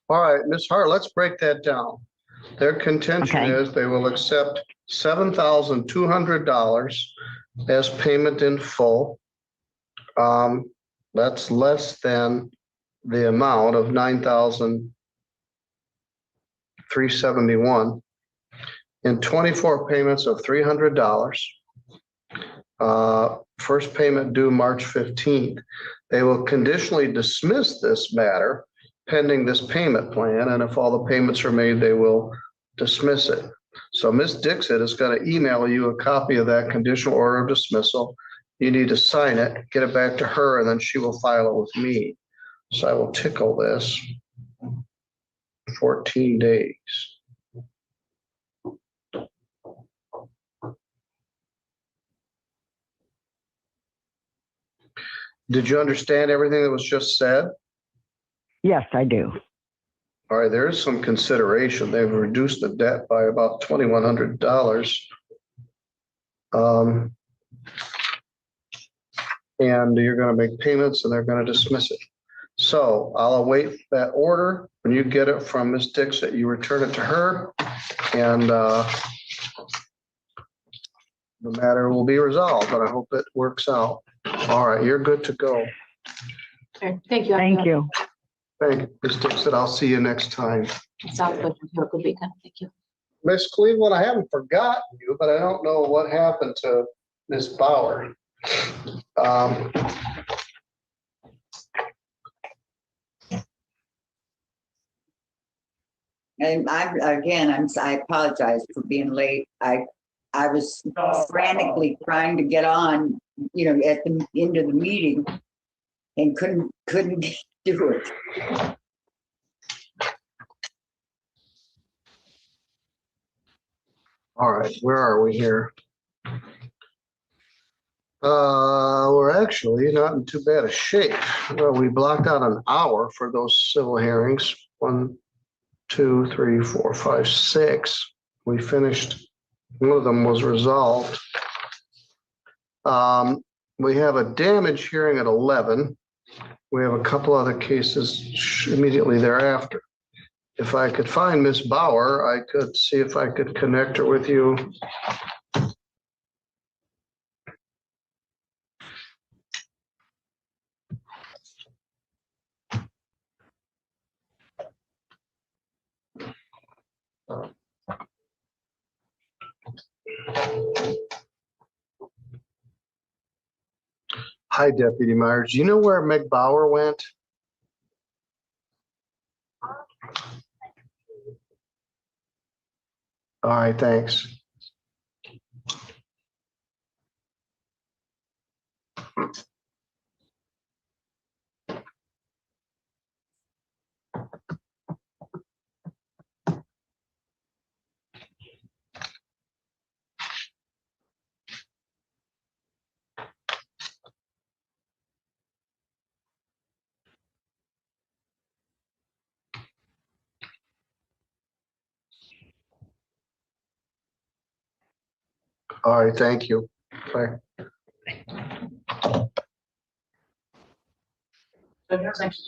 Speaker 8: All right, Ms. Hart, let's break that down. Their contention
Speaker 21: Okay.
Speaker 8: is they will accept $7,200 as payment in full. That's less than the amount of $9,371 in 24 payments of $300. First payment due March 15th. They will conditionally dismiss this matter pending this payment plan, and if all the payments are made, they will dismiss it. So Ms. Dixit is going to email you a copy of that conditional order of dismissal. You need to sign it, get it back to her, and then she will file it with me. So I will tickle this 14 days. Did you understand everything that was just said?
Speaker 21: Yes, I do.
Speaker 8: All right, there is some consideration. They've reduced the debt by about $2,100. And you're going to make payments and they're going to dismiss it. So I'll await that order. When you get it from Ms. Dixit, you return it to her and the matter will be resolved, and I hope it works out. All right, you're good to go.
Speaker 16: Okay, thank you.
Speaker 21: Thank you.
Speaker 8: Thank you, Ms. Dixit. I'll see you next time.
Speaker 16: Sounds good. Have a good weekend. Thank you.
Speaker 8: Miss Cleveland, I haven't forgotten you, but I don't know what happened to Miss Bauer.
Speaker 10: And I apologize for being late. I was frantically trying to get on, at the end of the meeting and couldn't do it.
Speaker 8: All right, where are we here? We're actually not in too bad a shape. Well, we blocked out an hour for those civil hearings. 1, 2, 3, 4, 5, 6. We finished, one of them was resolved. We have a damage hearing at 11. We have a couple other cases immediately thereafter. If I could find Miss Bauer, I could see if I could connect her with you. Hi, Deputy Myers. Do you know where Meg Bauer went? All right, thanks. All right, thank you. Bye.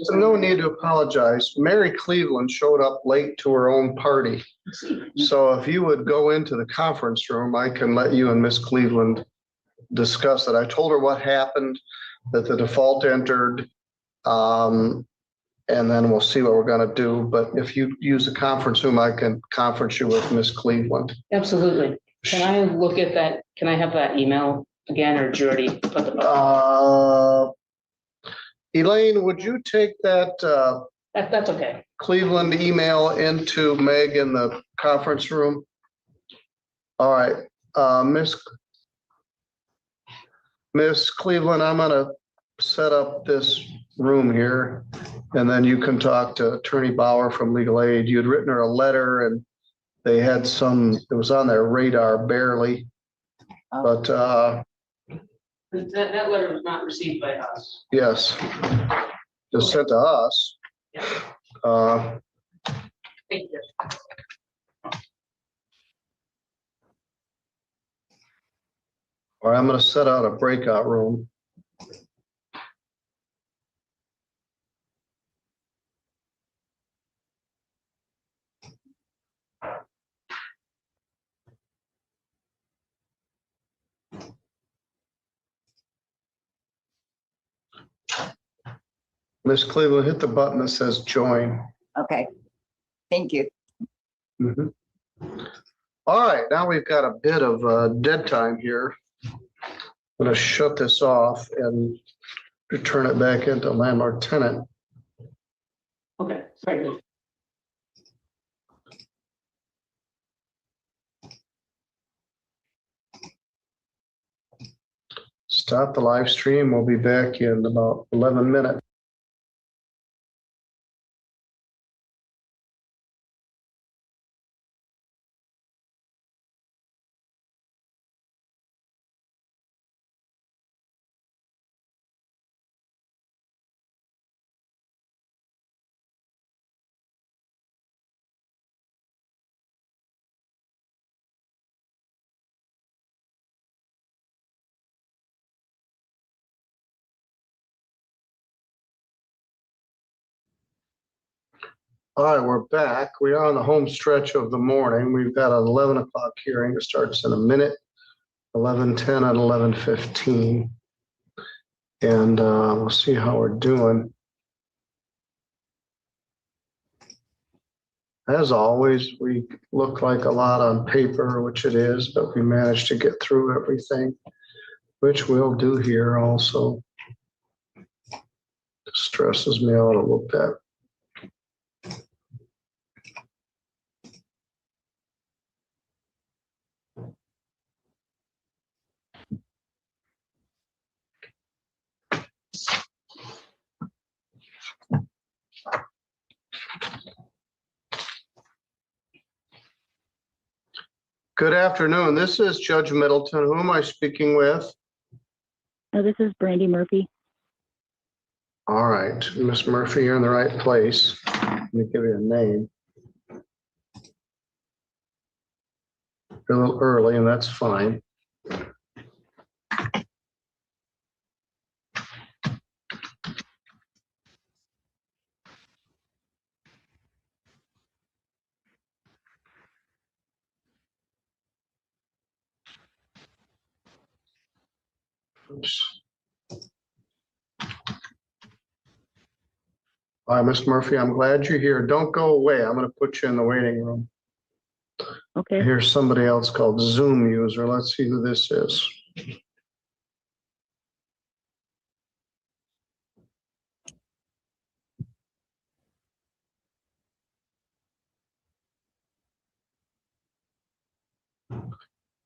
Speaker 8: No need to apologize. Mary Cleveland showed up late to her own party. So if you would go into the conference room, I can let you and Miss Cleveland discuss it. I told her what happened, that the default entered, and then we'll see what we're gonna do. But if you use the conference room, I can conference you with Miss Cleveland.
Speaker 11: Absolutely. Can I look at that? Can I have that email again, or did you already put the?
Speaker 8: Elaine, would you take that
Speaker 11: That's okay.
Speaker 8: Cleveland email into Meg in the conference room? All right, Miss Cleveland, I'm gonna set up this room here, and then you can talk to Attorney Bauer from Legal Aid. You had written her a letter, and they had some, it was on their radar barely, but
Speaker 11: That letter was not received by us.
Speaker 8: yes, just sent to us.
Speaker 11: Thank you.
Speaker 8: All right, I'm gonna set out a breakout room. Miss Cleveland, hit the button that says join.
Speaker 10: Okay, thank you.
Speaker 8: Mhm. All right, now we've got a bit of dead time here. I'm gonna shut this off and return it back into landlord tenant.
Speaker 11: Okay, very good.
Speaker 8: Stop the live stream. We'll be back in about 11 minutes. All right, we're back. We are on the home stretch of the morning. We've got an 11 o'clock hearing that starts in a minute, 11:10 and 11:15. And we'll see how we're doing. As always, we look like a lot on paper, which it is, but we managed to get through everything, which we'll do here also. Stresses me out a little bit. Good afternoon. This is Judge Middleton. Who am I speaking with?
Speaker 21: This is Brandy Murphy.
Speaker 8: All right, Miss Murphy, you're in the right place. Let me give you a name. You're a little early, and that's fine. Oops. Hi, Miss Murphy, I'm glad you're here. Don't go away. I'm going to put you in the waiting room.
Speaker 21: Okay.
Speaker 8: Here's somebody else called Zoom user. Let's see who this is.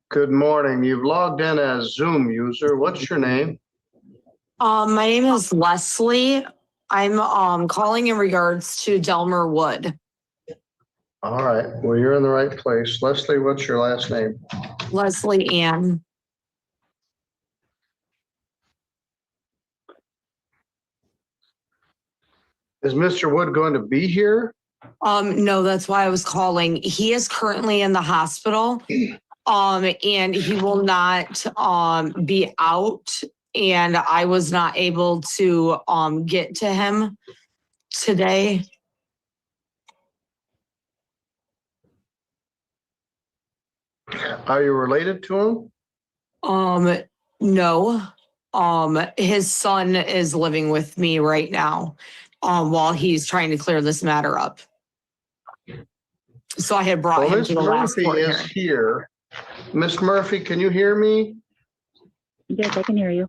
Speaker 8: Good morning. You've logged in as Zoom user. What's your name?
Speaker 2: My name is Leslie. I'm calling in regards to Delmer Wood.
Speaker 8: All right. Well, you're in the right place. Leslie, what's your last name?
Speaker 2: Leslie Ann.
Speaker 8: Is Mr. Wood going to be here?
Speaker 2: No, that's why I was calling. He is currently in the hospital. And he will not be out. And I was not able to get to him today.
Speaker 8: Are you related to him?
Speaker 2: No. His son is living with me right now while he's trying to clear this matter up. So I had brought him to the last court
Speaker 8: Murphy is here. Miss Murphy, can you hear me?
Speaker 21: Yes, I can hear you.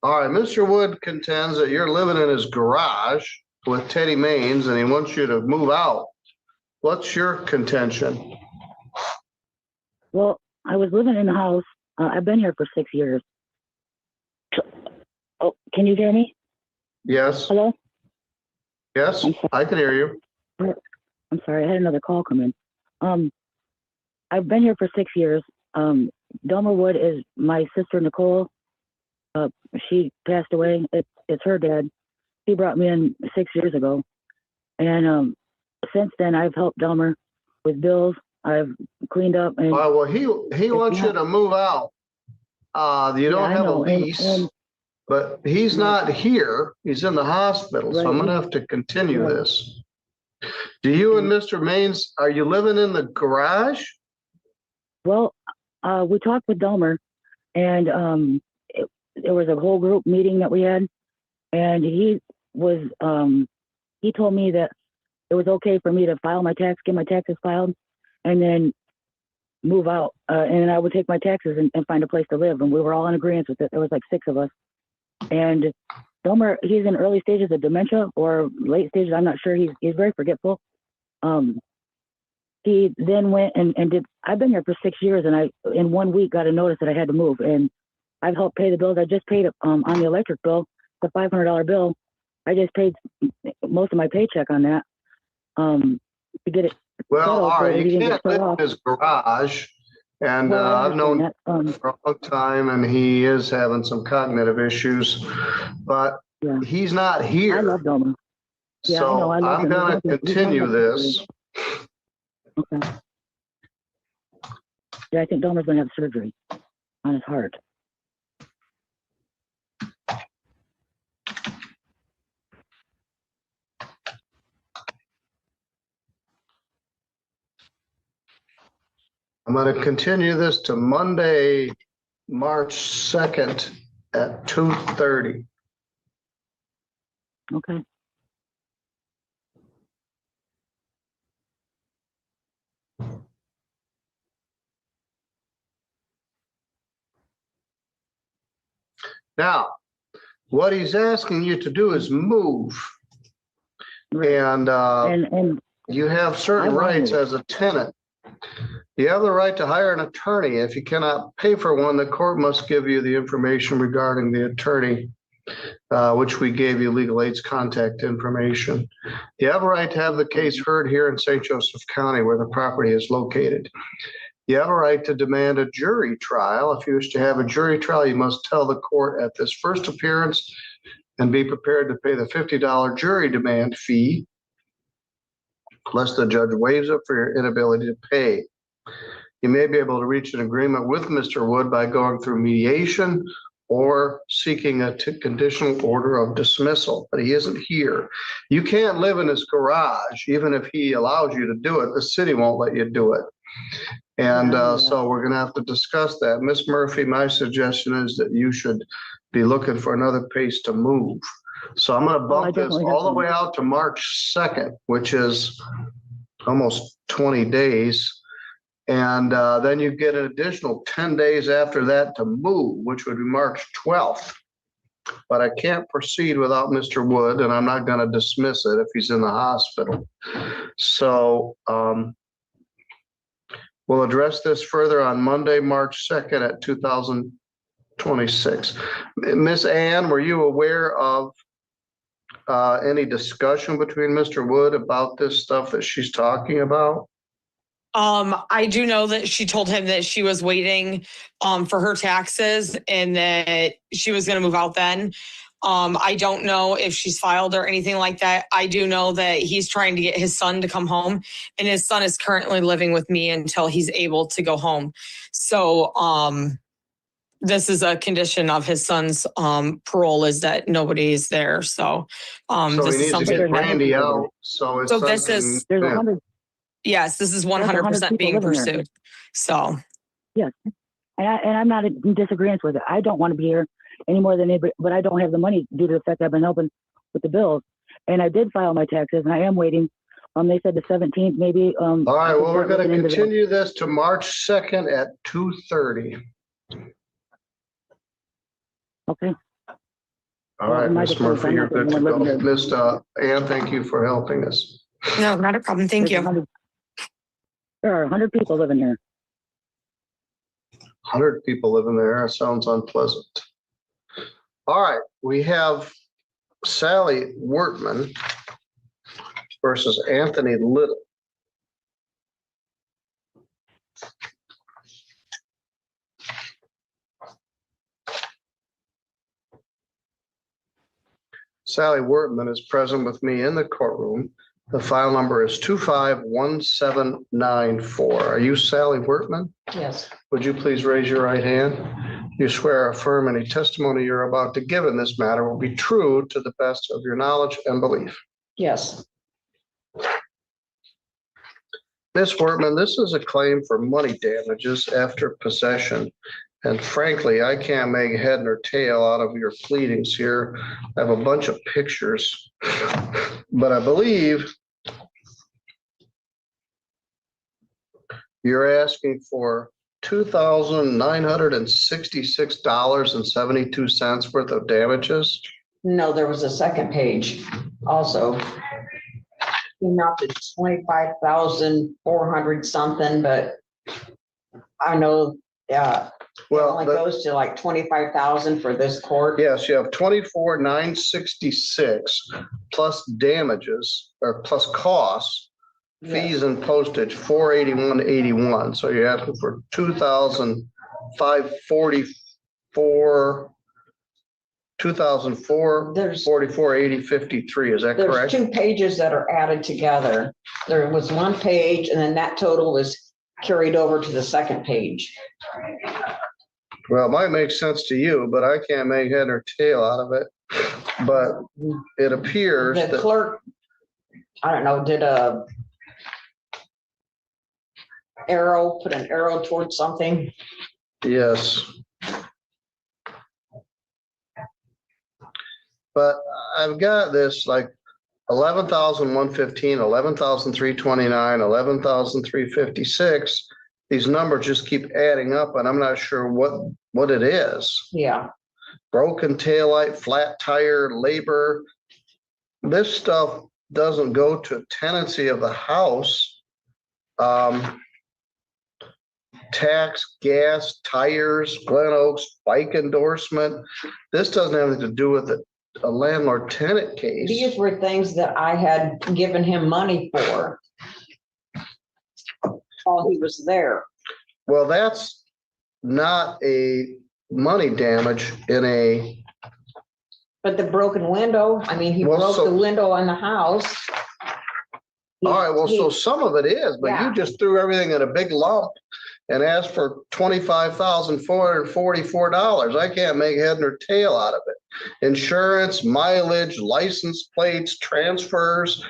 Speaker 8: All right, Mr. Wood contends that you're living in his garage with Teddy Maines and he wants you to move out. What's your contention?
Speaker 21: Well, I was living in the house. I've been here for 6 years. Oh, can you hear me?
Speaker 8: Yes.
Speaker 21: Hello?
Speaker 8: Yes, I can hear you.
Speaker 21: I'm sorry, I had another call come in. I've been here for 6 years. Delmer Wood is my sister, Nicole. She passed away. It's her dad. He brought me in 6 years ago. And since then, I've helped Delmer with bills. I've cleaned up. And
Speaker 8: well, he wants you to move out. You don't have a lease, but he's not here. He's in the hospital, so I'm going to have to continue this. Do you and Mr. Maines, are you living in the garage?
Speaker 21: Well, we talked with Delmer, and there was a whole group meeting that we had, and he told me that it was okay for me to file my tax, get my taxes filed, and then move out, and I would take my taxes and find a place to live, and we were all in agreement with it. There was like 6 of us, and Delmer, he's in early stages of dementia or late stages. I'm not sure. He's very forgetful. He then went and did. I've been here for 6 years, and I in 1 week got a notice that I had to move, and I've helped pay the bills. I just paid on the electric bill, the $500 bill. I just paid most of my paycheck on that to get it.
Speaker 8: Well, all right, you can't live in his garage. And I've known him for a long time, and he is having some cognitive issues, but he's not here.
Speaker 21: I love Delmer. Yeah,
Speaker 8: so
Speaker 21: I know. I love
Speaker 8: I'm going to continue this.
Speaker 21: Okay. Yeah, I think Delmer's going to have surgery on his heart.
Speaker 8: I'm going to continue this to Monday, March 2nd at 2:30.
Speaker 21: Okay.
Speaker 8: Now, what he's asking you to do is move. And you have certain rights as a tenant. You have the right to hire an attorney. If you cannot pay for one, the court must give you the information regarding the attorney, which we gave you legal aid's contact information. You have a right to have the case heard here in St. Joseph County where the property is located. You have a right to demand a jury trial. If you wish to have a jury trial, you must tell the court at this first appearance and be prepared to pay the $50 jury demand fee, unless the judge waives it for your inability to pay. You may be able to reach an agreement with Mr. Wood by going through mediation or seeking a conditional order of dismissal, but he isn't here. You can't live in his garage, even if he allows you to do it. The city won't let you do it. And so we're going to have to discuss that. Ms. Murphy, my suggestion is that you should be looking for another place to move. So I'm going to bump this all the way out to March 2nd, which is almost 20 days. And then you get an additional 10 days after that to move, which would be March 12th. But I can't proceed without Mr. Wood, and I'm not going to dismiss it if he's in the hospital. So we'll address this further on Monday, March 2nd at 2026. Miss Ann, were you aware of any discussion between Mr. Wood about this stuff that she's talking about?
Speaker 2: I do know that she told him that she was waiting for her taxes and that she was going to move out then. I don't know if she's filed or anything like that. I do know that he's trying to get his son to come home, and his son is currently living with me until he's able to go home. So this is a condition of his son's parole, is that nobody is there. So
Speaker 8: So
Speaker 2: this
Speaker 8: he
Speaker 2: is
Speaker 8: needs to
Speaker 2: something.
Speaker 8: get Randy out. So it's
Speaker 2: this is yes, this is 100% being pursued. So
Speaker 21: yes, and I'm not in disagreement with it. I don't want to be here any more than anybody, but I don't have the money due to the fact I've been helping with the bills. And I did file my taxes, and I am waiting. They said the 17th, maybe.
Speaker 8: All right, well, we're going to continue this to March 2nd at 2:30.
Speaker 21: Okay.
Speaker 8: All right, Ms. Murphy, you're good to go. Ms. Ann, thank you for helping us.
Speaker 2: no, not a problem. Thank you.
Speaker 21: There are 100 people living here.
Speaker 8: 100 people living there. That sounds unpleasant. All right, we have Sally Wortman versus Anthony Little. Sally Wortman is present with me in the courtroom. The file number is 251794. Are you Sally Wortman?
Speaker 6: Yes.
Speaker 8: Would you please raise your right hand? You swear or affirm any testimony you're about to give in this matter will be true to the best of your knowledge and belief.
Speaker 6: Yes.
Speaker 8: Ms. Wortman, this is a claim for money damages after possession. And frankly, I can't make head nor tail out of your pleadings here. I have a bunch of pictures, but I believe you're asking for $2,966.72 worth of damages.
Speaker 6: No, there was a second page also. Came out to 25,400 something, but I know, well, it only goes to like 25,000 for this court.
Speaker 8: Yes, you have 24,966 plus damages or plus costs, fees and postage, 481.81. So you're asking for 2,544, 2,444.80.53. Is that correct?
Speaker 6: There's two pages that are added together. There was one page, and then that total was carried over to the second page.
Speaker 8: Well, it might make sense to you, but I can't make head or tail out of it. But it appears
Speaker 6: The clerk, I don't know, did a arrow, put an arrow towards something.
Speaker 8: Yes. But I've got this like 11,115, 11,329, 11,356. These numbers just keep adding up, and I'm not sure what it is.
Speaker 6: Yeah.
Speaker 8: Broken taillight, flat tire, labor. This stuff doesn't go to tenancy of the house. Tax, gas, tires, Glen Oaks, bike endorsement. This doesn't have anything to do with a landlord tenant case.
Speaker 6: These were things that I had given him money for while he was there.
Speaker 8: Well, that's not a money damage in a,
Speaker 9: But the broken window, I mean, he
Speaker 8: Well,
Speaker 9: broke
Speaker 8: so-
Speaker 9: the window on the house.
Speaker 8: all right, well, so some of it is, but you
Speaker 9: Yeah.
Speaker 8: just threw everything in a big lump and asked for $25,444. I can't make head nor tail out of it. Insurance, mileage, license plates, transfers.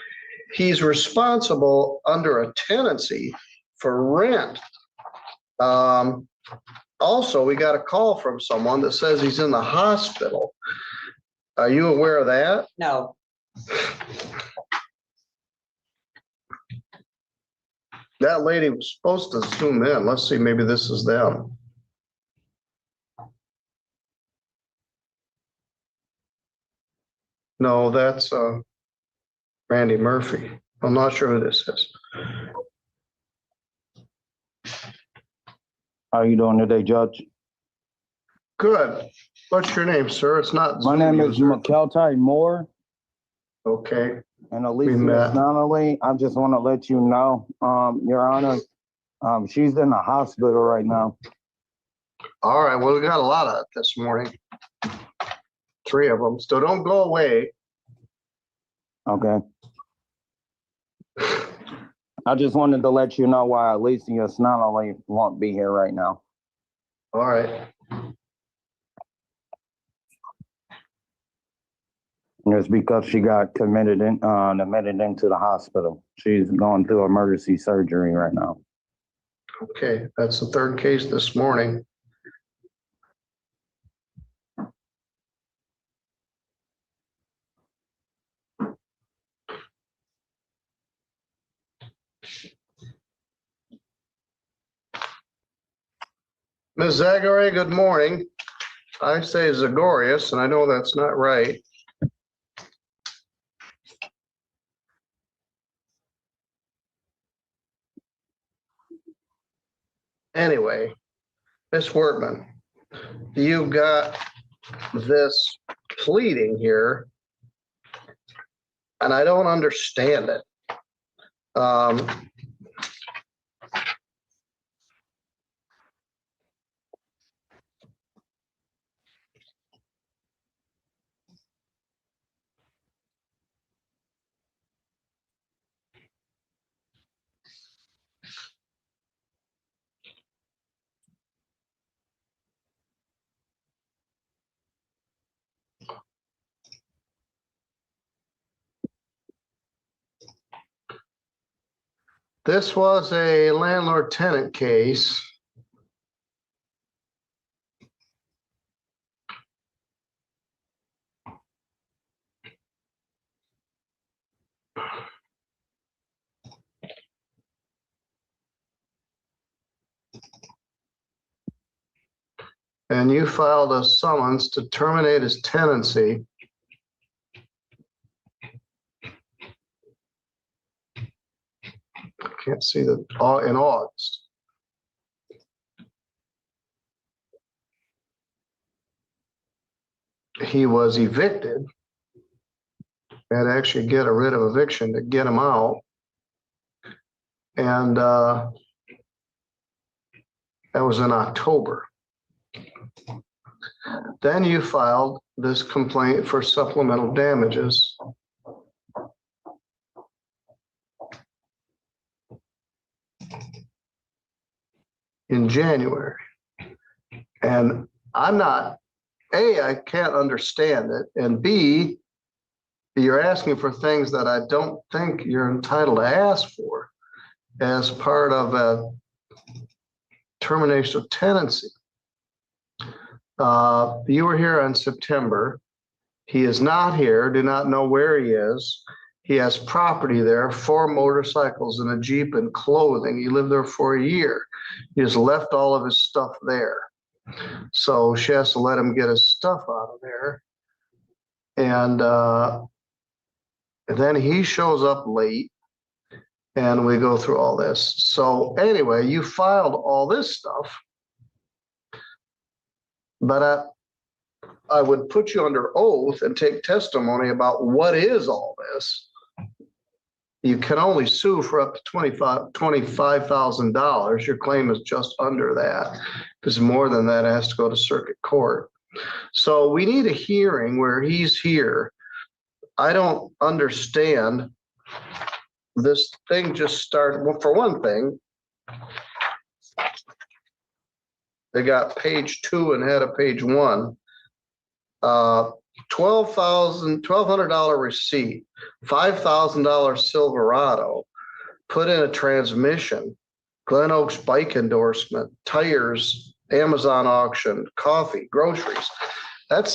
Speaker 8: He's responsible under a tenancy for rent. Also, we got a call from someone that says he's in the hospital. Are you aware of that?
Speaker 9: No.
Speaker 8: That lady was supposed to zoom in. Let's see, maybe this is them. No, that's Randy Murphy. I'm not sure who this is.
Speaker 12: How you doing today, Judge?
Speaker 8: Good. What's your name, sir? It's not.
Speaker 12: My name is McKelty Moore.
Speaker 8: Okay.
Speaker 12: And
Speaker 8: met.
Speaker 12: Alicia Donnelly, I just want to let you know, Your Honor, she's in the hospital right now.
Speaker 8: All right, well, we got a lot of it this morning. 3 of them, so don't go away.
Speaker 12: Okay. I just wanted to let you know why Alicia Donnelly won't be here right now.
Speaker 8: All right.
Speaker 12: It's because she got admitted into the hospital. She's going through emergency surgery right now.
Speaker 8: Okay, that's the 3rd case this morning. Ms. Zagore, good morning. I say Zagorius, and I know that's not right. Anyway, Ms. Wortman, you've got this pleading here, and I don't understand it. This was a landlord-tenant case. And you filed a summons to terminate his tenancy. I can't see that in August. He was evicted. Had to actually get a writ of eviction to get him out. And that was in October. Then you filed this complaint for supplemental damages. In January. And I'm not, A, I can't understand it, and B, you're asking for things that I don't think you're entitled to ask for as part of a termination of tenancy. You were here in September. He is not here, do not know where he is. He has property there, 4 motorcycles and a Jeep and clothing. He lived there for a year. He has left all of his stuff there. So she has to let him get his stuff out of there. And then he shows up late and we go through all this. So anyway, you filed all this stuff, but I would put you under oath and take testimony about what is all this. you can only sue for up to $25,000. Your claim is just under that. Because more than that, it has to go to circuit court. So we need a hearing where he's here. I don't understand. This thing just started, well, for one thing, they got page 2 and had a page 1. $1,200 receipt, $5,000 Silverado, put in a transmission, Glen Oaks bike endorsement, tires, Amazon auction, coffee, groceries.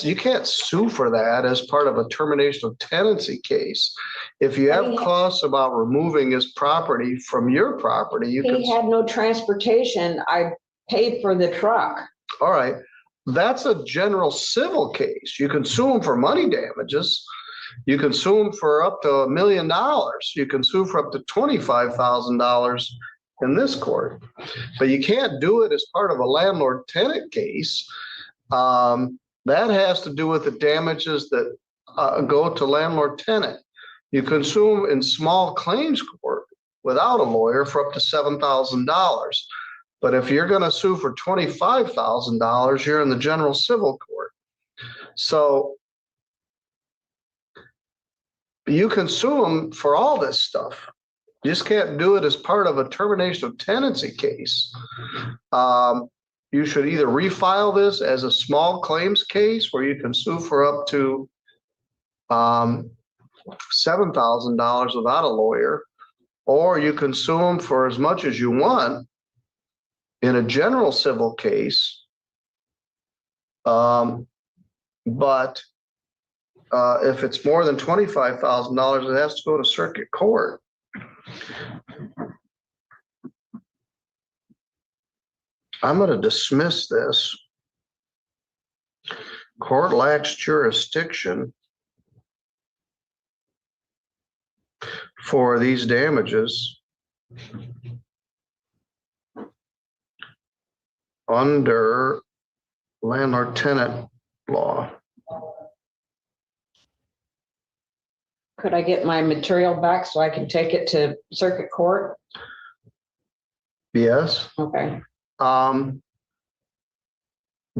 Speaker 8: You can't sue for that as part of a termination of tenancy case. If you have costs about removing his property from your property,
Speaker 9: He had no transportation. I paid for the truck.
Speaker 8: All right. That's a general civil case. You can sue him for money damages. You can sue him for up to $1 million. You can sue for up to $25,000 in this court. But you can't do it as part of a landlord-tenant case. That has to do with the damages that go to landlord-tenant. You can sue him in small claims court without a lawyer for up to $7,000. But if you're going to sue for $25,000, you're in the general civil court. So you can sue them for all this stuff. You just can't do it as part of a termination of tenancy case. You should either refile this as a small claims case where you can sue for up to $7,000 without a lawyer, or you can sue them for as much as you want in a general civil case. But if it's more than $25,000, it has to go to circuit court. I'm going to dismiss this. Court lacks jurisdiction for these damages under landlord-tenant law.
Speaker 9: Could I get my material back so I can take it to circuit court?
Speaker 8: Yes.
Speaker 9: Okay.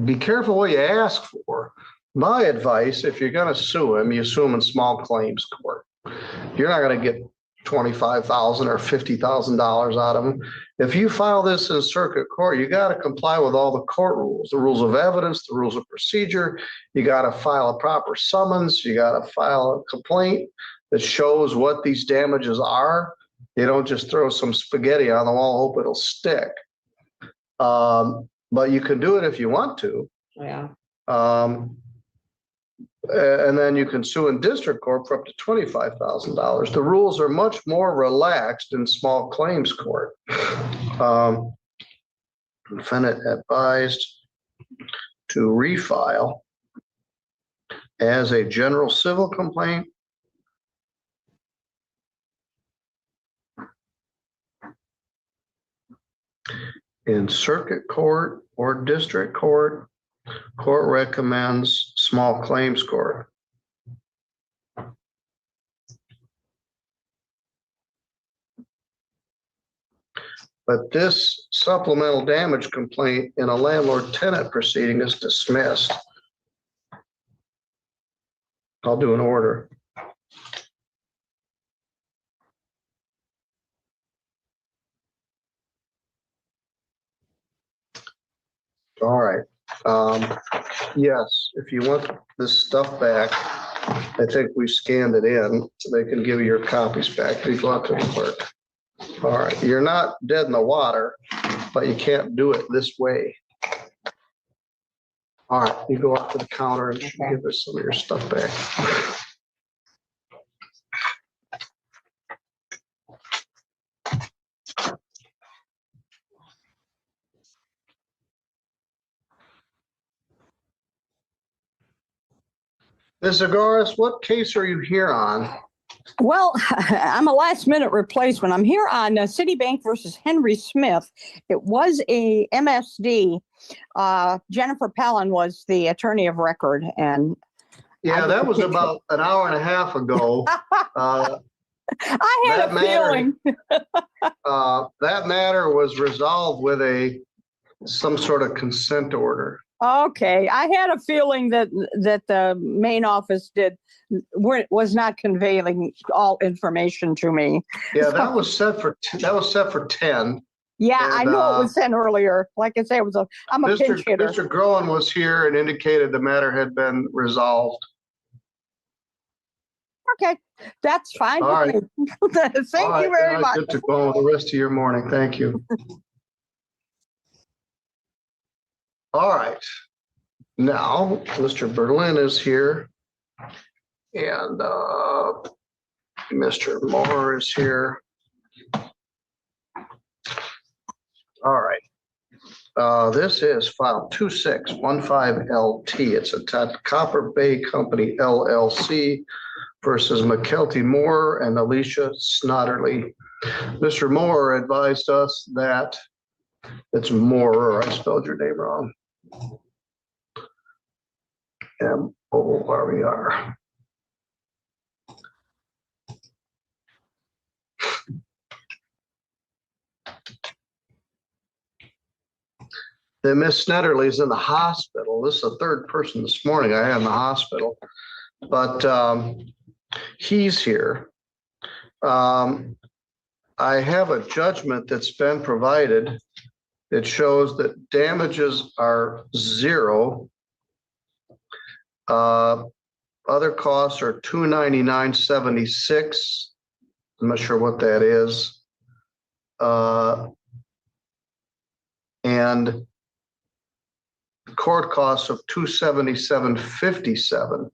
Speaker 8: Be careful what you ask for. My advice, if you're going to sue him, you sue him in small claims court. You're not going to get $25,000 or $50,000 out of him. If you file this in circuit court, you got to comply with all the court rules, the rules of evidence, the rules of procedure. You got to file a proper summons. You got to file a complaint that shows what these damages are. You don't just throw some spaghetti on the wall, hope it'll stick. But you can do it if you want to.
Speaker 9: Yeah.
Speaker 8: And then you can sue in district court for up to $25,000. The rules are much more relaxed in small claims court. Defendant advised to refile as a general civil complaint in circuit court or district court. Court recommends small claims court. But this supplemental damage complaint in a landlord-tenant proceeding is dismissed. I'll do an order. All right. Yes, if you want this stuff back, I think we scanned it in, so they can give you your copies back. Please go out to the clerk. All right, you're not dead in the water, but you can't do it this way. All right, you go up to the counter and give us some of your stuff back. Ms. Zagaris, what case are you here on?
Speaker 1: Well, I'm a last minute replacement. I'm here on Citibank versus Henry Smith. It was a MSD. Jennifer Pallin was the attorney of record. And
Speaker 8: yeah, that was about an hour and a half ago.
Speaker 1: I had
Speaker 8: That
Speaker 1: a
Speaker 8: matter-
Speaker 1: feeling.
Speaker 8: That matter was resolved with some sort of consent order.
Speaker 1: Okay, I had a feeling that the main office was not conveying all information to me.
Speaker 8: Yeah, that was set for 10.
Speaker 1: Yeah,
Speaker 8: And,
Speaker 1: I knew it was sent earlier. Like I say, I'm a pinch hitter.
Speaker 8: Mr. Groen was here and indicated the matter had been resolved.
Speaker 1: Okay, that's fine.
Speaker 8: All
Speaker 1: with me. Thank you very much.
Speaker 8: Good to go on the rest of your morning. Thank you. All right. Now, Mr. Berlin is here and Mr. Moore is here. All right. This is file 2615LT. It's a Copper Bay Company LLC versus McKelty Moore and Alicia Snotterly. Mr. Moore advised us that it's Moore, I spelled your name wrong. M-O-R-E-R. Then Miss Snetterly's in the hospital. This is the third person this morning I had in the hospital, but he's here. I have a judgment that's been provided that shows that damages are 0. Other costs are $299.76. I'm not sure what that is. And court costs of $277.57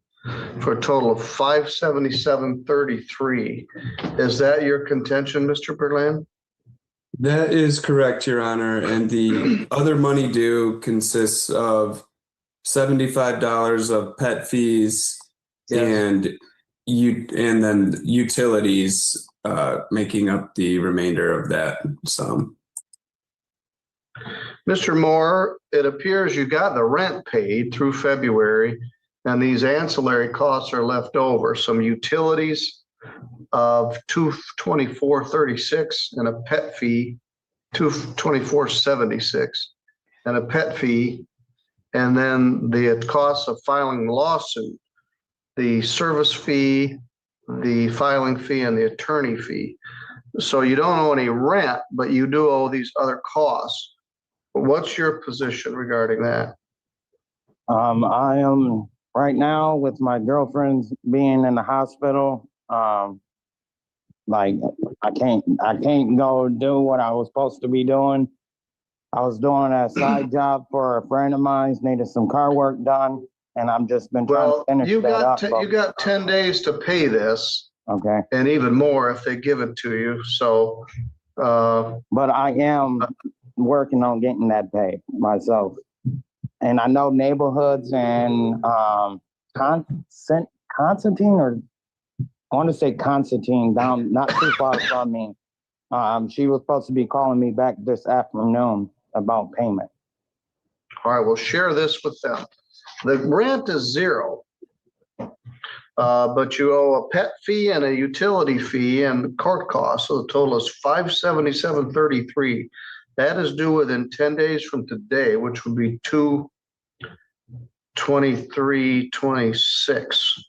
Speaker 8: for a total of $577.33. Is that your contention, Mr. Berlin?
Speaker 18: That is correct, Your Honor. And the other money due consists of $75 of pet fees and then utilities making up the remainder of that sum.
Speaker 8: Mr. Moore, it appears you got the rent paid through February and these ancillary costs are left over. Some utilities of $224.36 and a pet fee, $224.76 and a pet fee. And then the cost of filing the lawsuit, the service fee, the filing fee, and the attorney fee. So you don't owe any rent, but you do owe these other costs. What's your position regarding that?
Speaker 12: I am right now with my girlfriend's being in the hospital. Like I can't go do what I was supposed to be doing. I was doing a side job for a friend of mine, needed some car work done, and I've just been trying to finish
Speaker 8: you
Speaker 12: that
Speaker 8: got
Speaker 12: up.
Speaker 8: you got 10 days to pay this.
Speaker 12: Okay.
Speaker 8: And even more if they give it to you. So
Speaker 12: but I am working on getting that paid myself. And I know neighborhoods and Constantine, or I want to say Constantine, down not too far from me. She was supposed to be calling me back this afternoon about payment.
Speaker 8: All right, we'll share this with them. The rent is 0. But you owe a pet fee and a utility fee and court costs. So the total is $577.33. That is due within 10 days from today, which would be 2/23/26.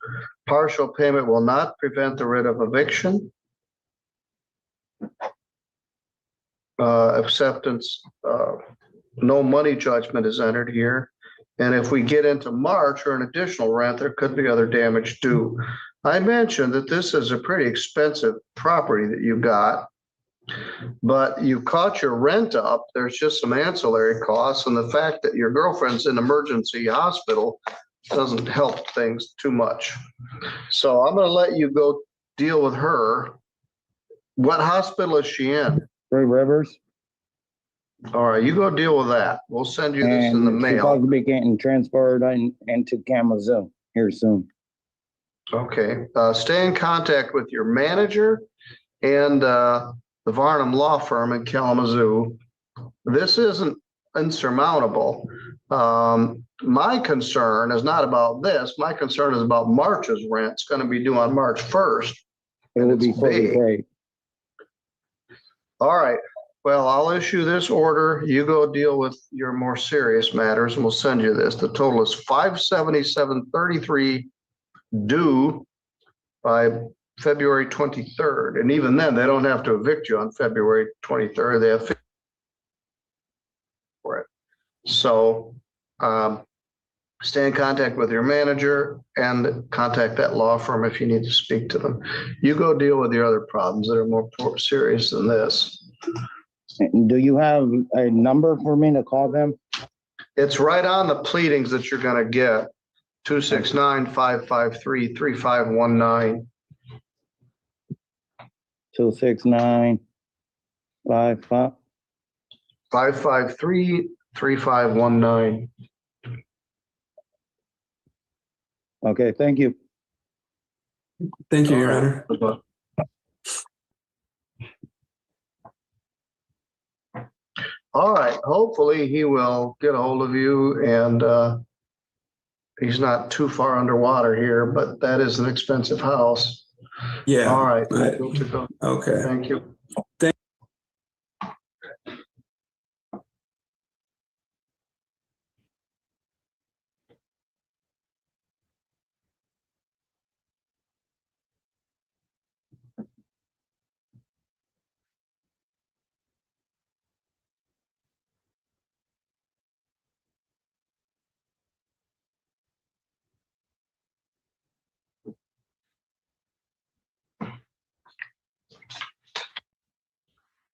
Speaker 8: Partial payment will not prevent the writ of eviction. Acceptance, no money judgment is entered here. And if we get into March or an additional rent, there could be other damage due. I mentioned that this is a pretty expensive property that you got, but you caught your rent up. There's just some ancillary costs, and the fact that your girlfriend's in emergency hospital doesn't help things too much. So I'm going to let you go deal with her. What hospital is she in?
Speaker 12: Three Rivers.
Speaker 8: All right, you go deal with that. We'll send you this in the
Speaker 12: She's
Speaker 8: mail.
Speaker 12: supposed to be getting transferred into Kalamazoo here soon.
Speaker 8: Okay, stay in contact with your manager and the Varnum Law Firm in Kalamazoo. This isn't insurmountable. My concern is not about this. My concern is about March's rent. It's going to be due on March 1st.
Speaker 12: It will be fully
Speaker 8: B.
Speaker 12: paid.
Speaker 8: All right. Well, I'll issue this order. You go deal with your more serious matters and we'll send you this. The total is $577.33 due by February 23rd. And even then, they don't have to evict you on February 23rd. They have for it. So stay in contact with your manager and contact that law firm if you need to speak to them. You go deal with your other problems that are more serious than this.
Speaker 12: Do you have a number for me to call them?
Speaker 8: It's right on the pleadings that you're gonna get. 269-553-3519.
Speaker 12: 269-55.
Speaker 8: 553-3519.
Speaker 12: Okay, thank you.
Speaker 18: Thank you, Your Honor.
Speaker 8: All right, hopefully he will get a hold of you and he's not too far underwater here, but that is an expensive house.
Speaker 18: Yeah.
Speaker 8: All right.
Speaker 18: Okay.
Speaker 8: Thank you.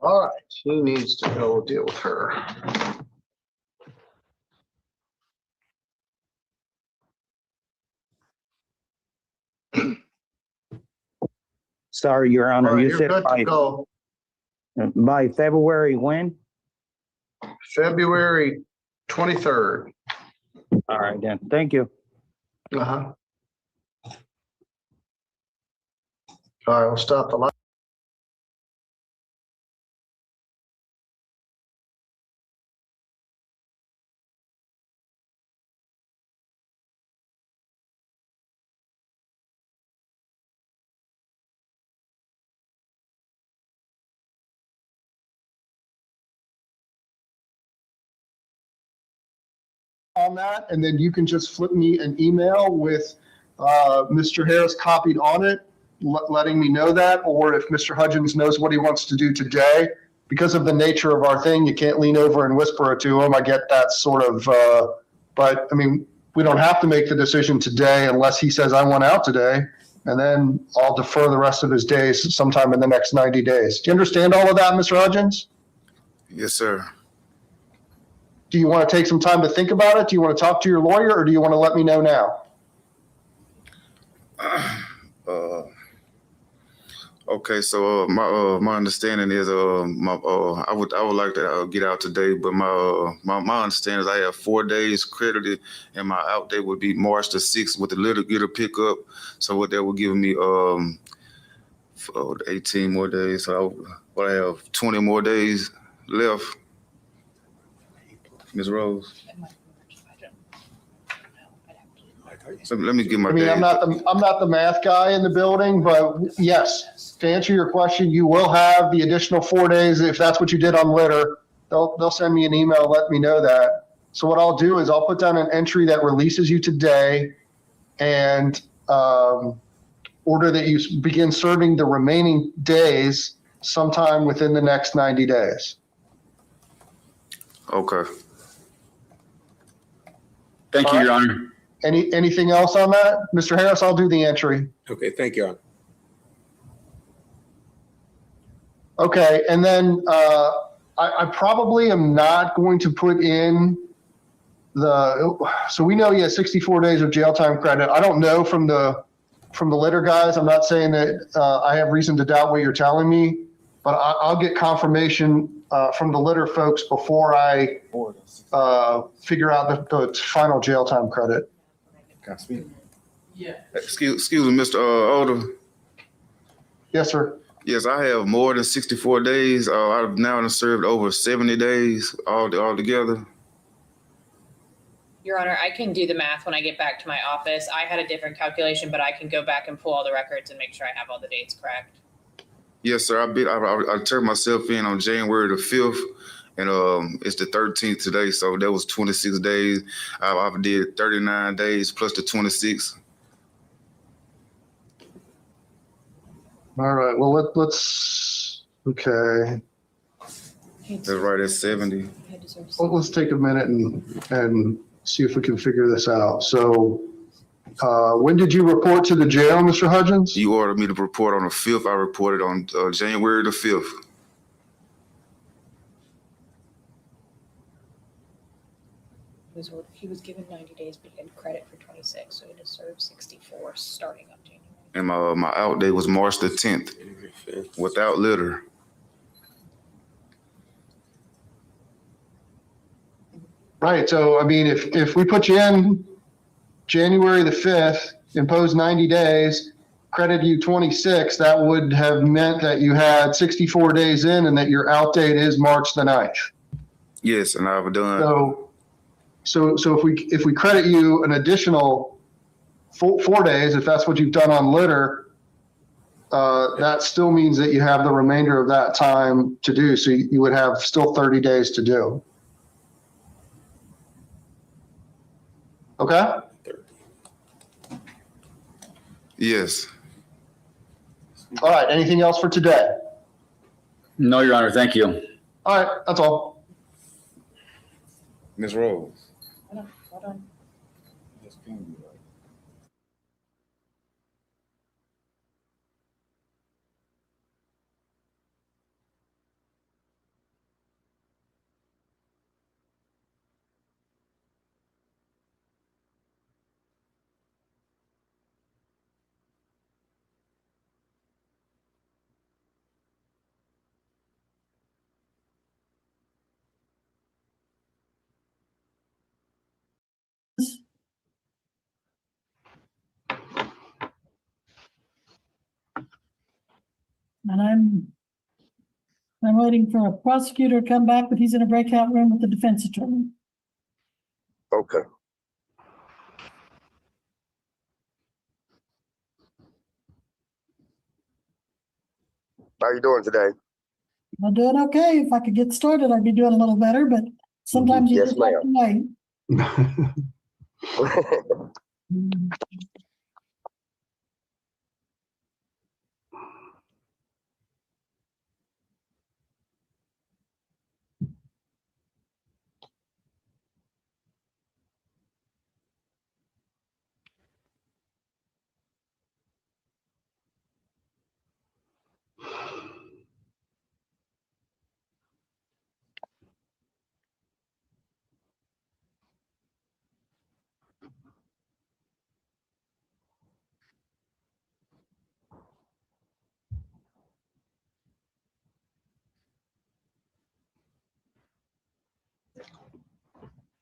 Speaker 8: All right, he needs to go deal with her.
Speaker 12: Sorry, Your Honor.
Speaker 8: All right,
Speaker 12: You
Speaker 8: you're
Speaker 12: said
Speaker 8: good to go.
Speaker 12: by February when?
Speaker 8: February 23rd.
Speaker 12: All right, then. Thank you.
Speaker 8: Uh-huh. All right, we'll stop the light.
Speaker 15: On that, and then you can just flip me an email with Mr. Harris copied on it, letting me know that, or if Mr. Hudgens knows what he wants to do today. Because of the nature of our thing, you can't lean over and whisper it to him. I get that sort of, but I mean, we don't have to make the decision today unless he says, I want out today, and then I'll defer the rest of his days sometime in the next 90 days. Do you understand all of that, Mr. Hudgens?
Speaker 22: Yes, sir.
Speaker 15: Do you want to take some time to think about it? Do you want to talk to your lawyer, or do you want to let me know now?
Speaker 22: Okay, so my understanding is I would like to get out today, but my understanding is I have 4 days credited, and my out date would be March the 6th with a little pickup. So what that would give me 18 more days. So I have 20 more days left. Ms. Rose. So let me get my.
Speaker 15: I mean, I'm not the math guy in the building, but yes, to answer your question, you will have the additional 4 days if that's what you did on litter. They'll send me an email, let me know that. So what I'll do is I'll put down an entry that releases you today, and order that you begin serving the remaining days sometime within the next 90 days.
Speaker 22: Okay.
Speaker 15: Thank you, Your Honor. Anything else on that? Mr. Harris, I'll do the entry.
Speaker 23: Okay, thank you, Your Honor.
Speaker 15: Okay, and then I probably am not going to put in so we know he has 64 days of jail time credit. I don't know from the litter guys. I'm not saying that I have reason to doubt what you're telling me, but I'll get confirmation from the litter folks before I figure out the final jail time credit.
Speaker 22: Can I speak? Yeah. Excuse me, Mr. Oda.
Speaker 15: Yes, sir.
Speaker 22: Yes, I have more than 64 days. I've now served over 70 days all together.
Speaker 5: Your Honor, I can do the math when I get back to my office. I had a different calculation, but I can go back and pull all the records and make sure I have all the dates correct.
Speaker 22: Yes, sir. I turned myself in on January the 5th, and it's the 13th today, so that was 26 days. I did 39 days plus the 26.
Speaker 15: All right, well, let's, okay.
Speaker 22: That's right at 70.
Speaker 15: Well, let's take a minute and see if we can figure this out. So, when did you report to the jail, Mr. Hudgens?
Speaker 22: You ordered me to report on the 5th. I reported on January the 5th.
Speaker 5: He was given 90 days, but he had credit for 26, so he had to serve 64 starting up January.
Speaker 22: And my out date was March the 10th without litter.
Speaker 15: Right, so I mean, if we put you in January the 5th, impose 90 days, credit you 26, that would have meant that you had 64 days in and that your out date is March the 9th.
Speaker 22: Yes, and I've done.
Speaker 15: So if we credit you an additional 4 days, if that's what you've done on litter, that still means that you have the remainder of that time to do. So you would have still 30 days to do. Okay?
Speaker 22: Yes.
Speaker 15: All right, anything else for today?
Speaker 20: No, Your Honor, thank you.
Speaker 15: All right, that's all.
Speaker 22: Ms. Rose.
Speaker 5: Hold on.
Speaker 19: And I'm waiting for a prosecutor to come back, but he's in a breakout room with the defense attorney.
Speaker 14: Okay. How you doing today?
Speaker 19: I'm doing okay. If I could get started, I'd be doing a little better, but sometimes you
Speaker 14: Yes,
Speaker 19: just have to wait.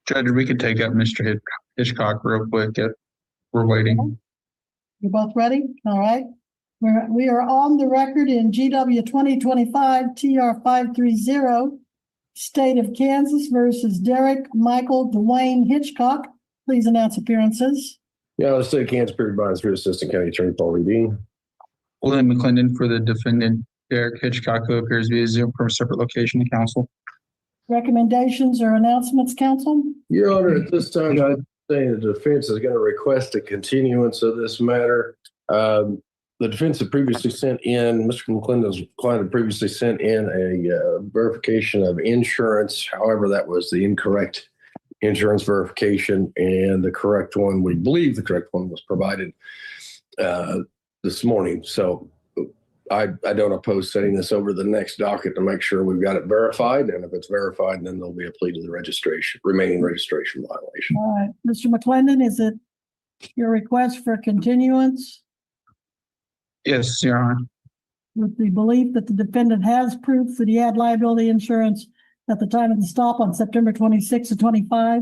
Speaker 23: Judge, we could take up Mr. Hitchcock real quick. We're waiting.
Speaker 19: You both ready? All right. We are on the record in GW 2025 TR 530, State of Kansas versus Derek Michael Dwayne Hitchcock. Please announce appearances.
Speaker 24: Yeah, let's take Kansas Superior Bond through Assistant County Attorney Paul Redeem.
Speaker 23: William McClendon for the defendant, Derek Hitchcock, who appears via Zoom from a separate location to counsel.
Speaker 19: Recommendations or announcements, counsel?
Speaker 24: Your Honor, at this time, I'd say the defense is going to request a continuance of this matter. The defense had previously sent in, Mr. McClendon's client had previously sent in a verification of insurance. However, that was the incorrect insurance verification, and the correct one, we believe the correct one was provided this morning. So I don't oppose setting this over the next docket to make sure we've got it verified. And if it's verified, then there'll be a plea to the remaining registration violation.
Speaker 19: All right, Mr. McClendon, is it your request for continuance
Speaker 23: Yes, Your Honor.
Speaker 19: with the belief that the defendant has proof that he had liability insurance at the time of the stop on September 26 to 25?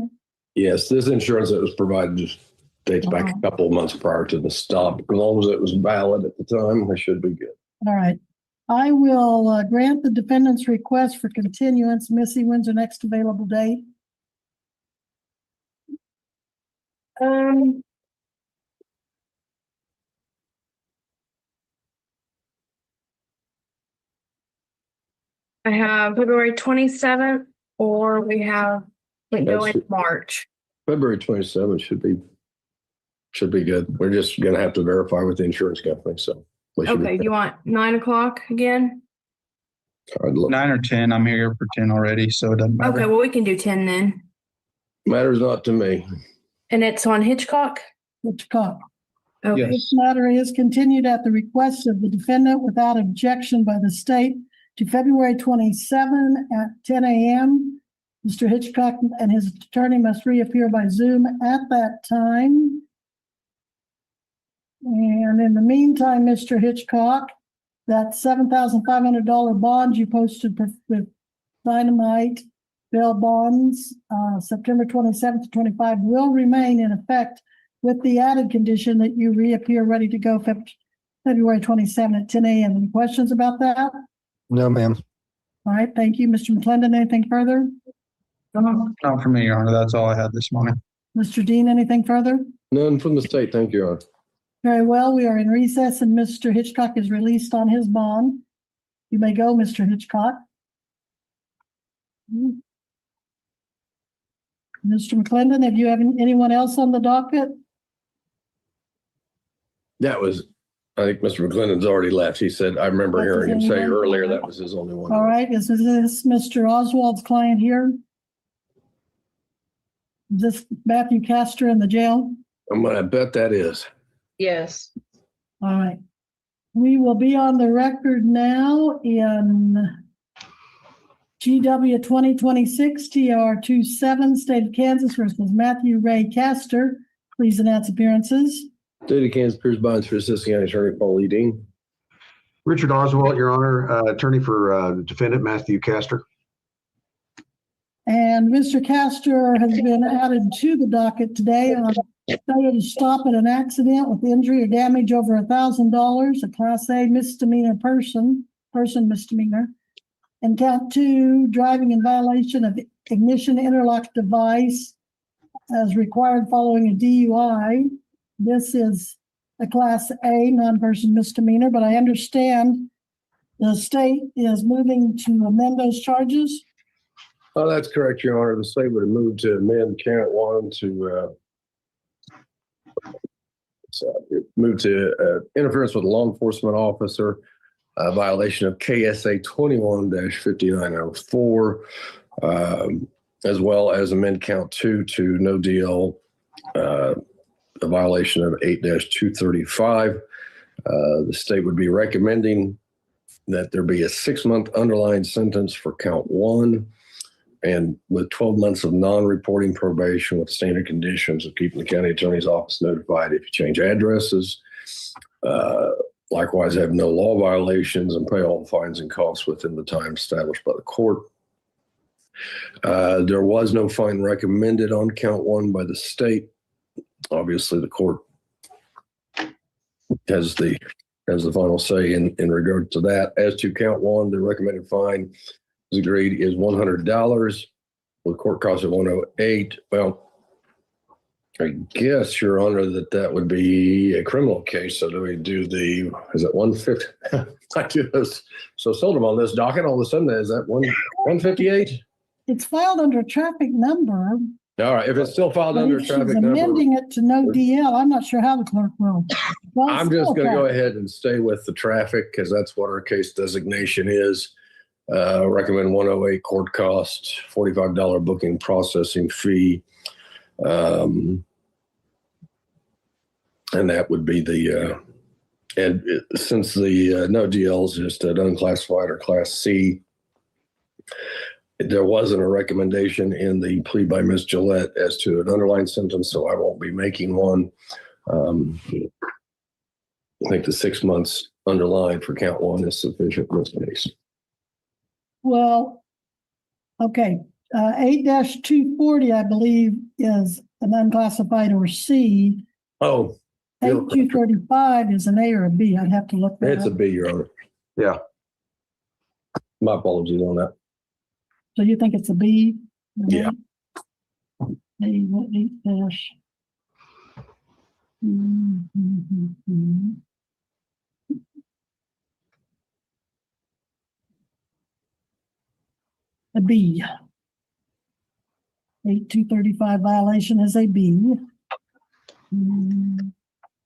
Speaker 24: Yes, this insurance that was provided just dates back a couple of months prior to the stop. As long as it was valid at the time, it should be good.
Speaker 19: All right. I will grant the defendant's request for continuance. Missy, when's the next available date?
Speaker 3: I have February 27th, or we have, we go in March.
Speaker 24: February 27th should be good. We're just gonna have to verify with the insurance company, so. we should be
Speaker 3: Okay,
Speaker 24: good.
Speaker 3: you want 9 o'clock again?
Speaker 24: I'd look.
Speaker 23: 9 or 10, I'm here for 10 already, so it doesn't matter.
Speaker 3: Okay, well, we can do 10 then.
Speaker 24: Matters not to me.
Speaker 3: And it's on Hitchcock?
Speaker 19: Hitchcock.
Speaker 3: Okay.
Speaker 23: Yes.
Speaker 19: This matter is continued at the request of the defendant without objection by the state to February 27 at 10 a.m. Mr. Hitchcock and his attorney must reappear by Zoom at that time. And in the meantime, Mr. Hitchcock, that $7,500 bond you posted with Dynamite bail bonds, September 27th to 25 will remain in effect with the added condition that you reappear ready to go February 27 at 10 a.m. Any questions about that?
Speaker 23: No, ma'am.
Speaker 19: All right, thank you. Mr. McClendon, anything further?
Speaker 23: Not for me, Your Honor. That's all I had this morning.
Speaker 19: Mr. Dean, anything further?
Speaker 24: None from the state. Thank you, Your Honor.
Speaker 19: Very well, we are in recess and Mr. Hitchcock is released on his bond. You may go, Mr. Hitchcock. Mr. McClendon, have you have anyone else on the docket?
Speaker 24: That was, I think Mr. McClendon's already left. He said, I remember hearing him say earlier that was his only one.
Speaker 19: All right, is this Mr. Oswald's client here? Is this Matthew Castor in the jail?
Speaker 24: I'm gonna bet that is.
Speaker 3: Yes.
Speaker 19: All right. We will be on the record now in GW 2026 TR 27, State of Kansas versus Matthew Ray Castor. Please announce appearances.
Speaker 24: State of Kansas appears bonds for Assistant County Attorney Paul E. Dean.
Speaker 7: Richard Oswald, Your Honor, attorney for the defendant Matthew Castor.
Speaker 19: And Mr. Castor has been added to the docket today on failure to stop at an accident with injury or damage over $1,000, a Class A misdemeanor person misdemeanor. And count 2, driving in violation of ignition interlock device as required following a DUI. This is a Class A non-person misdemeanor, but I understand the state is moving to amend those charges.
Speaker 24: Oh, that's correct, Your Honor. The state would have moved to amend count 1 to move to interference with a law enforcement officer, violation of KSA 21-5904, as well as amend count 2 to no deal, a violation of 8-235. The state would be recommending that there be a 6-month underlying sentence for count 1, and with 12 months of non-reporting probation with standard conditions of keeping the county attorney's office notified if you change addresses. Likewise, have no law violations and pay all fines and costs within the time established by the court. There was no fine recommended on count 1 by the state. Obviously, the court has the final say in regard to that. As to count 1, the recommended fine is agreed is $100 with court costs of $108. Well, I guess, Your Honor, that would be a criminal case. So do we do is it 150? I do this. So seldom on this docket. All of a sudden, is that 158?
Speaker 19: It's filed under a traffic number.
Speaker 24: All right. If it's still filed under a traffic number.
Speaker 19: Amending it to no DL, I'm not sure how the clerk will.
Speaker 24: I'm just going to go ahead and stay with the traffic because that's what our case designation is. Recommend 108 court cost, $45 booking processing fee. And that would be and since the no DL is just an unclassified or Class C, there wasn't a recommendation in the plea by Ms. Gillette as to an underlying sentence, so I won't be making one. I think the 6 months underlying for count 1 is sufficient in this case.
Speaker 19: Well, okay, 8-240, I believe, is an unclassified or C.
Speaker 24: Oh.
Speaker 19: 8-235 is an A or a B. I'd have to look that
Speaker 24: It's a
Speaker 19: up.
Speaker 24: B, Your Honor.
Speaker 7: Yeah.
Speaker 24: My apologies on that.
Speaker 19: So you think it's a B?
Speaker 24: Yeah.
Speaker 19: 8-240. A B. 8235 violation is a B. And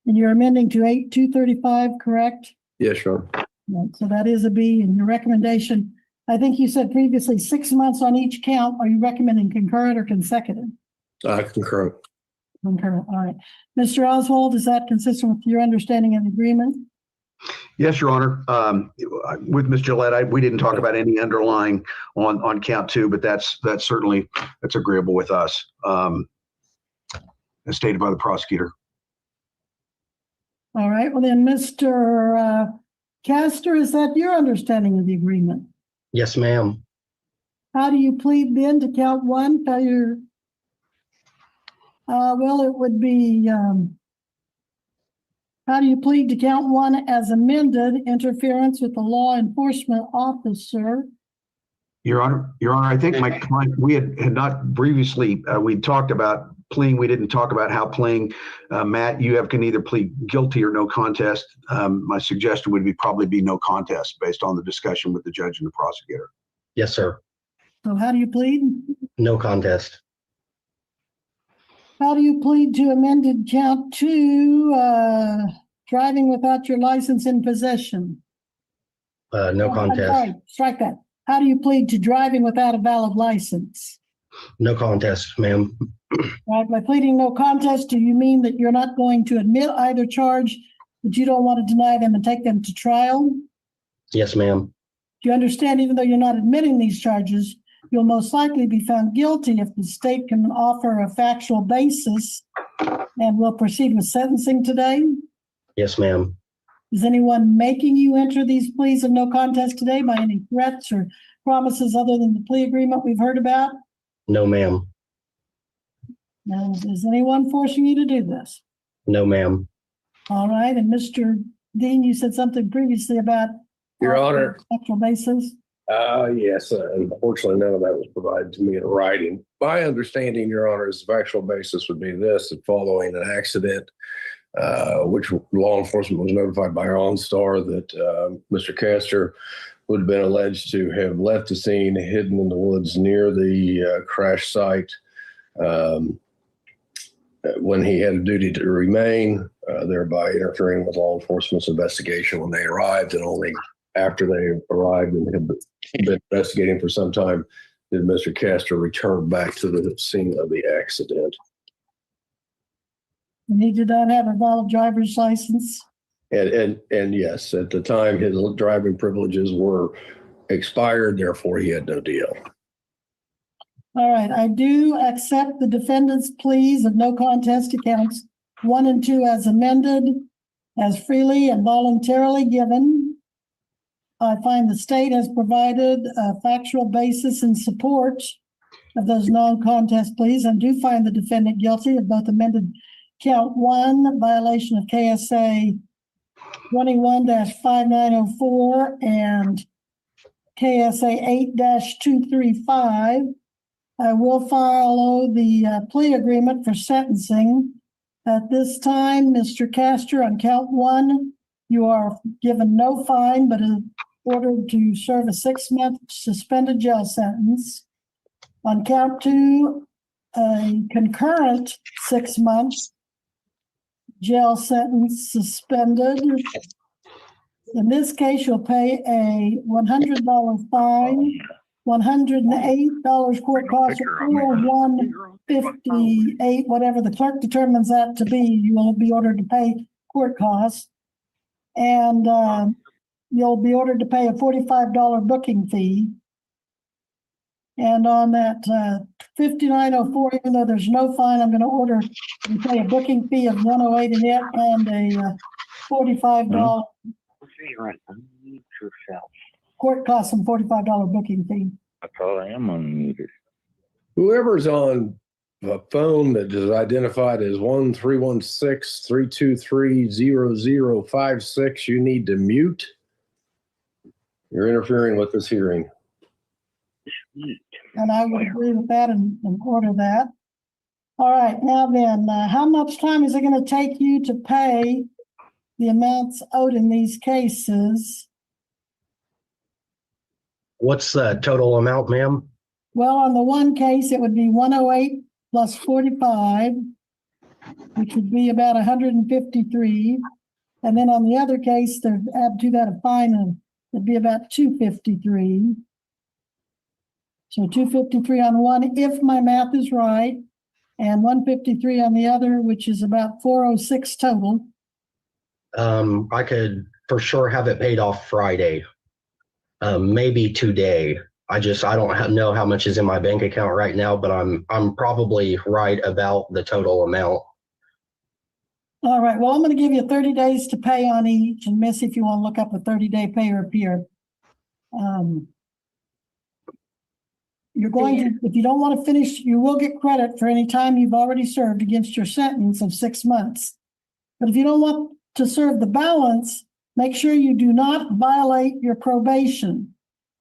Speaker 19: you're amending to 8235, correct?
Speaker 24: Yes, Your Honor.
Speaker 19: Right, so that is a B, and your recommendation, I think you said previously 6 months on each count. Are you recommending concurrent or consecutive?
Speaker 24: Concurrent.
Speaker 19: Concurrent, all right. Mr. Oswald, is that consistent with your understanding and agreement?
Speaker 7: Yes, Your Honor. With Ms. Gillette, we didn't talk about any underlying on count 2, but that's certainly agreeable with us, as stated by the prosecutor.
Speaker 19: All right, well then, Mr. Castor, is that your understanding of the agreement?
Speaker 4: Yes, ma'am.
Speaker 19: How do you plead then to count 1, failure? Well, it would be, how do you plead to count 1 as amended, interference with the law enforcement officer?
Speaker 7: Your Honor, I think my client, we had not previously, we talked about pleading. We didn't talk about how pleading. Matt, you can either plead guilty or no contest. My suggestion would probably be no contest based on the discussion with the judge and the prosecutor.
Speaker 4: Yes, sir.
Speaker 19: So how do you plead?
Speaker 4: No contest.
Speaker 19: How do you plead to amended count 2, driving without your license in possession?
Speaker 4: No
Speaker 19: I'm
Speaker 4: contest.
Speaker 19: sorry, strike that. How do you plead to driving without a valid license?
Speaker 4: No contest, ma'am.
Speaker 19: Right, by pleading no contest, do you mean that you're not going to admit either charge, but you don't want to deny them and take them to trial?
Speaker 4: Yes, ma'am.
Speaker 19: Do you understand, even though you're not admitting these charges, you'll most likely be found guilty if the state can offer a factual basis, and we'll proceed with sentencing today?
Speaker 4: Yes, ma'am.
Speaker 19: Is anyone making you enter these pleas of no contest today by any threats or promises other than the plea agreement we've heard about?
Speaker 4: No, ma'am.
Speaker 19: Now, is anyone forcing you to do this?
Speaker 4: No, ma'am.
Speaker 19: All right, and Mr. Dean, you said something previously about
Speaker 24: Your Honor.
Speaker 19: factual basis.
Speaker 24: Yes, unfortunately, none of that was provided to me in writing. My understanding, Your Honor, is the factual basis would be this: that following an accident, which law enforcement was notified by OnStar that Mr. Castor would have been alleged to have left the scene, hidden in the woods near the crash site when he had a duty to remain, thereby interfering with law enforcement's investigation when they arrived, and only after they arrived and had been investigating for some time did Mr. Castor return back to the scene of the accident.
Speaker 19: And he did not have a valid driver's license.
Speaker 24: And yes, at the time his driving privileges were expired, therefore he had no deal.
Speaker 19: All right, I do accept the defendant's pleas of no contest to counts 1 and 2 as amended, as freely and voluntarily given. I find the state has provided a factual basis in support of those non-contest pleas, and do find the defendant guilty of both amended count 1, violation of KSA 21-5904 and KSA 8-235. I will follow the plea agreement for sentencing. At this time, Mr. Castor, on count 1, you are given no fine, but is ordered to serve a 6-month suspended jail sentence. On count 2, a concurrent 6 months jail sentence suspended. In this case, you'll pay a $100 fine, $108 court costs, or $158, whatever the clerk determines that to be. You will be ordered to pay court costs, and you'll be ordered to pay a $45 booking fee. And on that 5904, even though there's no fine, I'm going to order you pay a booking fee of $108 in it and a $45 court costs and $45 booking fee.
Speaker 24: I thought I am unmuted. Whoever's on a phone that is identified as 1-316-323-0056, you need to mute. You're interfering with this hearing.
Speaker 19: And I would agree with that and order that. All right, now then, how much time is it gonna take you to pay the amounts owed in these cases?
Speaker 4: What's the total amount, ma'am?
Speaker 19: Well, on the one case, it would be 108 plus 45, which would be about 153. And then on the other case, to add to that a fine, it'd be about 253. So 253 on one, if my math is right, and 153 on the other, which is about 406 total.
Speaker 4: I could for sure have it paid off Friday, maybe today. I don't know how much is in my bank account right now, but I'm probably right about the total amount.
Speaker 19: All right, well, I'm going to give you 30 days to pay on each, and Miss, if you want to look up a 30-day pay or appear. You're going to, if you don't want to finish, you will get credit for any time you've already served against your sentence of 6 months. But if you don't want to serve the balance, make sure you do not violate your probation.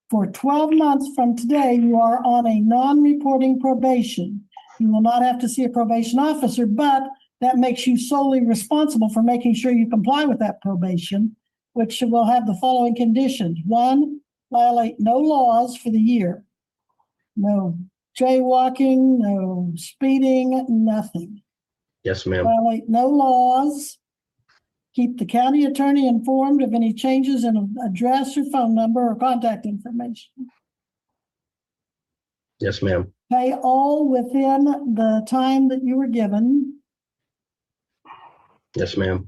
Speaker 19: For 12 months from today, you are on a non-reporting probation. You will not have to see a probation officer, but that makes you solely responsible for making sure you comply with that probation, which will have the following conditions. 1, violate no laws for the year. No jaywalking, no speeding, nothing.
Speaker 4: Yes, ma'am.
Speaker 19: Violate no laws. Keep the county attorney informed of any changes in address or phone number or contact information.
Speaker 4: Yes, ma'am.
Speaker 19: Pay all within the time that you were given.
Speaker 4: Yes, ma'am.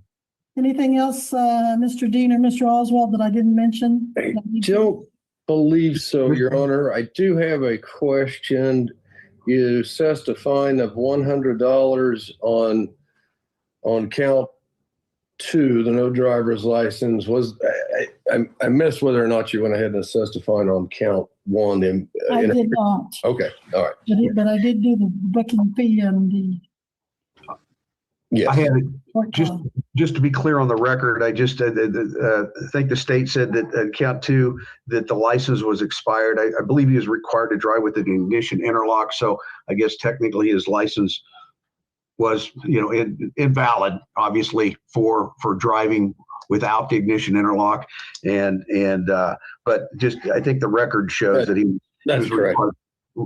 Speaker 19: Anything else, Mr. Dean or Mr. Oswald, that I didn't mention?
Speaker 24: I don't believe so, Your Honor. I do have a question. You assessed a fine of $100 on count 2, the no driver's license. I missed whether or not you went ahead and assessed a fine on count 1.
Speaker 19: I did not.
Speaker 24: Okay, all right.
Speaker 19: But I did do the booking fee and the.
Speaker 24: Yeah,
Speaker 7: I had it. Just to be clear on the record, I just think the state said that count 2 that the license was expired. I believe he was required to drive with an ignition interlock. So I guess technically his license was, invalid, obviously, for driving without the ignition interlock. But just I think the record shows that he was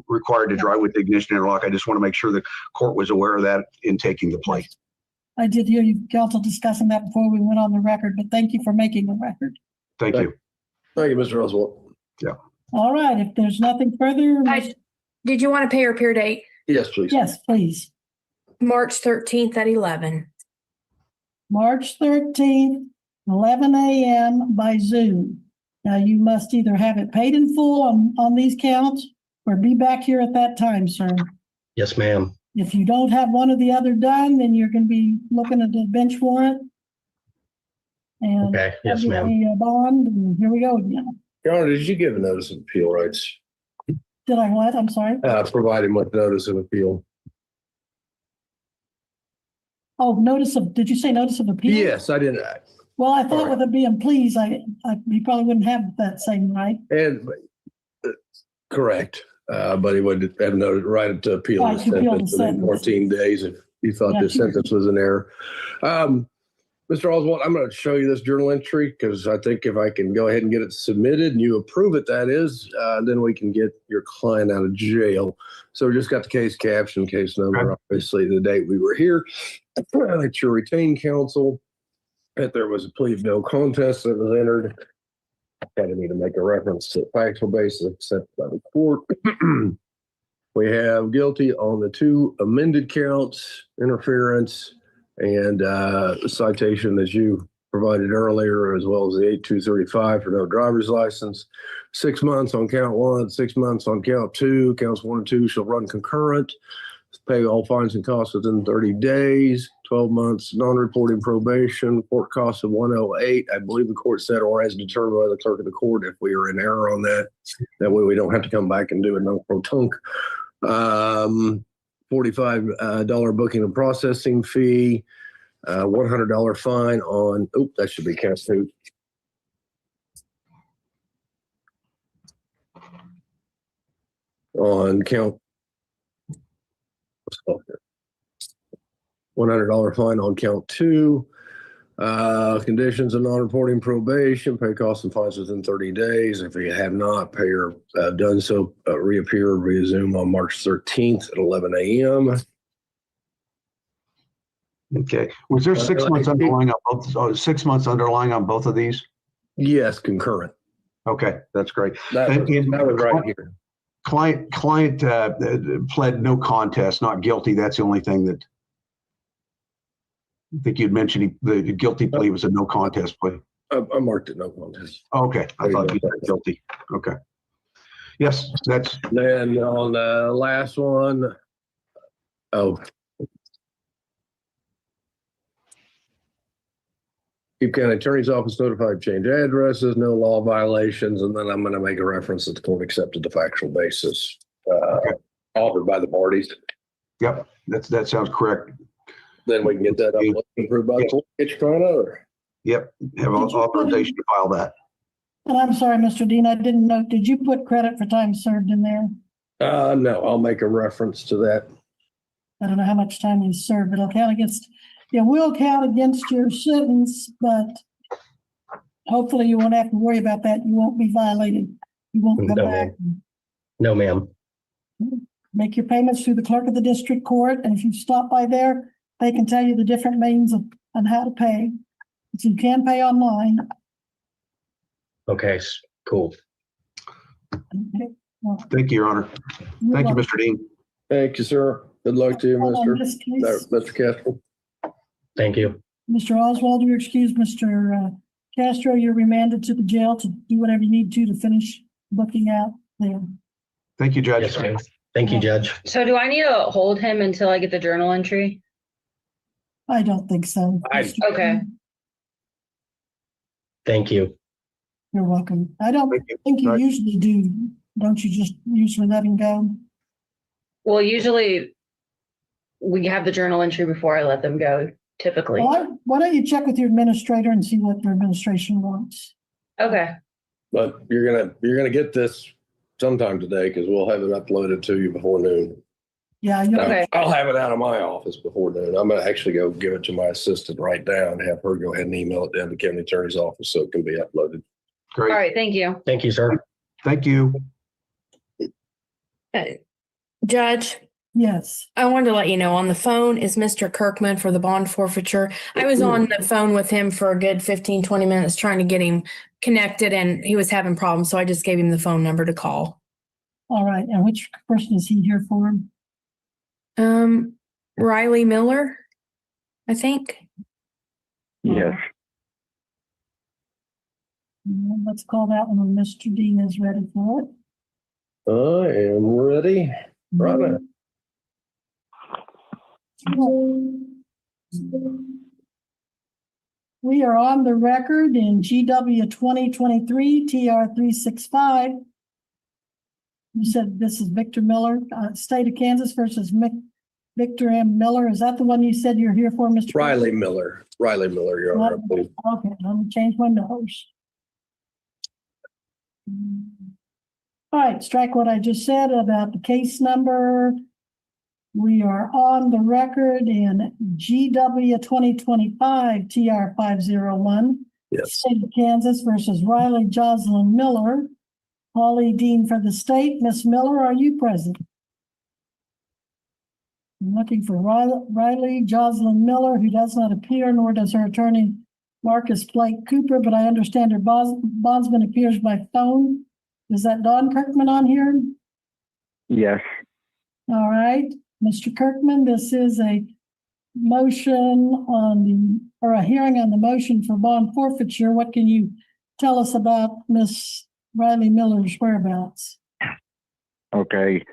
Speaker 7: required to drive with the ignition interlock. I just want to make sure the court was aware of that in taking the plea.
Speaker 19: I did hear you, counsel, discussing that before we went on the record, but thank you for making the record.
Speaker 7: Thank you.
Speaker 24: Thank you, Mr. Oswald.
Speaker 7: Yeah.
Speaker 19: All right, if there's nothing further.
Speaker 3: Did you want to pay or appear date?
Speaker 24: Yes, please.
Speaker 19: Yes, please.
Speaker 3: March 13th at 11.
Speaker 19: March 13th, 11 a.m. by Zoom. Now you must either have it paid in full on these counts or be back here at that time, sir.
Speaker 4: Yes, ma'am.
Speaker 19: If you don't have one or the other done, then you're going to be looking at the bench warrant. And
Speaker 4: okay, yes, ma'am.
Speaker 19: A bond, and here we go again.
Speaker 24: Your Honor, did you give a notice of appeal rights?
Speaker 19: Did I what? I'm sorry.
Speaker 24: Provide him with notice of appeal.
Speaker 19: Oh, did you say notice of appeal?
Speaker 24: Yes, I did.
Speaker 19: Well, I thought with it being please, he probably wouldn't have that same right.
Speaker 24: And correct. But he would have noted right to appeal
Speaker 19: Right,
Speaker 24: the
Speaker 19: to appeal the
Speaker 24: sentence within
Speaker 19: sentence.
Speaker 24: 14 days if he thought
Speaker 19: Yeah,
Speaker 24: this sentence was an error. Mr. Oswald, I'm going to show you this journal entry because I think if I can go ahead and get it submitted and you approve it, that is, then we can get your client out of jail. So we just got the case caption, case number, obviously the date we were here. It's your retained counsel that there was a plea of no contest that was entered. I need to make a reference to the factual basis accepted by the court. We have guilty on the 2 amended counts, interference, and citation that you provided earlier, as well as the 8235 for no driver's license. 6 months on count 1, 6 months on count 2. Counts 1 and 2 shall run concurrent. Pay all fines and costs within 30 days. 12 months non-reporting probation. Court costs of 108. I believe the court said, or as determined by the clerk of the court, if we are in error on that. That way we don't have to come back and do a non-pro-tunc. $45 booking and processing fee. $100 fine on, that should be count 2. On count $100 fine on count 2. Conditions of non-reporting probation, pay costs and fines within 30 days. If you have not pay or done so, reappear or resume on March 13th at 11 a.m.
Speaker 7: Okay. Was there 6 months underlying on both? 6 months underlying on both of these?
Speaker 24: Yes, concurrent.
Speaker 7: Okay, that's great.
Speaker 24: That was right here.
Speaker 7: Client pled no contest, not guilty. That's the only thing that I think you'd mentioned. The guilty plea was a no contest plea.
Speaker 24: I marked it no contest.
Speaker 7: Okay, I thought you said guilty. Okay. Yes, that's.
Speaker 24: Then on the last one, Keep County Attorney's Office notified change addresses, no law violations, and then I'm going to make a reference that the court accepted the factual basis offered by the parties.
Speaker 7: Yep, that sounds correct.
Speaker 24: Then we can get that up approved by the court. Get your phone over.
Speaker 7: Yep, have authorization to file that.
Speaker 19: And I'm sorry, Mr. Dean, I didn't know, did you put credit for time served in there?
Speaker 24: No, I'll make a reference to that.
Speaker 19: I don't know how much time you served, but it'll count against, it will count against your sentence, but hopefully you won't have to worry about that. You won't be violated. You won't come back.
Speaker 4: No, ma'am.
Speaker 19: Make your payments through the clerk of the district court, and if you stop by there, they can tell you the different means of on how to pay. So you can pay online.
Speaker 4: Okay, cool.
Speaker 19: Okay. Well,
Speaker 7: Thank you, Your Honor. Thank you, Mr. Dean.
Speaker 24: Thank you, sir. Good luck to you, Mr. Castro.
Speaker 4: Thank you.
Speaker 19: Mr. Oswald, you're excused. Mr. Castro, you're remanded to the jail to do whatever you need to finish booking out there.
Speaker 7: Thank you, Judge.
Speaker 4: Yes, ma'am. Thank you, Judge.
Speaker 11: So do I need to hold him until I get the journal entry?
Speaker 19: I don't think so.
Speaker 11: Okay.
Speaker 4: Thank you.
Speaker 19: You're welcome. I don't think you usually do. Don't you just usually let him go?
Speaker 11: Well, usually we have the journal entry before I let them go, typically.
Speaker 19: Well, why don't you check with your administrator and see what your administration wants?
Speaker 11: Okay.
Speaker 24: But you're gonna get this sometime today because we'll have it uploaded to you before noon.
Speaker 19: Yeah.
Speaker 24: I'll have it out of my office before noon. I'm gonna actually go give it to my assistant right now and have her go ahead and email it down to the county attorney's office so it can be uploaded.
Speaker 7: Great.
Speaker 11: All right. Thank you.
Speaker 4: Thank you, sir.
Speaker 7: Thank you.
Speaker 3: Judge,
Speaker 19: Yes.
Speaker 3: I wanted to let you know on the phone is Mr. Kirkman for the bond forfeiture. I was on the phone with him for a good 15, 20 minutes trying to get him connected and he was having problems. So I just gave him the phone number to call.
Speaker 19: All right. And which person is he here for?
Speaker 3: Riley Miller, I think.
Speaker 12: Yes.
Speaker 19: Let's call that one when Mr. Dean is ready for it.
Speaker 24: I am ready. Right now.
Speaker 19: We are on the record in GW 2023 TR 365. You said this is Victor Miller, State of Kansas versus Victor M. Miller. Is that the one you said you're here for, Mr.
Speaker 24: Riley Miller, Your Honor, I believe.
Speaker 19: Okay, let me change my nose. All right, strike what I just said about the case number. We are on the record in GW 2025 TR 501.
Speaker 24: Yes.
Speaker 19: State of Kansas versus Riley Jocelyn Miller. Holly Dean for the state. Miss Miller, are you present? I'm looking for Riley Jocelyn Miller, who does not appear, nor does her attorney Marcus Blake Cooper, but I understand her bondsman appears by phone. Is that Don Kirkman on here?
Speaker 12: Yes.
Speaker 19: All right, Mr. Kirkman, this is a motion or a hearing on the motion for bond forfeiture. What can you tell us about Miss Riley Miller's whereabouts?
Speaker 12: Okay.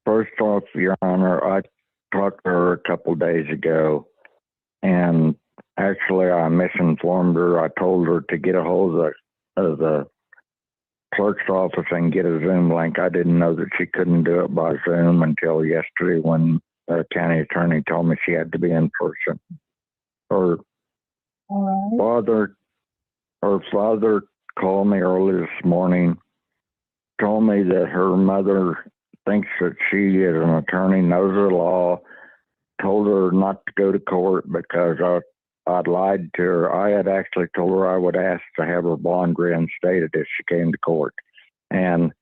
Speaker 12: First off, Your Honor, I talked to her a couple days ago, and actually I misinformed her. I told her to get a hold of the clerk's office and get a Zoom link. I didn't know that she couldn't do it by Zoom until yesterday when the county attorney told me she had to be in person. Her father called me early this morning, told me that her mother thinks that she is an attorney, knows the law, told her not to go to court because I'd lied to her. I had actually told her I would ask to have her bond reinstated if she came to court. And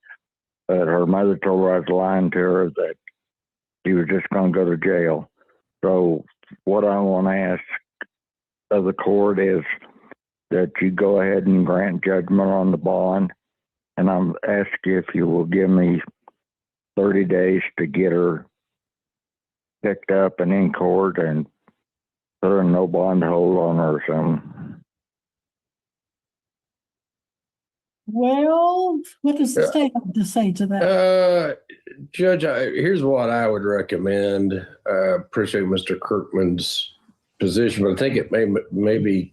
Speaker 12: her mother told her I was lying to her, that she was just going to go to jail. So what I want to ask of the court is that you go ahead and grant judgment on the bond. And I'm asking you if you will give me 30 days to get her picked up and in court and put her in no bond hold on her or something.
Speaker 19: Well, what does the state have to say to that?
Speaker 24: Judge, here's what I would recommend. Appreciate Mr. Kirkman's position, but I think it may be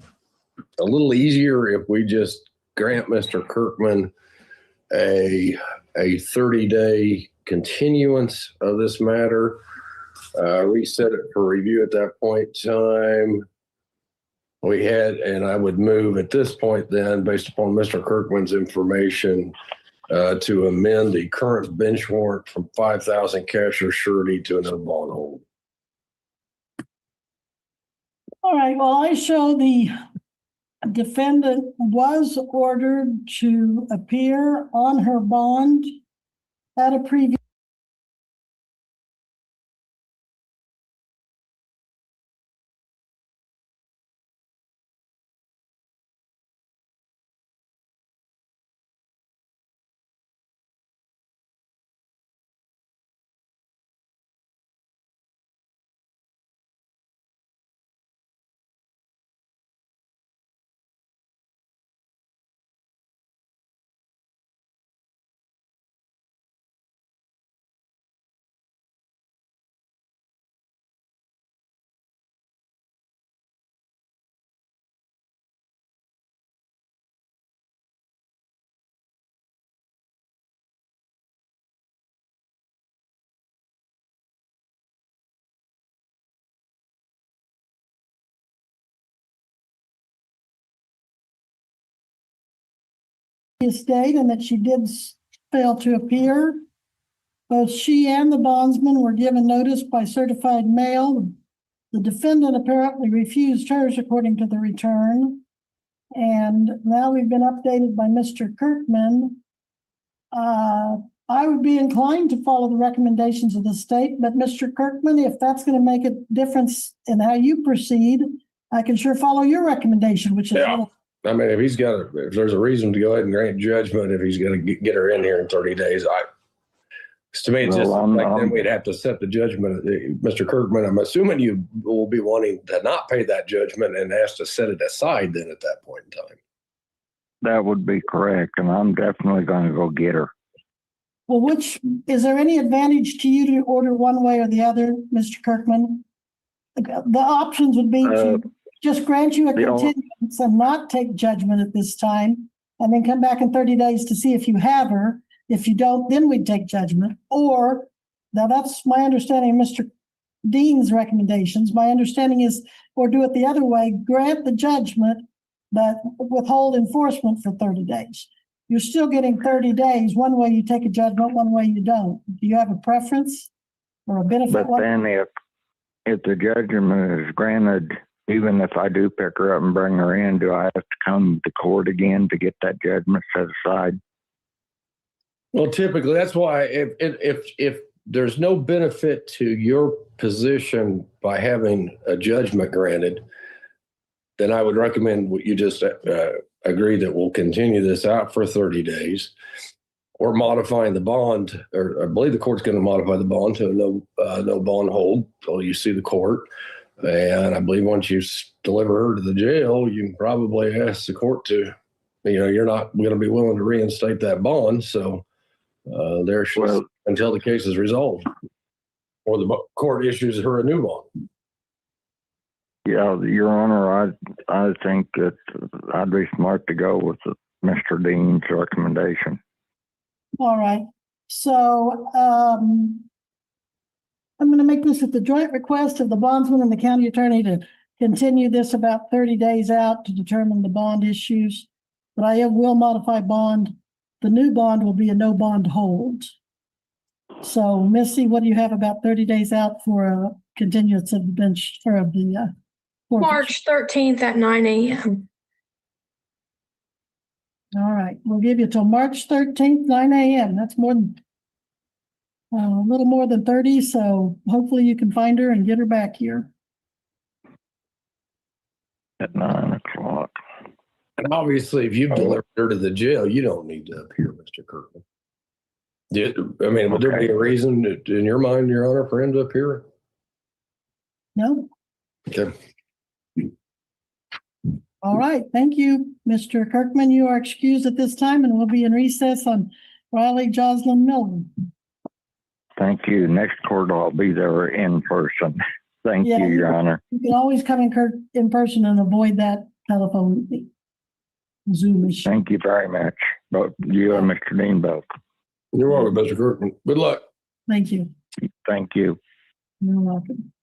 Speaker 24: a little easier if we just grant Mr. Kirkman a 30-day continuance of this matter, reset it for review at that point in time. And I would move at this point then, based upon Mr. Kirkman's information, to amend the current bench warrant from 5,000 cash or surety to no bond hold.
Speaker 19: All right, well, I show the defendant was ordered to appear on her bond at a previous date and that she did fail to appear. Both she and the bondsman were given notice by certified mail. The defendant apparently refused hers according to the return. And now we've been updated by Mr. Kirkman. I would be inclined to follow the recommendations of the state, but Mr. Kirkman, if that's going to make a difference in how you proceed, I can sure follow your recommendation, which is
Speaker 24: I mean, if there's a reason to go ahead and grant judgment, if he's going to get her in here in 30 days, to me, it's just like then we'd have to set the judgment. Mr. Kirkman, I'm assuming you will be wanting to not pay that judgment and ask to set it aside then at that point in time.
Speaker 12: That would be correct. And I'm definitely going to go get her.
Speaker 19: Well, is there any advantage to you to order one way or the other, Mr. Kirkman? The options would be to just grant you a continuance and not take judgment at this time, and then come back in 30 days to see if you have her. If you don't, then we'd take judgment. Or, now that's my understanding of Mr. Dean's recommendations. My understanding is, or do it the other way, grant the judgment, but withhold enforcement for 30 days. You're still getting 30 days. One way you take a judgment, one way you don't. Do you have a preference or a benefit?
Speaker 12: But then if the judgment is granted, even if I do pick her up and bring her in, do I have to come to court again to get that judgment set aside?
Speaker 24: Well, typically, that's why if there's no benefit to your position by having a judgment granted, then I would recommend what you just agree that we'll continue this out for 30 days or modifying the bond, or I believe the court's going to modify the bond to no bond hold until you see the court. And I believe once you deliver her to the jail, you can probably ask the court to, you're not going to be willing to reinstate that bond. So until the case is resolved or the court issues her a new bond.
Speaker 12: Yeah, Your Honor, I think that I'd be smart to go with Mr. Dean's recommendation.
Speaker 19: All right. So I'm going to make this at the joint request of the bondsman and the county attorney to continue this about 30 days out to determine the bond issues. But I will modify bond. The new bond will be a no bond hold. So Missy, what do you have about 30 days out for a continuance of the bench or of the forfeiture?
Speaker 3: March 13th at 9 a.m.
Speaker 19: All right, we'll give you till March 13th, 9 a.m. That's more than a little more than 30, so hopefully you can find her and get her back here.
Speaker 12: At 9 o'clock.
Speaker 24: And obviously, if you've delivered her to the jail, you don't need to appear, Mr. Kirkman. I mean, would there be a reason in your mind, Your Honor, for him to appear?
Speaker 19: No?
Speaker 24: Okay.
Speaker 19: All right, thank you, Mr. Kirkman. You are excused at this time and we'll be in recess on Riley Joslyn Milton.
Speaker 12: Thank you. Next court, I'll be there in person. Thank
Speaker 19: Yeah,
Speaker 12: you, Your Honor.
Speaker 19: You can always come in person and avoid that telephone Zoom issue.
Speaker 12: Thank you very much. Both you and Mr. Dean both.
Speaker 24: You're welcome, Mr. Kirkman. Good luck.
Speaker 19: Thank you.
Speaker 12: Thank you.
Speaker 19: You're welcome.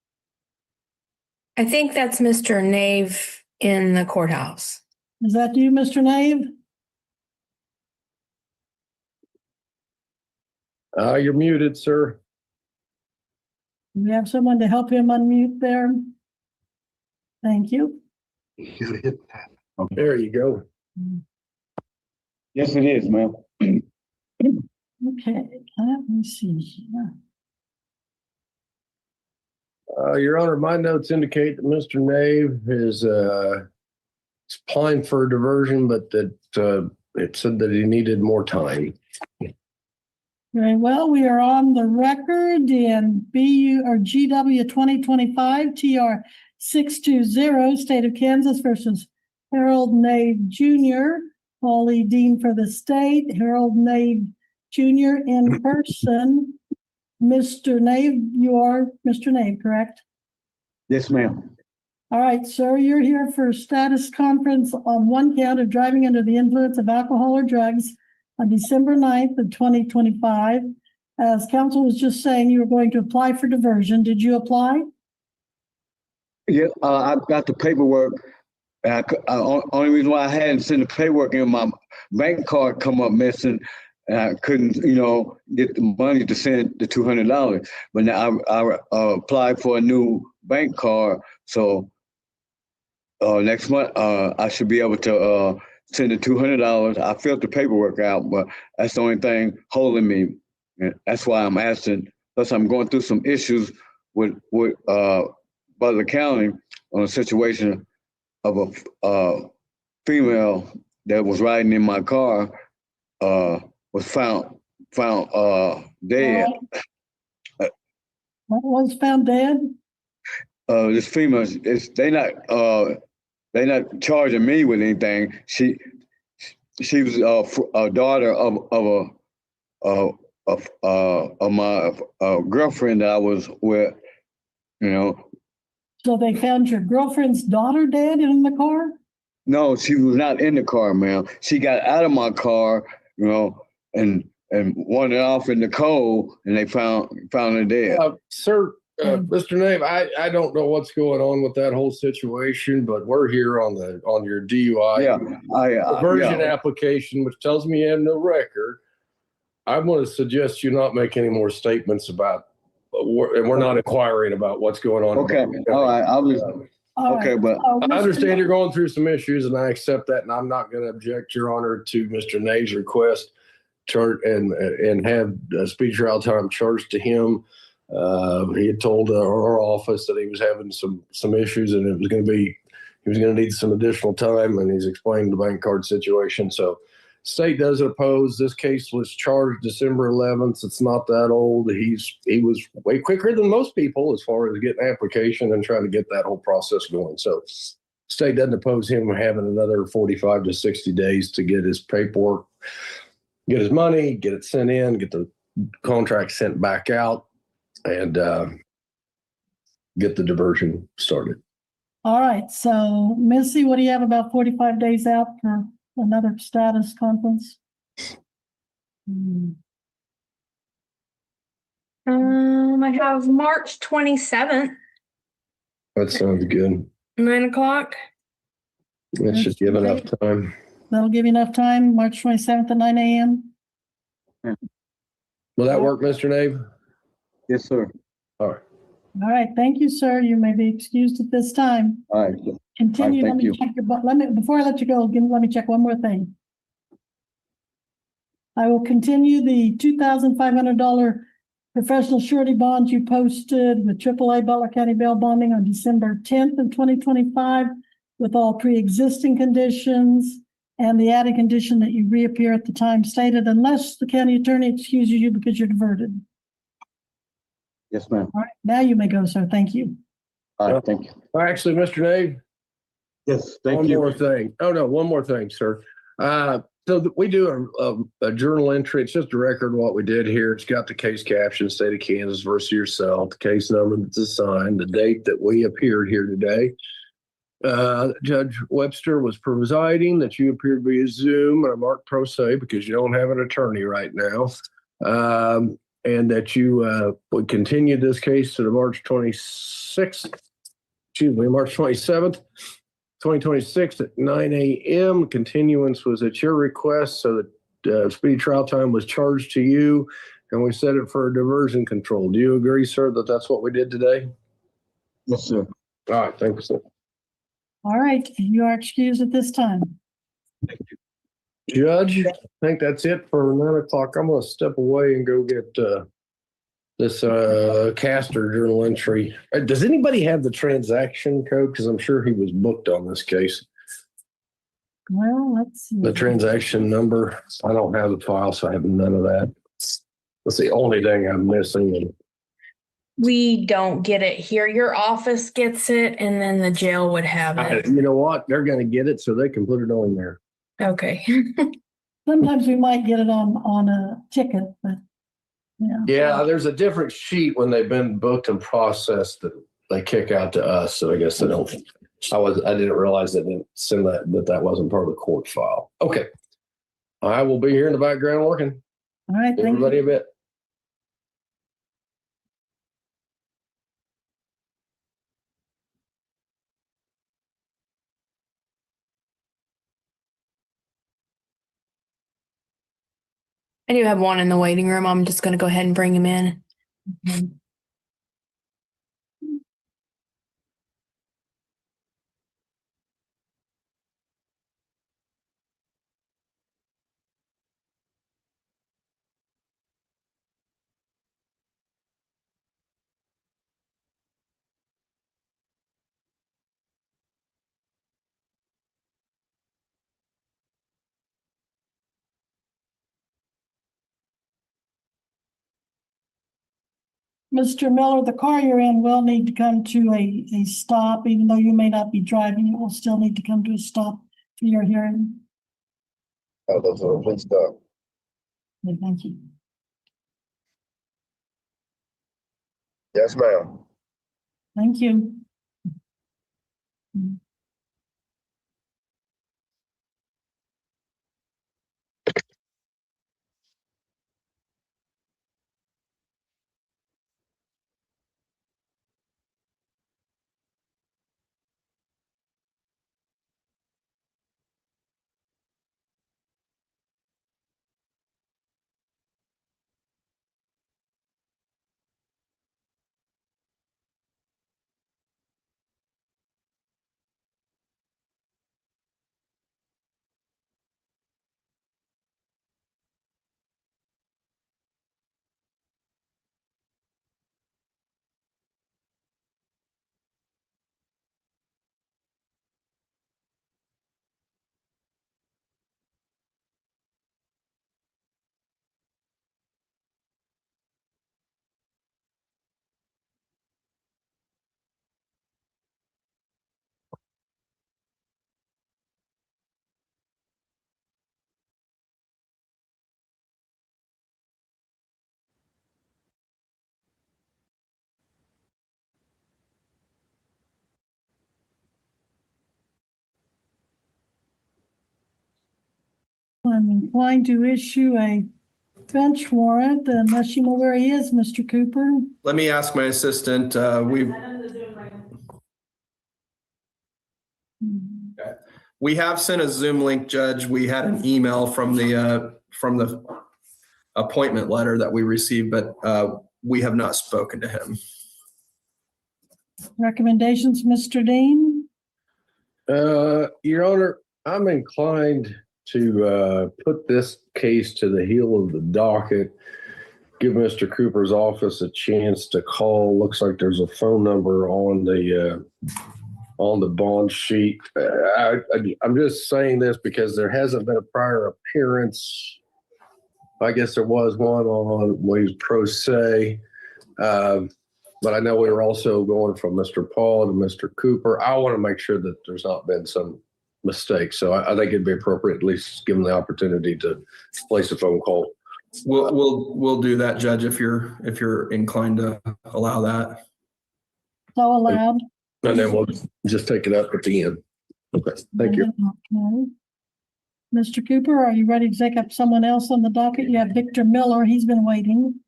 Speaker 3: I think that's Mr. Nave in the courthouse.
Speaker 19: Is that you, Mr. Nave?
Speaker 24: You're muted, sir.
Speaker 19: Do we have someone to help him unmute there? Thank you.
Speaker 24: You gotta hit that. There you go.
Speaker 12: Yes, it is, ma'am.
Speaker 19: Okay, let me see here.
Speaker 24: Your Honor, my notes indicate that Mr. Nave is applying for a diversion, but that it said that he needed more time.
Speaker 19: Very well, we are on the record in BU or GW 2025 TR 620, State of Kansas versus Harold Nave Jr. Paulie Dean for the state, Harold Nave Jr. in person. Mr. Nave, you are Mr. Nave, correct?
Speaker 12: Yes, ma'am.
Speaker 19: All right, sir, you're here for a status conference on one count of driving under the influence of alcohol or drugs on December 9th of 2025. As counsel was just saying, you were going to apply for diversion. Did you apply?
Speaker 12: Yeah, I've got the paperwork. Only reason why I hadn't sent the paperwork in, my bank card come up missing, and I couldn't, get the money to send the $200. But now I applied for a new bank card, so next month I should be able to send the $200. I filled the paperwork out, but that's the only thing holding me. And that's why I'm asking. Plus, I'm going through some issues with Butler County on a situation of a female that was riding in my car was found dead.
Speaker 19: What was found dead?
Speaker 12: This female, they not charging me with anything. She was a daughter of my girlfriend that I was with.
Speaker 19: So they found your girlfriend's daughter dead in the car?
Speaker 12: No, she was not in the car, ma'am. She got out of my car, and wandered off in the cold, and they found her dead.
Speaker 24: Sir, Mr. Nave, I don't know what's going on with that whole situation, but we're here on your DUI diversion application, which tells me you have no record. I'm going to suggest you not make any more statements about, and we're not inquiring about what's going on.
Speaker 12: Okay, all right. Okay, but
Speaker 24: I understand you're going through some issues, and I accept that, and I'm not going to object, Your Honor, to Mr. Nave's request and have speech trial time charged to him. He had told our office that he was having some issues, and he was going to need some additional time, and he's explained the bank card situation. So state doesn't oppose. This case was charged December 11th. It's not that old. He was way quicker than most people as far as getting an application and trying to get that whole process going. So state doesn't oppose him having another 45 to 60 days to get his paperwork, get his money, get it sent in, get the contract sent back out, and get the diversion started.
Speaker 19: All right. So, Missy, what do you have about 45 days out for another status conference?
Speaker 3: I have March 27th.
Speaker 24: That sounds good.
Speaker 3: 9 o'clock.
Speaker 24: That should give enough time.
Speaker 19: That'll give you enough time, March 27th at 9 a.m.?
Speaker 24: Will that work, Mr. Nave?
Speaker 23: Yes, sir.
Speaker 24: All right.
Speaker 19: All right, thank you, sir. You may be excused at this time.
Speaker 23: All right.
Speaker 19: Continue, let
Speaker 23: thank
Speaker 19: me
Speaker 23: you.
Speaker 19: check your, but let me, before I let you go, let me check one more thing. I will continue the $2,500 professional surety bond you posted with AAA Butler County bail bonding on December 10th of 2025 with all pre-existing conditions and the added condition that you reappear at the time stated unless the county attorney excuses you because you're diverted.
Speaker 23: Yes, ma'am.
Speaker 19: All right, now you may go, sir. Thank you.
Speaker 23: All right, thank you.
Speaker 24: Actually, Mr. Nave,
Speaker 23: Yes,
Speaker 24: one more thing. Oh, no, one more thing, sir. We do a journal entry. It's just a record of what we did here. It's got the case caption, state of Kansas versus yourself, the case number that's assigned, the date that we appeared here today. Judge Webster was presiding, that you appeared via Zoom, and I marked pro se because you don't have an attorney right now. And that you would continue this case to the March 27th, 2026 at 9 a.m. Continuance was at your request, so that speedy trial time was charged to you, and we set it for diversion control. Do you agree, sir, that that's what we did today?
Speaker 23: Yes, sir.
Speaker 24: All right, thank you, sir.
Speaker 19: All right, you are excused at this time.
Speaker 24: Thank you. Judge, I think that's it for 9 o'clock. I'm going to step away and go get this Castor journal entry. Does anybody have the transaction code? Because I'm sure he was booked on this case.
Speaker 19: Well, let's see.
Speaker 24: The transaction number. I don't have the file, so I have none of that. That's the only thing I'm missing.
Speaker 3: We don't get it here. Your office gets it, and then the jail would have it.
Speaker 24: You know what? They're going to get it, so they can put it on there.
Speaker 3: Okay.
Speaker 19: Sometimes we might get it on a ticket, but yeah.
Speaker 24: Yeah, there's a different sheet when they've been booked and processed that they kick out to us. So I guess they don't. I didn't realize they didn't send that wasn't part of the court file. Okay. I will be here in the background working.
Speaker 19: All right.
Speaker 24: Give everybody a bit.
Speaker 3: I do have one in the waiting room. I'm just going to go ahead and bring him in.
Speaker 19: Mr. Miller, the car you're in will need to come to a stop, even though you may not be driving, it will still need to come to a stop for your hearing.
Speaker 24: Oh, that's a good stuff.
Speaker 19: Okay, thank you.
Speaker 24: Yes, ma'am.
Speaker 19: Thank you. I'm inclined to issue a bench warrant unless you know where he is, Mr. Cooper.
Speaker 10: Let me ask my assistant. We have sent a Zoom link, Judge. We had an email from the appointment letter that we received, but we have not spoken to him.
Speaker 19: Recommendations, Mr. Dean?
Speaker 24: Your Honor, I'm inclined to put this case to the heel of the docket. Give Mr. Cooper's office a chance to call. Looks like there's a phone number on the bond sheet. I'm just saying this because there hasn't been a prior appearance. I guess there was one on when he was pro se. But I know we were also going from Mr. Paul to Mr. Cooper. I want to make sure that there's not been some mistake. So I think it'd be appropriate at least give them the opportunity to place a phone call.
Speaker 10: We'll do that, Judge, if you're inclined to allow that.
Speaker 19: So allowed.
Speaker 24: And then we'll just take it up at the end. Okay, thank you.
Speaker 19: Okay. Mr. Cooper, are you ready to take up someone else on the docket? You have Victor Miller. He's been waiting.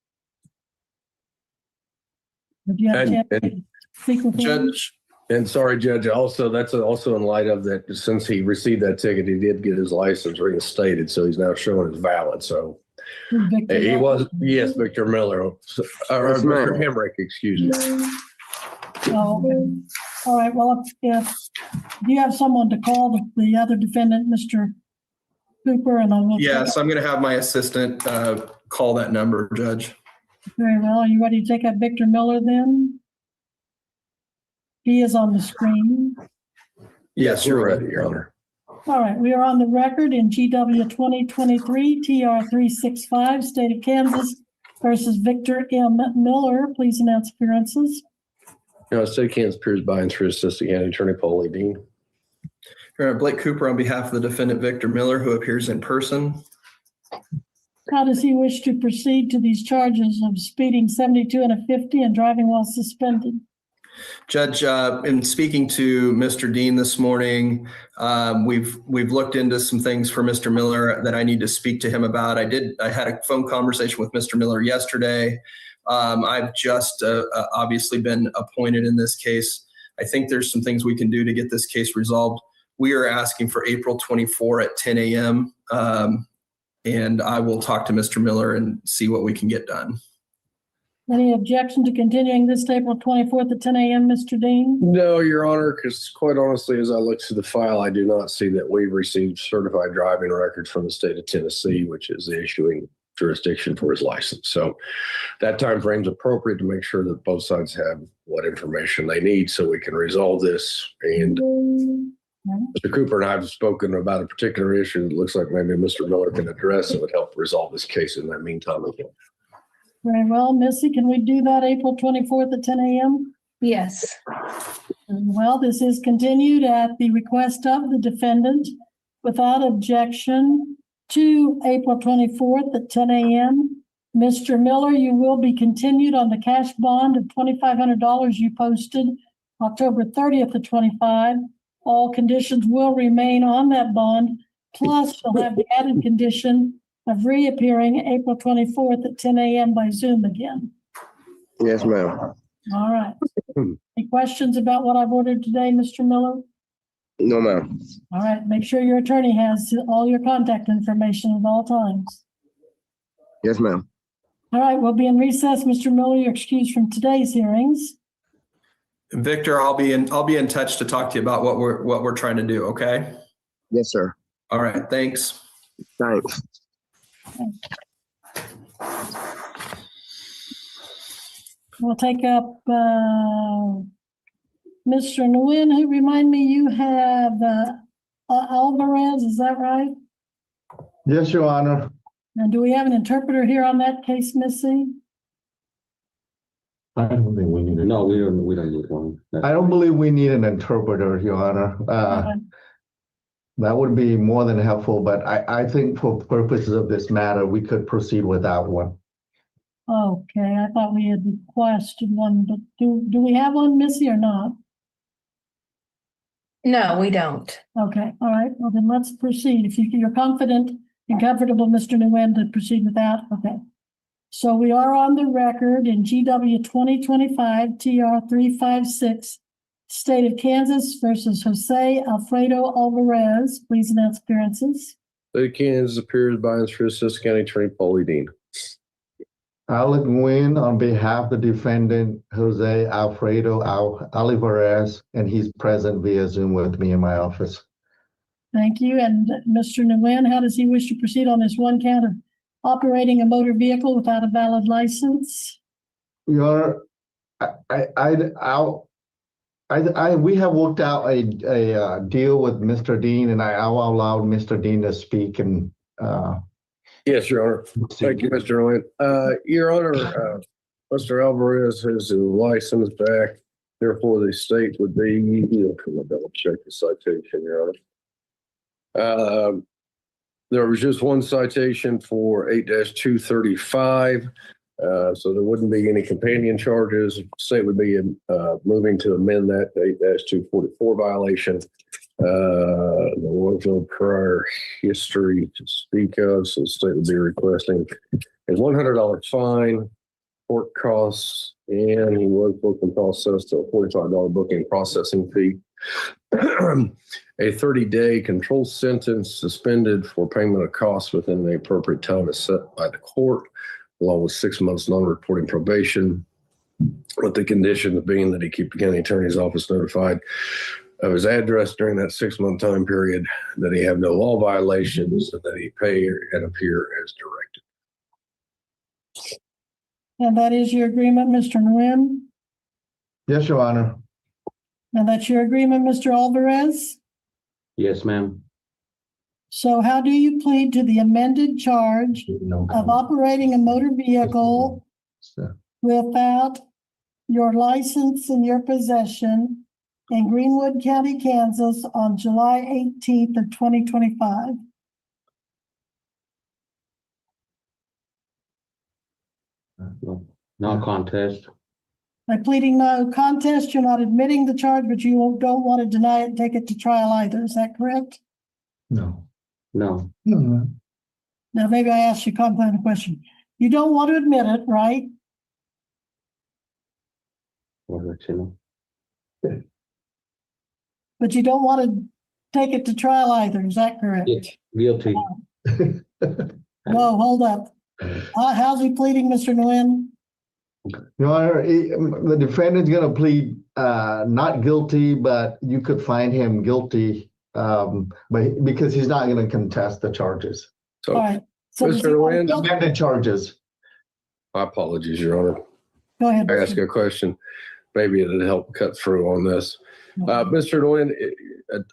Speaker 19: Did you have a chance to speak with him?
Speaker 10: Judge.
Speaker 24: And sorry, Judge, also, that's also in light of that, since he received that ticket, he did get his license reinstated, so he's now showing it's valid, so.
Speaker 19: Victor
Speaker 24: He
Speaker 19: Miller.
Speaker 24: was, yes, Victor Miller, or Mr. Hemrick, excuse me.
Speaker 19: Oh, okay. All right, well, if do you have someone to call the other defendant, Mr. Cooper, and I will.
Speaker 10: Yes, I'm going to have my assistant call that number, Judge.
Speaker 19: Very well. Are you ready to take up Victor Miller then? He is on the screen.
Speaker 24: Yes, you're ready, Your Honor.
Speaker 19: All right, we are on the record in GW 2023 TR 365, State of Kansas versus Victor M. Miller. Please announce appearances.
Speaker 24: State of Kansas appears by and through Assistant County Attorney Paul Dean.
Speaker 10: Your Honor, Blake Cooper on behalf of the defendant Victor Miller, who appears in person.
Speaker 19: How does he wish to proceed to these charges of speeding 72 and a 50 and driving while suspended?
Speaker 10: Judge, in speaking to Mr. Dean this morning, we've looked into some things for Mr. Miller that I need to speak to him about. I had a phone conversation with Mr. Miller yesterday. I've just obviously been appointed in this case. I think there's some things we can do to get this case resolved. We are asking for April 24 at 10 a.m. And I will talk to Mr. Miller and see what we can get done.
Speaker 19: Any objection to continuing this to April 24th at 10 a.m., Mr. Dean?
Speaker 24: No, Your Honor, because quite honestly, as I look through the file, I do not see that we've received certified driving records from the state of Tennessee, which is the issuing jurisdiction for his license. So that time frame is appropriate to make sure that both sides have what information they need so we can resolve this. And Mr. Cooper and I have spoken about a particular issue that looks like maybe Mr. Miller can address and would help resolve this case in that meantime.
Speaker 19: Very well, Missy, can we do that April 24th at 10 a.m.?
Speaker 3: Yes.
Speaker 19: Well, this is continued at the request of the defendant without objection to April 24th at 10 a.m. Mr. Miller, you will be continued on the cash bond of $2,500 you posted October 30th of 25. All conditions will remain on that bond, plus you'll have the added condition of reappearing April 24th at 10 a.m. by Zoom again.
Speaker 14: Yes, ma'am.
Speaker 19: All right. Any questions about what I've ordered today, Mr. Miller?
Speaker 14: No, ma'am.
Speaker 19: All right. Make sure your attorney has all your contact information at all times.
Speaker 14: Yes, ma'am.
Speaker 19: All right. We'll be in recess. Mr. Miller, you're excused from today's hearings.
Speaker 10: Victor, I'll be in touch to talk to you about what we're trying to do. Okay.
Speaker 14: Yes, sir.
Speaker 10: All right. Thanks.
Speaker 14: Thanks.
Speaker 19: We'll take up Mr. Nguyen, who remind me you have Alvarez, is that right?
Speaker 2: Yes, Your Honor.
Speaker 19: And do we have an interpreter here on that case, Missy?
Speaker 2: I don't think we need it. No, we don't need one. I don't believe we need an interpreter, Your Honor. That would be more than helpful, but I think for purposes of this matter, we could proceed without one.
Speaker 19: Okay, I thought we had requested one, but do we have one, Missy, or not?
Speaker 3: No, we don't.
Speaker 19: Okay, all right. Well, then let's proceed. If you're confident and comfortable, Mr. Nguyen, to proceed with that. Okay. So we are on the record in GW 2025 TR 356, State of Kansas versus Jose Alfredo Alvarez. Please announce appearances.
Speaker 24: State of Kansas appears by and through Assistant County Attorney Paul Dean.
Speaker 2: Alec Nguyen on behalf of the defendant, Jose Alfredo Alvarez, and he's present via Zoom with me in my office.
Speaker 19: Thank you. And Mr. Nguyen, how does he wish to proceed on this one count of operating a motor vehicle without a valid license?
Speaker 2: Your we have worked out a deal with Mr. Dean, and I'll allow Mr. Dean to speak. And
Speaker 24: Yes, Your Honor. Thank you, Mr. Nguyen. Your Honor, Mr. Alvarez has a license back. Therefore, the state would be, come on, double check the citation, Your Honor. There was just one citation for 8-235. So there wouldn't be any companion charges. State would be moving to amend that to 8-244 violation. There was no prior history to speak of, so the state would be requesting a $100 fine, court costs, and he was booked and processed a $45 booking processing fee. A 30-day control sentence suspended for payment of costs within the appropriate time as set by the court, along with 6 months non-reporting probation, with the condition of being that he keep the county attorney's office notified of his address during that 6-month time period, that he have no law violations, and that he pay and appear as directed.
Speaker 19: And that is your agreement, Mr. Nguyen?
Speaker 2: yes, Your Honor.
Speaker 19: And that's your agreement, Mr. Alvarez?
Speaker 13: Yes, ma'am.
Speaker 19: So how do you plead to the amended charge of operating a motor vehicle without your license in your possession in Greenwood County, Kansas on July 18th of 2025?
Speaker 13: No contest.
Speaker 19: By pleading no contest, you're not admitting the charge, but you don't want to deny it and take it to trial either. Is that correct?
Speaker 2: No.
Speaker 13: No.
Speaker 2: No.
Speaker 19: Now, maybe I asked you a complicated question. You don't want to admit it, right?
Speaker 13: I'll let you know.
Speaker 19: But you don't want to take it to trial either. Is that correct?
Speaker 13: Yes, guilty.
Speaker 19: Whoa, hold up. How's he pleading, Mr. Nguyen?
Speaker 2: Your Honor, the defendant's going to plead not guilty, but you could find him guilty but because he's not going to contest the charges.
Speaker 24: So,
Speaker 19: All right. So
Speaker 24: Mr. Nguyen,
Speaker 2: amended charges.
Speaker 24: my apologies, Your Honor.
Speaker 19: Go ahead.
Speaker 24: I ask you a question. Maybe it'll help cut through on this. Mr. Nguyen,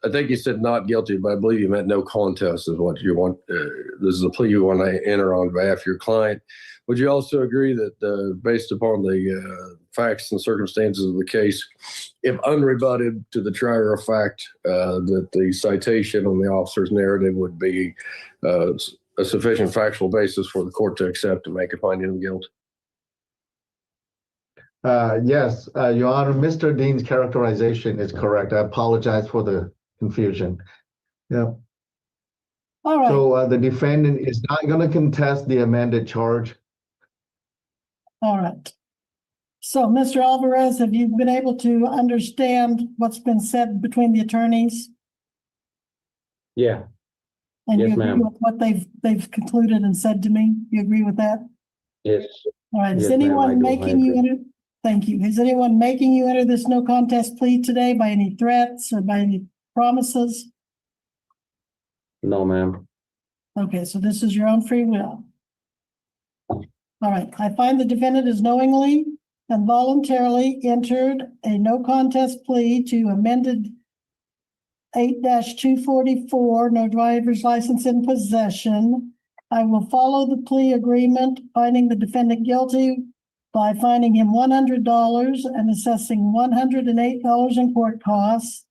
Speaker 24: I think you said not guilty, but I believe you meant no contest is what you want. This is a plea you want to enter on behalf of your client. Would you also agree that based upon the facts and circumstances of the case, if unrebutted to the trier of fact, that the citation on the officer's narrative would be a sufficient factual basis for the court to accept and make a finding of guilt?
Speaker 2: Yes, Your Honor, Mr. Dean's characterization is correct. I apologize for the confusion. Yeah.
Speaker 19: All right.
Speaker 2: So the defendant is not going to contest the amended charge.
Speaker 19: All right. So, Mr. Alvarez, have you been able to understand what's been said between the attorneys?
Speaker 13: Yeah.
Speaker 19: And
Speaker 13: Yes,
Speaker 19: you agree
Speaker 13: ma'am.
Speaker 19: with what they've concluded and said to me? You agree with that?
Speaker 13: Yes.
Speaker 19: All right. Is
Speaker 13: Yes, ma'am, I
Speaker 19: anyone
Speaker 13: do.
Speaker 19: making
Speaker 13: I
Speaker 19: you
Speaker 13: agree.
Speaker 19: enter? Thank you. Is anyone making you enter this no contest plea today by any threats or by any promises?
Speaker 13: No, ma'am.
Speaker 19: Okay, so this is your own free will. All right, I find the defendant is knowingly and voluntarily entered a no contest plea to amended 8-244, no driver's license in possession. I will follow the plea agreement, finding the defendant guilty by fining him $100 and assessing $108 in court costs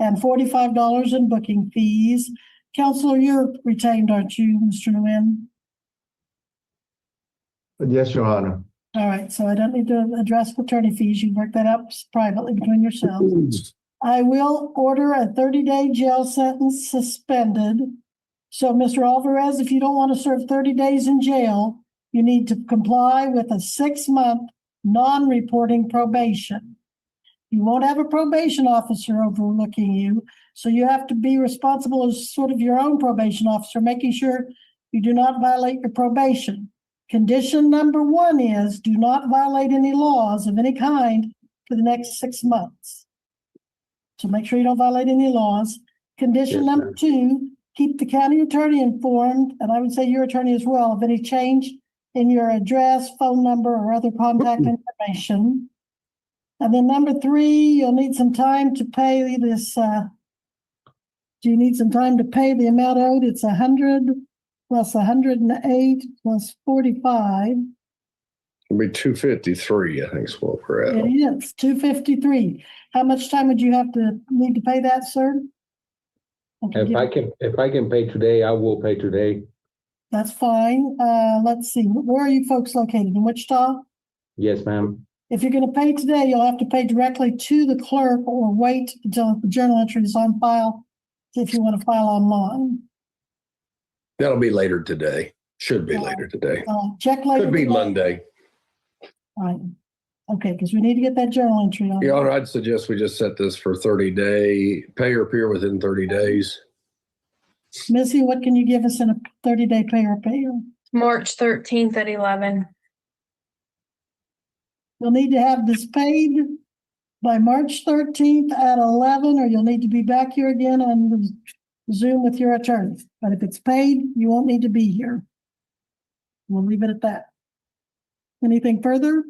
Speaker 19: and $45 in booking fees. Counselor, you're retained, aren't you, Mr. Nguyen?
Speaker 2: Yes, Your Honor.
Speaker 19: All right, so I don't need to address attorney fees. You work that out privately between yourselves. I will order a 30-day jail sentence suspended. So, Mr. Alvarez, if you don't want to serve 30 days in jail, you need to comply with a 6-month non-reporting probation. You won't have a probation officer overlooking you, so you have to be responsible as sort of your own probation officer, making sure you do not violate your probation. Condition number 1 is do not violate any laws of any kind for the next 6 months. So make sure you don't violate any laws. Condition
Speaker 13: Yes,
Speaker 19: number
Speaker 13: ma'am.
Speaker 19: 2, keep the county attorney informed, and I would say your attorney as well, of any change in your address, phone number, or other contact information. And then number 3, you'll need some time to pay this, do you need some time to pay the amount owed? It's 100 plus 108 plus 45.
Speaker 24: It'll be 253, I think is what we're at.
Speaker 19: It is 253. How much time would you need to pay that, sir?
Speaker 13: If I can pay today, I will pay today.
Speaker 19: That's fine. Let's see. Where are you folks located? In Wichita?
Speaker 13: Yes, ma'am.
Speaker 19: If you're going to pay today, you'll have to pay directly to the clerk or wait until the journal entry is on file if you want to file online.
Speaker 24: That'll be later today. Should be later today.
Speaker 19: Check later.
Speaker 24: Could be
Speaker 19: today.
Speaker 24: Monday.
Speaker 19: All right. Okay, because we need to get that journal entry on.
Speaker 24: Your Honor, I'd suggest we just set this for 30-day, pay or appear within 30 days.
Speaker 19: Missy, what can you give us in a 30-day pay or appear?
Speaker 3: March 13th at 11.
Speaker 19: You'll need to have this paid by March 13th at 11, or you'll need to be back here again on the Zoom with your attorney. But if it's paid, you won't need to be here. We'll leave it at that. Anything further?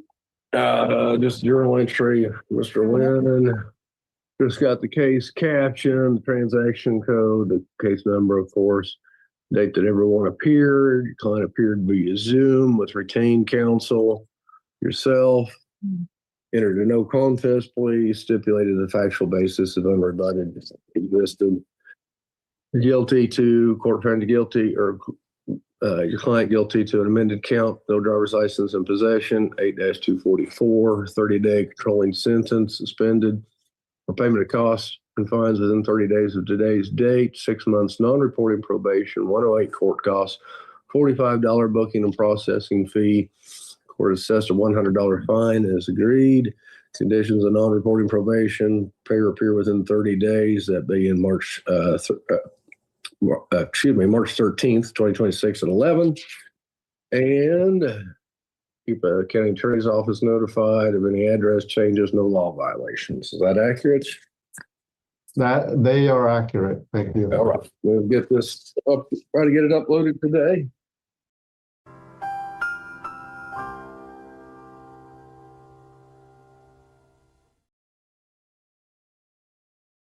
Speaker 24: Just journal entry, Mr. Lennon. Just got the case caption, the transaction code, the case number, of course, date that everyone appeared. Your client appeared via Zoom with retained counsel, yourself. Entered a no contest plea, stipulated the factual basis of unrebutted existed. Guilty to, court found guilty, or your client guilty to an amended count, no driver's license in possession, 8-244, 30-day controlling sentence, suspended for payment of costs and fines within 30 days of today's date, 6 months non-reporting probation, 108 court costs, $45 booking and processing fee. Court assessed a $100 fine as agreed. Conditions of non-reporting probation, pay or appear within 30 days, that being March 13th, 2026 at 11. And keep a county attorney's office notified of any address changes, no law violations. Is that accurate?
Speaker 2: That they are accurate. Thank you.
Speaker 24: All right. We'll get this up, try to get it uploaded today.